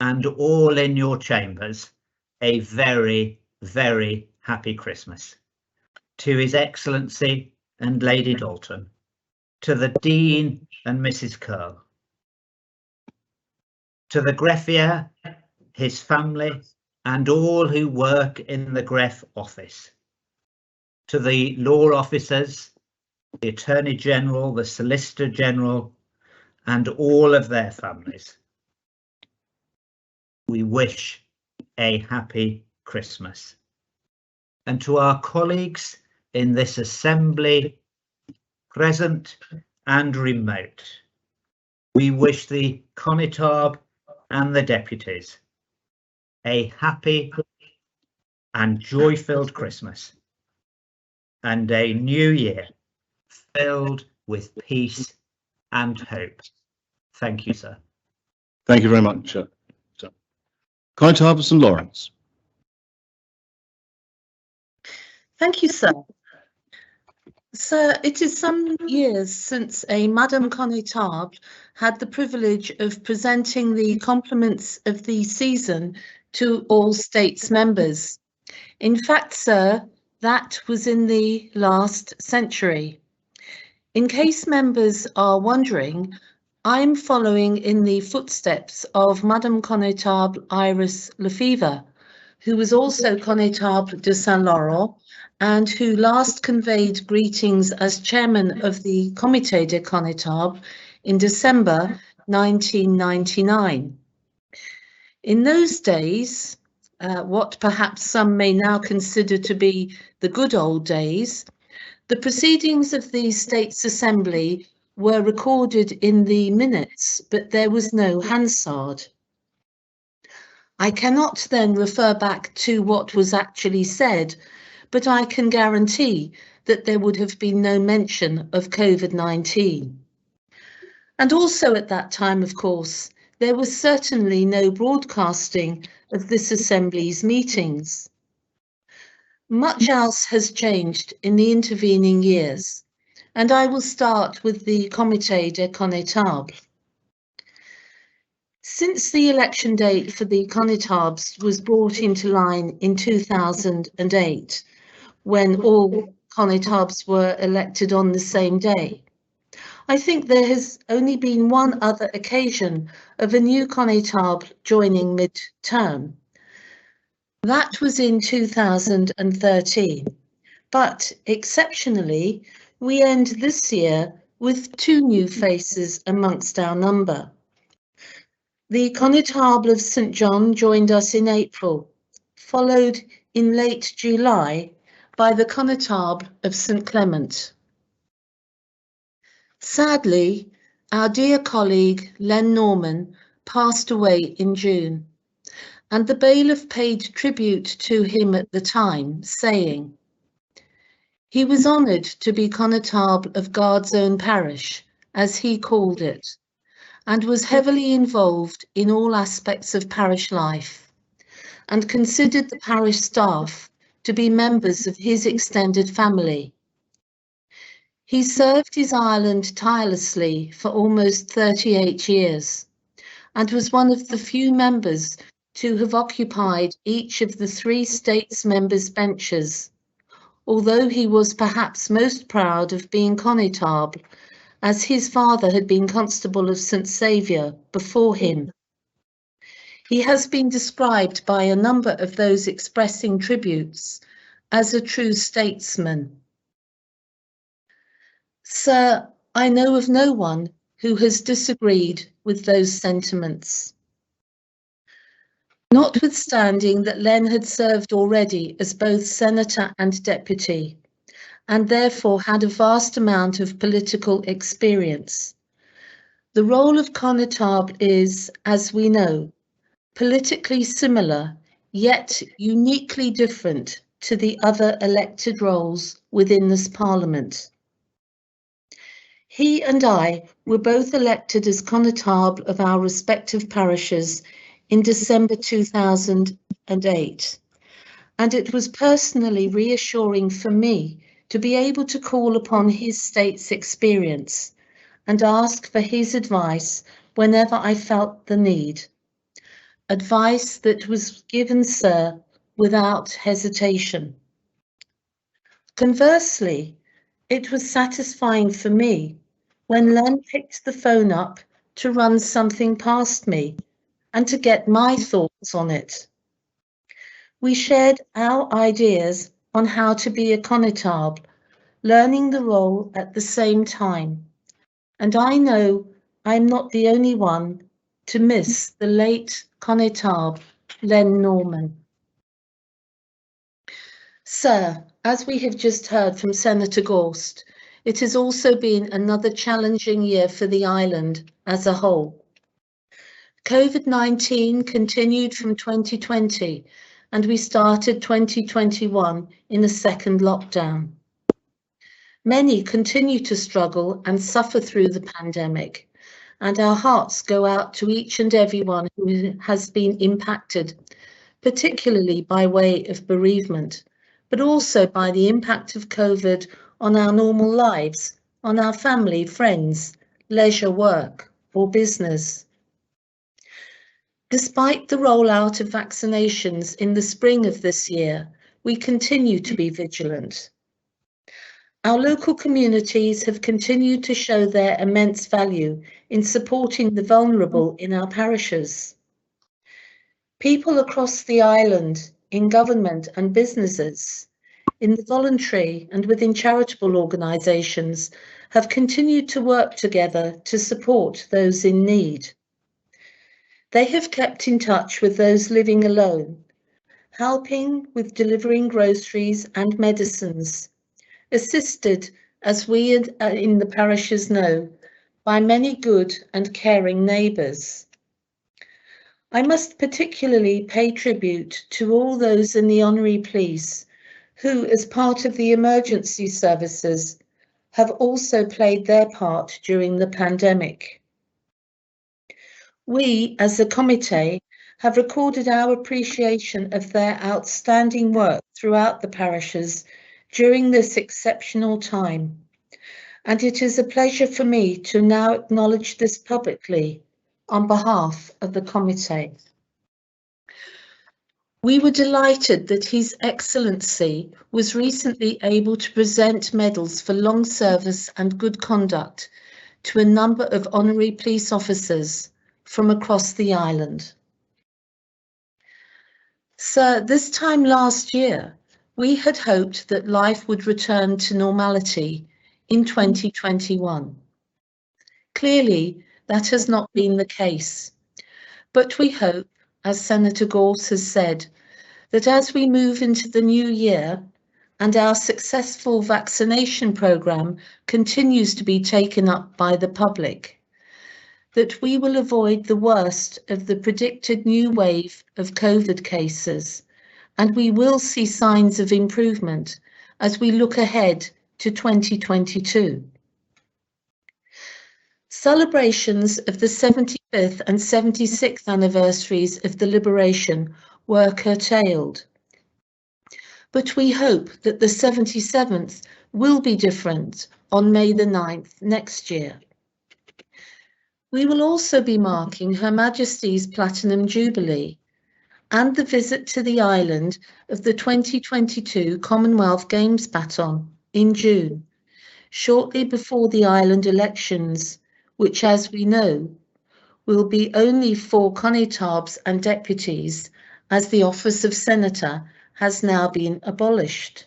and all in your chambers a very, very happy Christmas. To His Excellency and Lady Dalton, to the Dean and Mrs. Curl, to the greffier, his family, and all who work in the Greff office, to the law officers, the Attorney General, the Solicitor General, and all of their families. We wish a happy Christmas. And to our colleagues in this assembly, present and remote, we wish the Conitard and the deputies a happy and joy-filled Christmas and a new year filled with peace and hope. Thank you, sir. Thank you very much, sir. Conitard for St Lawrence. Thank you, sir. Sir, it is some years since a Madame Conitard had the privilege of presenting the compliments of the season to all states members. In fact, sir, that was in the last century. In case members are wondering, I'm following in the footsteps of Madame Connétable Iris Lefevre, who was also Connétable de Saint-Laurent and who last conveyed greetings as chairman of the Comité des Connétables in December 1999. In those days, what perhaps some may now consider to be the good old days, the proceedings of the States Assembly were recorded in the minutes, but there was no Hansard. I cannot then refer back to what was actually said, but I can guarantee that there would have been no mention of COVID-19. And also at that time, of course, there was certainly no broadcasting of this Assembly's meetings. Much else has changed in the intervening years, and I will start with the Comité des Connétables. Since the election date for the Connétables was brought into line in 2008, when all Connétables were elected on the same day, I think there has only been one other occasion of a new Connétable joining mid-term. That was in 2013, but exceptionally, we end this year with two new faces amongst our number. The Connétable of St. John joined us in April, followed in late July by the Connétable of St. Clement. Sadly, our dear colleague Len Norman passed away in June, and the bailiff paid tribute to him at the time, saying, "He was honoured to be Connétable of Guard's Own Parish, as he called it, and was heavily involved in all aspects of parish life, and considered the parish staff to be members of his extended family. He served his island tirelessly for almost 38 years, and was one of the few members to have occupied each of the 3 States members' benches, although he was perhaps most proud of being Connétable, as his father had been Constable of St. Saviour before him. He has been described by a number of those expressing tributes as a true statesman. Sir, I know of no one who has disagreed with those sentiments. Notwithstanding that Len had served already as both senator and deputy, and therefore had a vast amount of political experience, the role of Connétable is, as we know, politically similar, yet uniquely different to the other elected roles within this Parliament. He and I were both elected as Connétable of our respective parishes in December 2008, and it was personally reassuring for me to be able to call upon his state's experience and ask for his advice whenever I felt the need. Advice that was given, sir, without hesitation. Conversely, it was satisfying for me when Len picked the phone up to run something past me and to get my thoughts on it. We shared our ideas on how to be a Connétable, learning the role at the same time. And I know I'm not the only one to miss the late Connétable Len Norman. Sir, as we have just heard from Senator Gorst, it has also been another challenging year for the island as a whole. COVID-19 continued from 2020, and we started 2021 in a second lockdown. Many continue to struggle and suffer through the pandemic, and our hearts go out to each and everyone who has been impacted, particularly by way of bereavement, but also by the impact of COVID on our normal lives, on our family, friends, leisure, work, or business. Despite the rollout of vaccinations in the spring of this year, we continue to be vigilant. Our local communities have continued to show their immense value in supporting the vulnerable in our parishes. People across the island, in government and businesses, in the voluntary and within charitable organisations, have continued to work together to support those in need. They have kept in touch with those living alone, helping with delivering groceries and medicines, assisted, as we in the parishes know, by many good and caring neighbours. I must particularly pay tribute to all those in the Honorary Police who, as part of the emergency services, have also played their part during the pandemic. We, as a committee, have recorded our appreciation of their outstanding work throughout the parishes during this exceptional time, and it is a pleasure for me to now acknowledge this publicly on behalf of the committee. We were delighted that His Excellency was recently able to present medals for long service and good conduct to a number of honorary police officers from across the island. Sir, this time last year, we had hoped that life would return to normality in 2021. Clearly, that has not been the case, but we hope, as Senator Gorse has said, that as we move into the new year and our successful vaccination programme continues to be taken up by the public, that we will avoid the worst of the predicted new wave of COVID cases, and we will see signs of improvement as we look ahead to 2022. Celebrations of the 75th and 76th anniversaries of the liberation were curtailed, but we hope that the 77th will be different on May the 9th next year. We will also be marking Her Majesty's Platinum Jubilee and the visit to the island of the 2022 Commonwealth Games baton in June, shortly before the island elections, which, as we know, will be only for connétables and deputies, as the office of senator has now been abolished.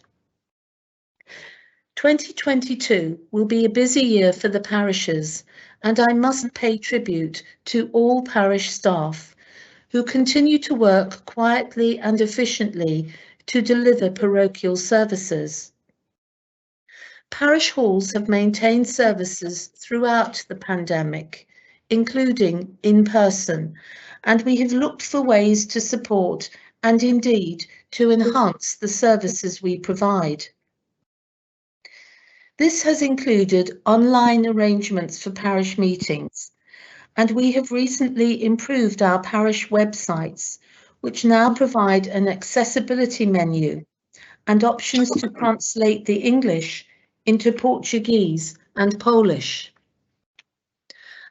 2022 will be a busy year for the parishes, and I must pay tribute to all parish staff who continue to work quietly and efficiently to deliver parochial services. Parish halls have maintained services throughout the pandemic, including in person, and we have looked for ways to support and indeed to enhance the services we provide. This has included online arrangements for parish meetings, and we have recently improved our parish websites, which now provide an accessibility menu and options to translate the English into Portuguese and Polish.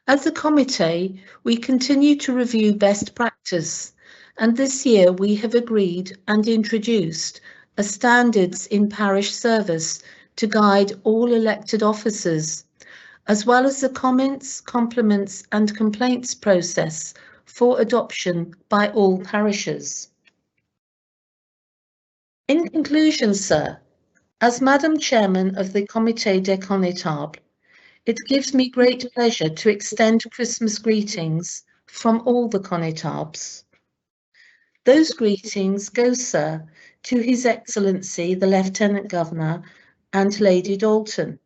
As a committee, we continue to review best practice, and this year we have agreed and introduced a standards in parish service to guide all elected officers, as well as the comments, compliments and complaints process for adoption by all parishes. In conclusion, sir, as Madam Chairman of the Comité des Connétables, it gives me great pleasure to extend Christmas greetings from all the connétables. Those greetings go, sir, to His Excellency the Lieutenant Governor and Lady Dalton,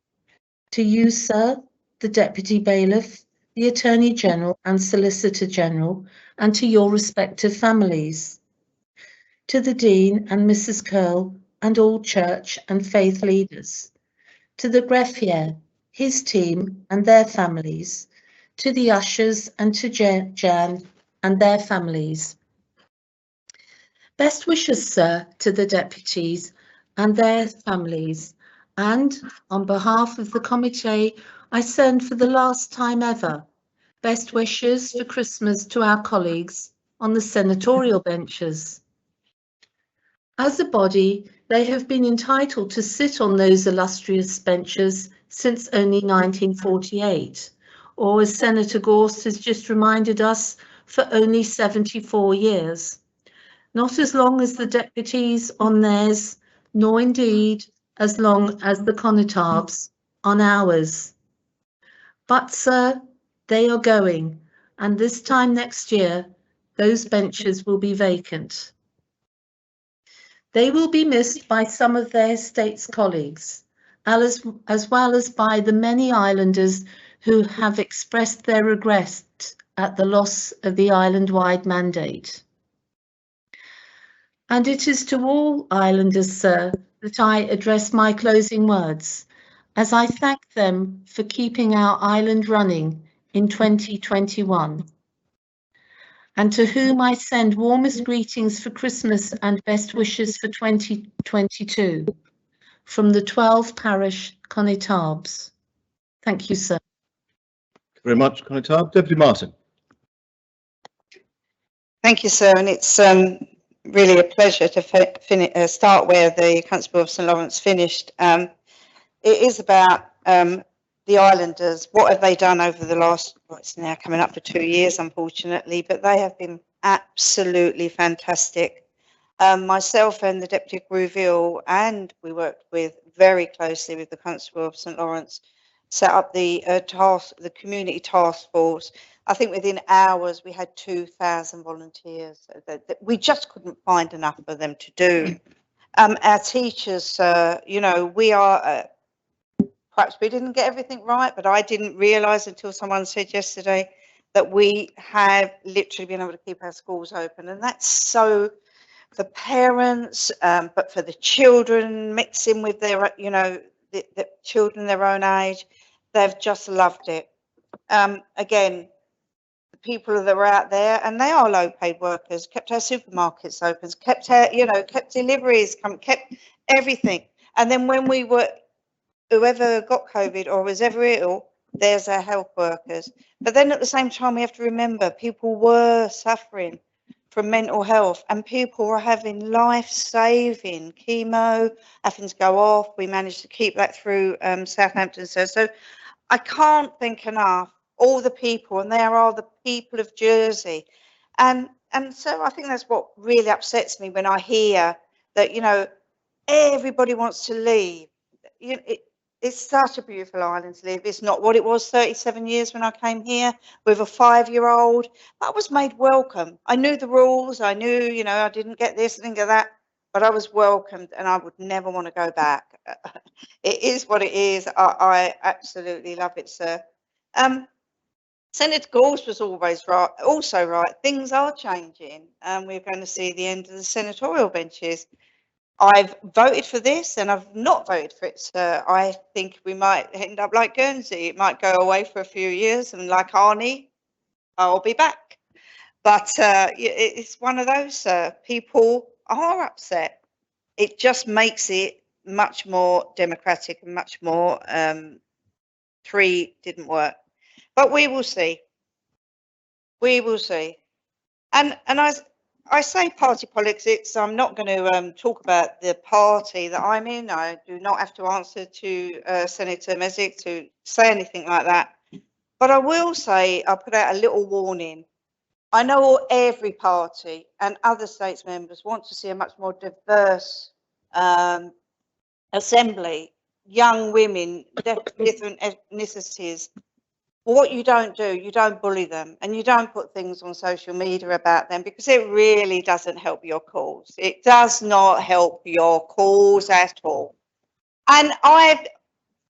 to you, sir, the Deputy Bailiff, the Attorney General and Solicitor General, and to your respective families, to the Dean and Mrs. Curl and all church and faith leaders, to the greffier, his team and their families, to the ushers and to Jan and their families. Best wishes, sir, to the deputies and their families, and on behalf of the committee, I send for the last time ever best wishes for Christmas to our colleagues on the senatorial benches. As a body, they have been entitled to sit on those illustrious benches since only 1948, or as Senator Gorst has just reminded us, for only 74 years. Not as long as the deputies on theirs, nor indeed as long as the Connétabs on ours. But, sir, they are going, and this time next year, those benches will be vacant. They will be missed by some of their estate's colleagues, as well as by the many islanders who have expressed their regret at the loss of the island-wide mandate. And it is to all islanders, sir, that I address my closing words, as I thank them for keeping our island running in 2021. And to whom I send warmest greetings for Christmas and best wishes for 2022 from the 12 parish Connétabs. Thank you, sir. Thank you very much, Connétable. Deputy Martin. Thank you, sir, and it's really a pleasure to start where the Constable of St Lawrence finished. It is about the islanders. What have they done over the last, well, it's now coming up for 2 years, unfortunately, but they have been absolutely fantastic. Myself and the Deputy Grouville, and we worked very closely with the Constable of St Lawrence, set up the community task force. I think within hours we had 2,000 volunteers. We just couldn't find enough of them to do. Our teachers, you know, we are. Perhaps we didn't get everything right, but I didn't realise until someone said yesterday that we have literally been able to keep our schools open. And that's so for parents, but for the children, mixing with their, you know, the children their own age, they've just loved it. Again, the people that are out there, and they are low paid workers, kept our supermarkets open, kept our, you know, kept deliveries, kept everything. And then when we were, whoever got COVID or was ever ill, there's our health workers. But then at the same time, we have to remember people were suffering from mental health and people were having life-saving chemo, having to go off. We managed to keep that through Southampton. So I can't thank enough all the people, and there are the people of Jersey. And so I think that's what really upsets me when I hear that, you know, everybody wants to leave. You know, it's such a beautiful island to live. It's not what it was 37 years when I came here with a 5-year-old. I was made welcome. I knew the rules. I knew, you know, I didn't get this, I didn't get that, but I was welcomed and I would never want to go back. It is what it is. I absolutely love it, sir. Senator Gorst was always right, also right. Things are changing and we're going to see the end of the senatorial benches. I've voted for this and I've not voted for it, sir. I think we might end up like Guernsey. It might go away for a few years and like Arnie, I'll be back. But it's one of those, people are upset. It just makes it much more democratic and much more, 3 didn't work. But we will see. We will see. And I say party politics. I'm not going to talk about the party that I'm in. I do not have to answer to Senator Mesic to say anything like that. But I will say, I'll put out a little warning. I know every party and other states members want to see a much more diverse assembly, young women, different ethnicities. What you don't do, you don't bully them and you don't put things on social media about them because it really doesn't help your cause. It does not help your cause at all. And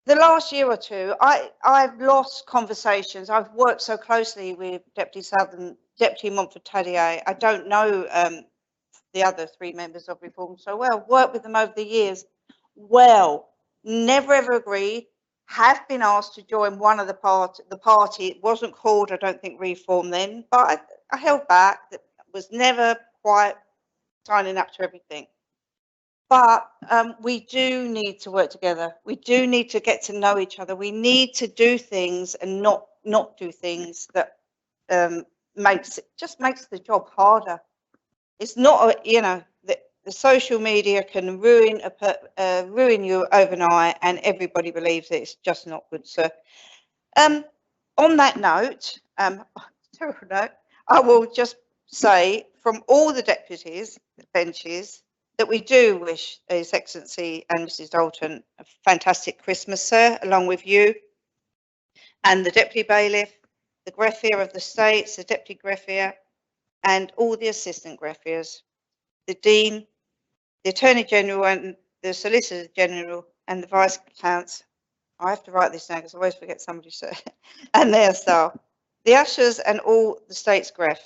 the last year or two, I've lost conversations. I've worked so closely with Deputy Montfort Tadier. I don't know the other 3 members of Reform so well. Worked with them over the years. Well, never ever agreed. Have been asked to join one of the party. It wasn't called, I don't think, Reform then, but I held back. That was never quite signing up to everything. But we do need to work together. We do need to get to know each other. We need to do things and not do things that just makes the job harder. It's not, you know, the social media can ruin ruin you overnight, and everybody believes it. It's just not good, sir. On that note, terrible note, I will just say from all the deputies, benches, that we do wish His Excellency and Mrs. Dalton a fantastic Christmas, sir, along with you and the Deputy Bailiff, the Greffier of the States, the Deputy Greffier, and all the Assistant Greffiers, the Dean, the Attorney General and the Solicitor General and the Vice Counts. I have to write this down because I always forget somebody, sir, and their staff, the ushers and all the State's Gref,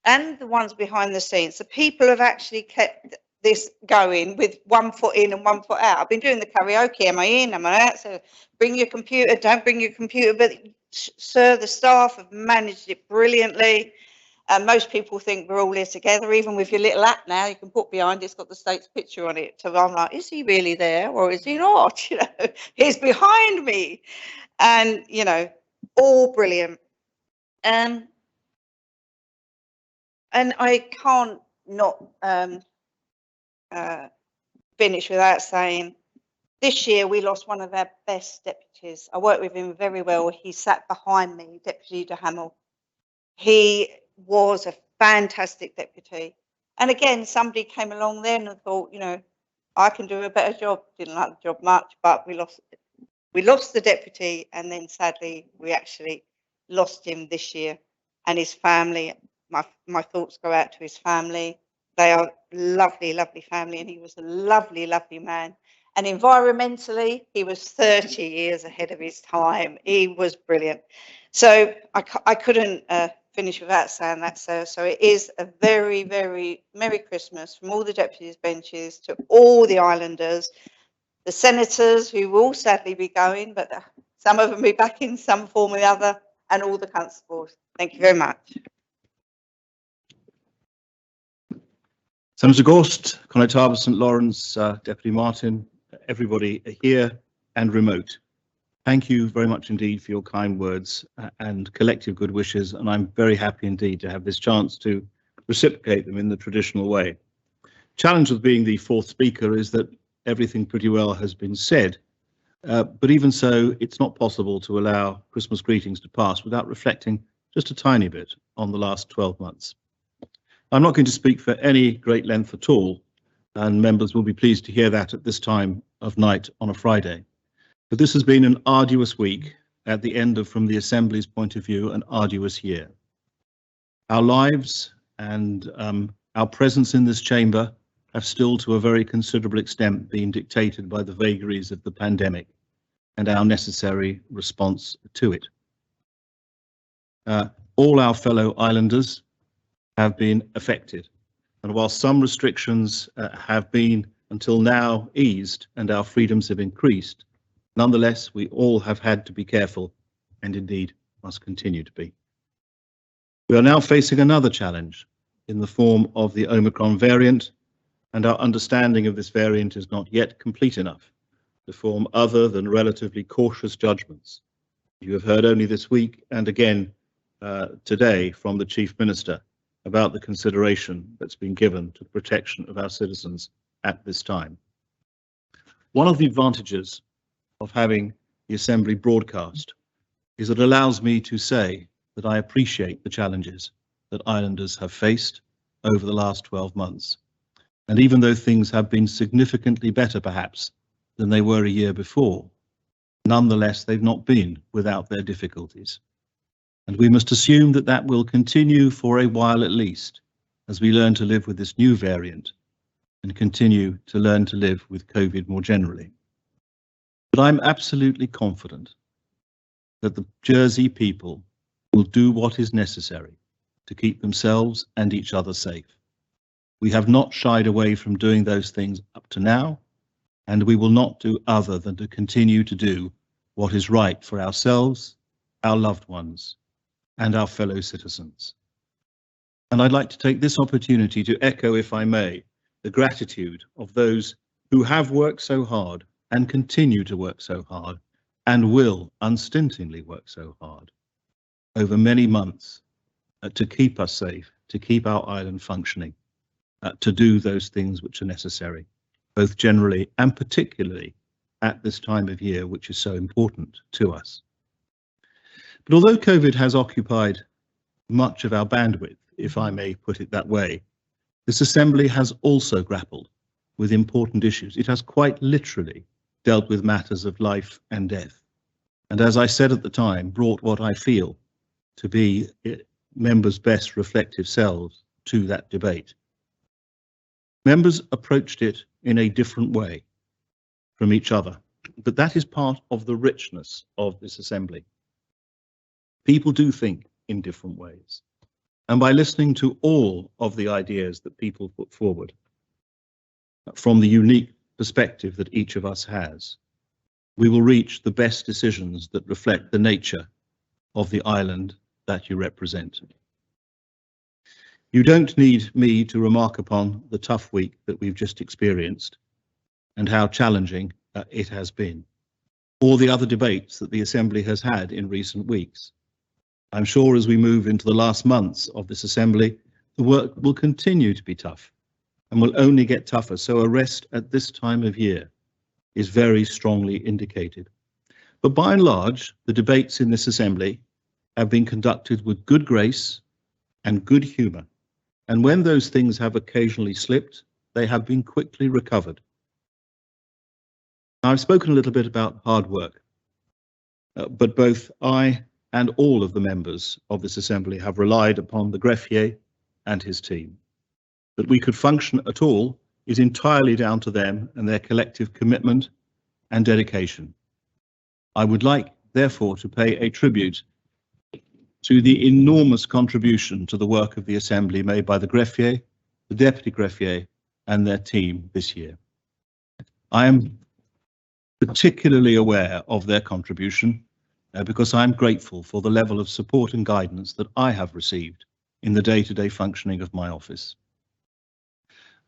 and the ones behind the scenes. The people have actually kept this going with 1 foot in and 1 foot out. I've been doing the karaoke, am I in, am I out? So bring your computer, don't bring your computer, but sir, the staff have managed it brilliantly. And most people think we're all here together, even with your little app now, you can put behind, it's got the State's picture on it. So I'm like, is he really there or is he not? You know, he's behind me. And, you know, all brilliant. And I can't not finish without saying, this year we lost one of our best deputies. I worked with him very well. He sat behind me, Deputy de Hamel. He was a fantastic deputy. And again, somebody came along then and thought, you know, I can do a better job. Didn't like the job much, but we lost the deputy, and then sadly we actually lost him this year and his family. My thoughts go out to his family. They are lovely, lovely family, and he was a lovely, lovely man. And environmentally, he was 30 years ahead of his time. He was brilliant. So I couldn't finish without saying that, sir. So it is a very, very Merry Christmas from all the deputies' benches to all the islanders, the senators who will sadly be going, but some of them will be back in some form or the other, and all the constables. Thank you very much. Senator Gorst, Connétable, St Lawrence, Deputy Martin, everybody here and remote. Thank you very much indeed for your kind words and collective good wishes, and I'm very happy indeed to have this chance to reciprocate them in the traditional way. Challenge with being the fourth speaker is that everything pretty well has been said, but even so, it's not possible to allow Christmas greetings to pass without reflecting just a tiny bit on the last 12 months. I'm not going to speak for any great length at all, and members will be pleased to hear that at this time of night on a Friday. But this has been an arduous week at the end of, from the Assembly's point of view, an arduous year. Our lives and our presence in this chamber have still to a very considerable extent been dictated by the vagaries of the pandemic and our necessary response to it. All our fellow islanders have been affected, and while some restrictions have been until now eased and our freedoms have increased, nonetheless we all have had to be careful and indeed must continue to be. We are now facing another challenge in the form of the Omicron variant, and our understanding of this variant is not yet complete enough to form other than relatively cautious judgments. You have heard only this week and again today from the Chief Minister about the consideration that's been given to the protection of our citizens at this time. One of the advantages of having the Assembly broadcast is that it allows me to say that I appreciate the challenges that islanders have faced over the last 12 months. And even though things have been significantly better perhaps than they were a year before, nonetheless they've not been without their difficulties. And we must assume that that will continue for a while at least, as we learn to live with this new variant and continue to learn to live with COVID more generally. But I'm absolutely confident that the Jersey people will do what is necessary to keep themselves and each other safe. We have not shied away from doing those things up to now, and we will not do other than to continue to do what is right for ourselves, our loved ones, and our fellow citizens. And I'd like to take this opportunity to echo, if I may, the gratitude of those who have worked so hard and continue to work so hard and will unstintingly work so hard over many months to keep us safe, to keep our island functioning. to do those things which are necessary, both generally and particularly at this time of year, which is so important to us. But although COVID has occupied much of our bandwidth, if I may put it that way, this Assembly has also grappled with important issues. It has quite literally dealt with matters of life and death. And as I said at the time, brought what I feel to be members' best reflective selves to that debate. Members approached it in a different way from each other, but that is part of the richness of this Assembly. People do think in different ways, and by listening to all of the ideas that people put forward, from the unique perspective that each of us has, we will reach the best decisions that reflect the nature of the island that you represent. You don't need me to remark upon the tough week that we've just experienced and how challenging it has been, or the other debates that the Assembly has had in recent weeks. I'm sure as we move into the last months of this Assembly, the work will continue to be tough and will only get tougher, so a rest at this time of year is very strongly indicated. But by and large, the debates in this Assembly have been conducted with good grace and good humour, and when those things have occasionally slipped, they have been quickly recovered. Now, I've spoken a little bit about hard work, but both I and all of the members of this Assembly have relied upon the greffier and his team. That we could function at all is entirely down to them and their collective commitment and dedication. I would like, therefore, to pay a tribute to the enormous contribution to the work of the Assembly made by the greffier, the deputy greffier, and their team this year. I am particularly aware of their contribution because I am grateful for the level of support and guidance that I have received in the day-to-day functioning of my office.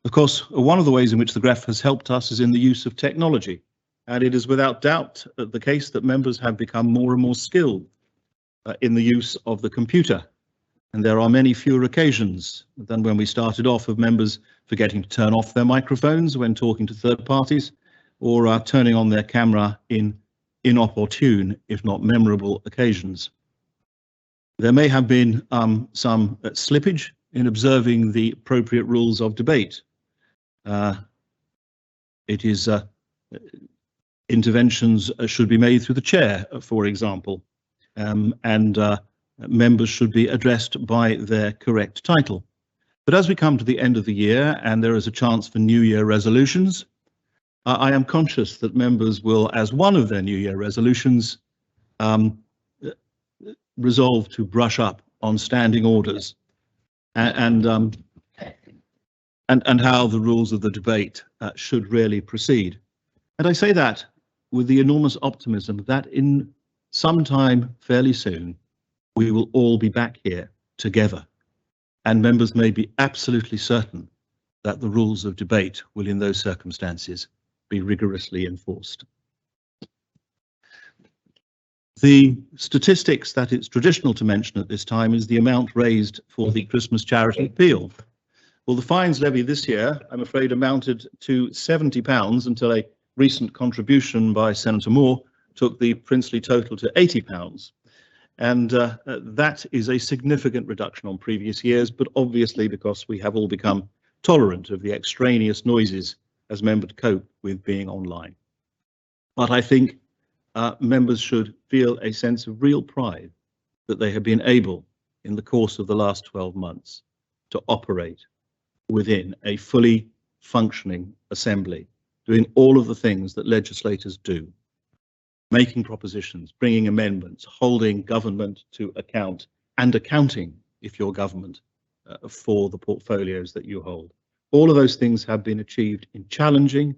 Of course, one of the ways in which the Gref has helped us is in the use of technology, and it is without doubt the case that members have become more and more skilled in the use of the computer, and there are many fewer occasions than when we started off of members forgetting to turn off their microphones when talking to third parties, or turning on their camera in inopportune, if not memorable, occasions. There may have been some slippage in observing the appropriate rules of debate. Interventions should be made through the chair, for example, and members should be addressed by their correct title. But as we come to the end of the year and there is a chance for New Year resolutions, I am conscious that members will, as one of their New Year resolutions, resolve to brush up on standing orders and how the rules of the debate should really proceed. And I say that with the enormous optimism that in some time fairly soon, we will all be back here together, and members may be absolutely certain that the rules of debate will in those circumstances be rigorously enforced. The statistics that it's traditional to mention at this time is the amount raised for the Christmas charity appeal. Well, the fines levied this year, I'm afraid, amounted to £70 until a recent contribution by Senator Moore took the princely total to £80. And that is a significant reduction on previous years, but obviously because we have all become tolerant of the extraneous noises as members cope with being online. But I think members should feel a sense of real pride that they have been able, in the course of the last 12 months, to operate within a fully functioning Assembly, doing all of the things that legislators do, making propositions, bringing amendments, holding government to account, and accounting, if you're government, for the portfolios that you hold. All of those things have been achieved in challenging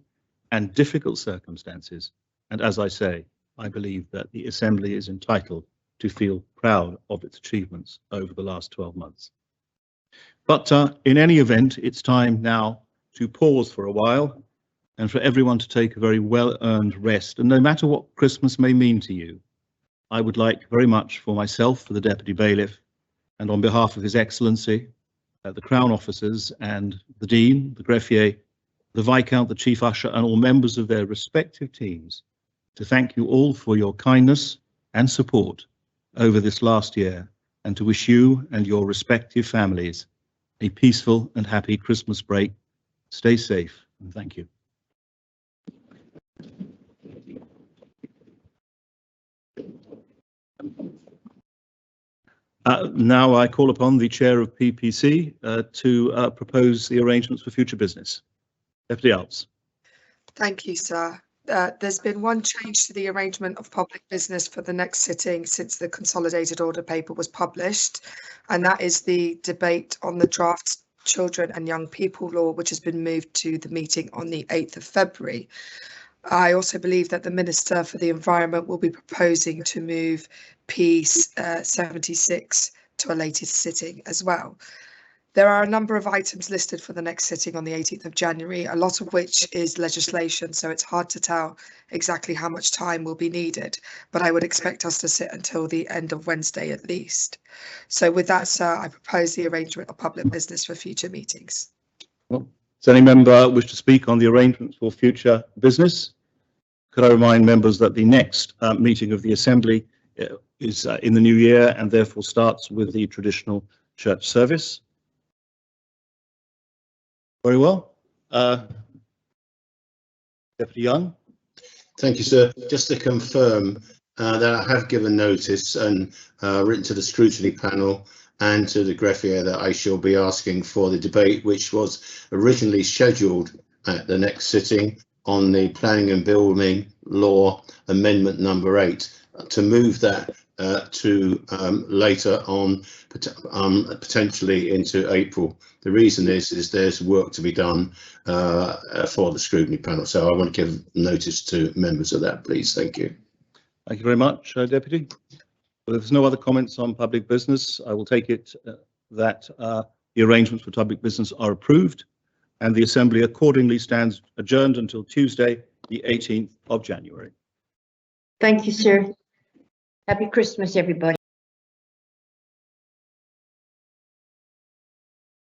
and difficult circumstances. And as I say, I believe that the Assembly is entitled to feel proud of its achievements over the last 12 months. But in any event, it's time now to pause for a while and for everyone to take a very well-earned rest. And no matter what Christmas may mean to you, I would like very much for myself, for the Deputy Bailiff, and on behalf of His Excellency, the Crown officers and the Dean, the Greffier, the Viscount, the Chief Usher, and all members of their respective teams to thank you all for your kindness and support over this last year, and to wish you and your respective families a peaceful and happy Christmas break. Stay safe, and thank you. Now I call upon the Chair of PPC to propose the arrangements for future business. Deputy Alves. Thank you, sir. There's been one change to the arrangement of public business for the next sitting since the consolidated order paper was published, and that is the debate on the draft Children and Young People Law, which has been moved to the meeting on the 8th of February. I also believe that the Minister for the Environment will be proposing to move P76 to a later sitting as well. There are a number of items listed for the next sitting on the 18th of January, a lot of which is legislation, so it's hard to tell exactly how much time will be needed, but I would expect us to sit until the end of Wednesday at least. So with that, sir, I propose the arrangement of public business for future meetings. Well, does any member wish to speak on the arrangements for future business? Could I remind members that the next meeting of the Assembly is in the new year and therefore starts with the traditional church service? Very well. Deputy Young. Thank you, sir. Just to confirm that I have given notice and written to the scrutiny panel and to the Greffier that I shall be asking for the debate, which was originally scheduled at the next sitting on the Planning and Building Law Amendment number 8, to move that to later on, potentially into April. The reason is there's work to be done for the scrutiny panel. So I want to give notice to members of that, please. Thank you. Thank you very much, Deputy. Well, if there's no other comments on public business, I will take it that the arrangements for public business are approved, and the Assembly accordingly stands adjourned until Tuesday, the 18th of January. Thank you, sir. Happy Christmas, everybody.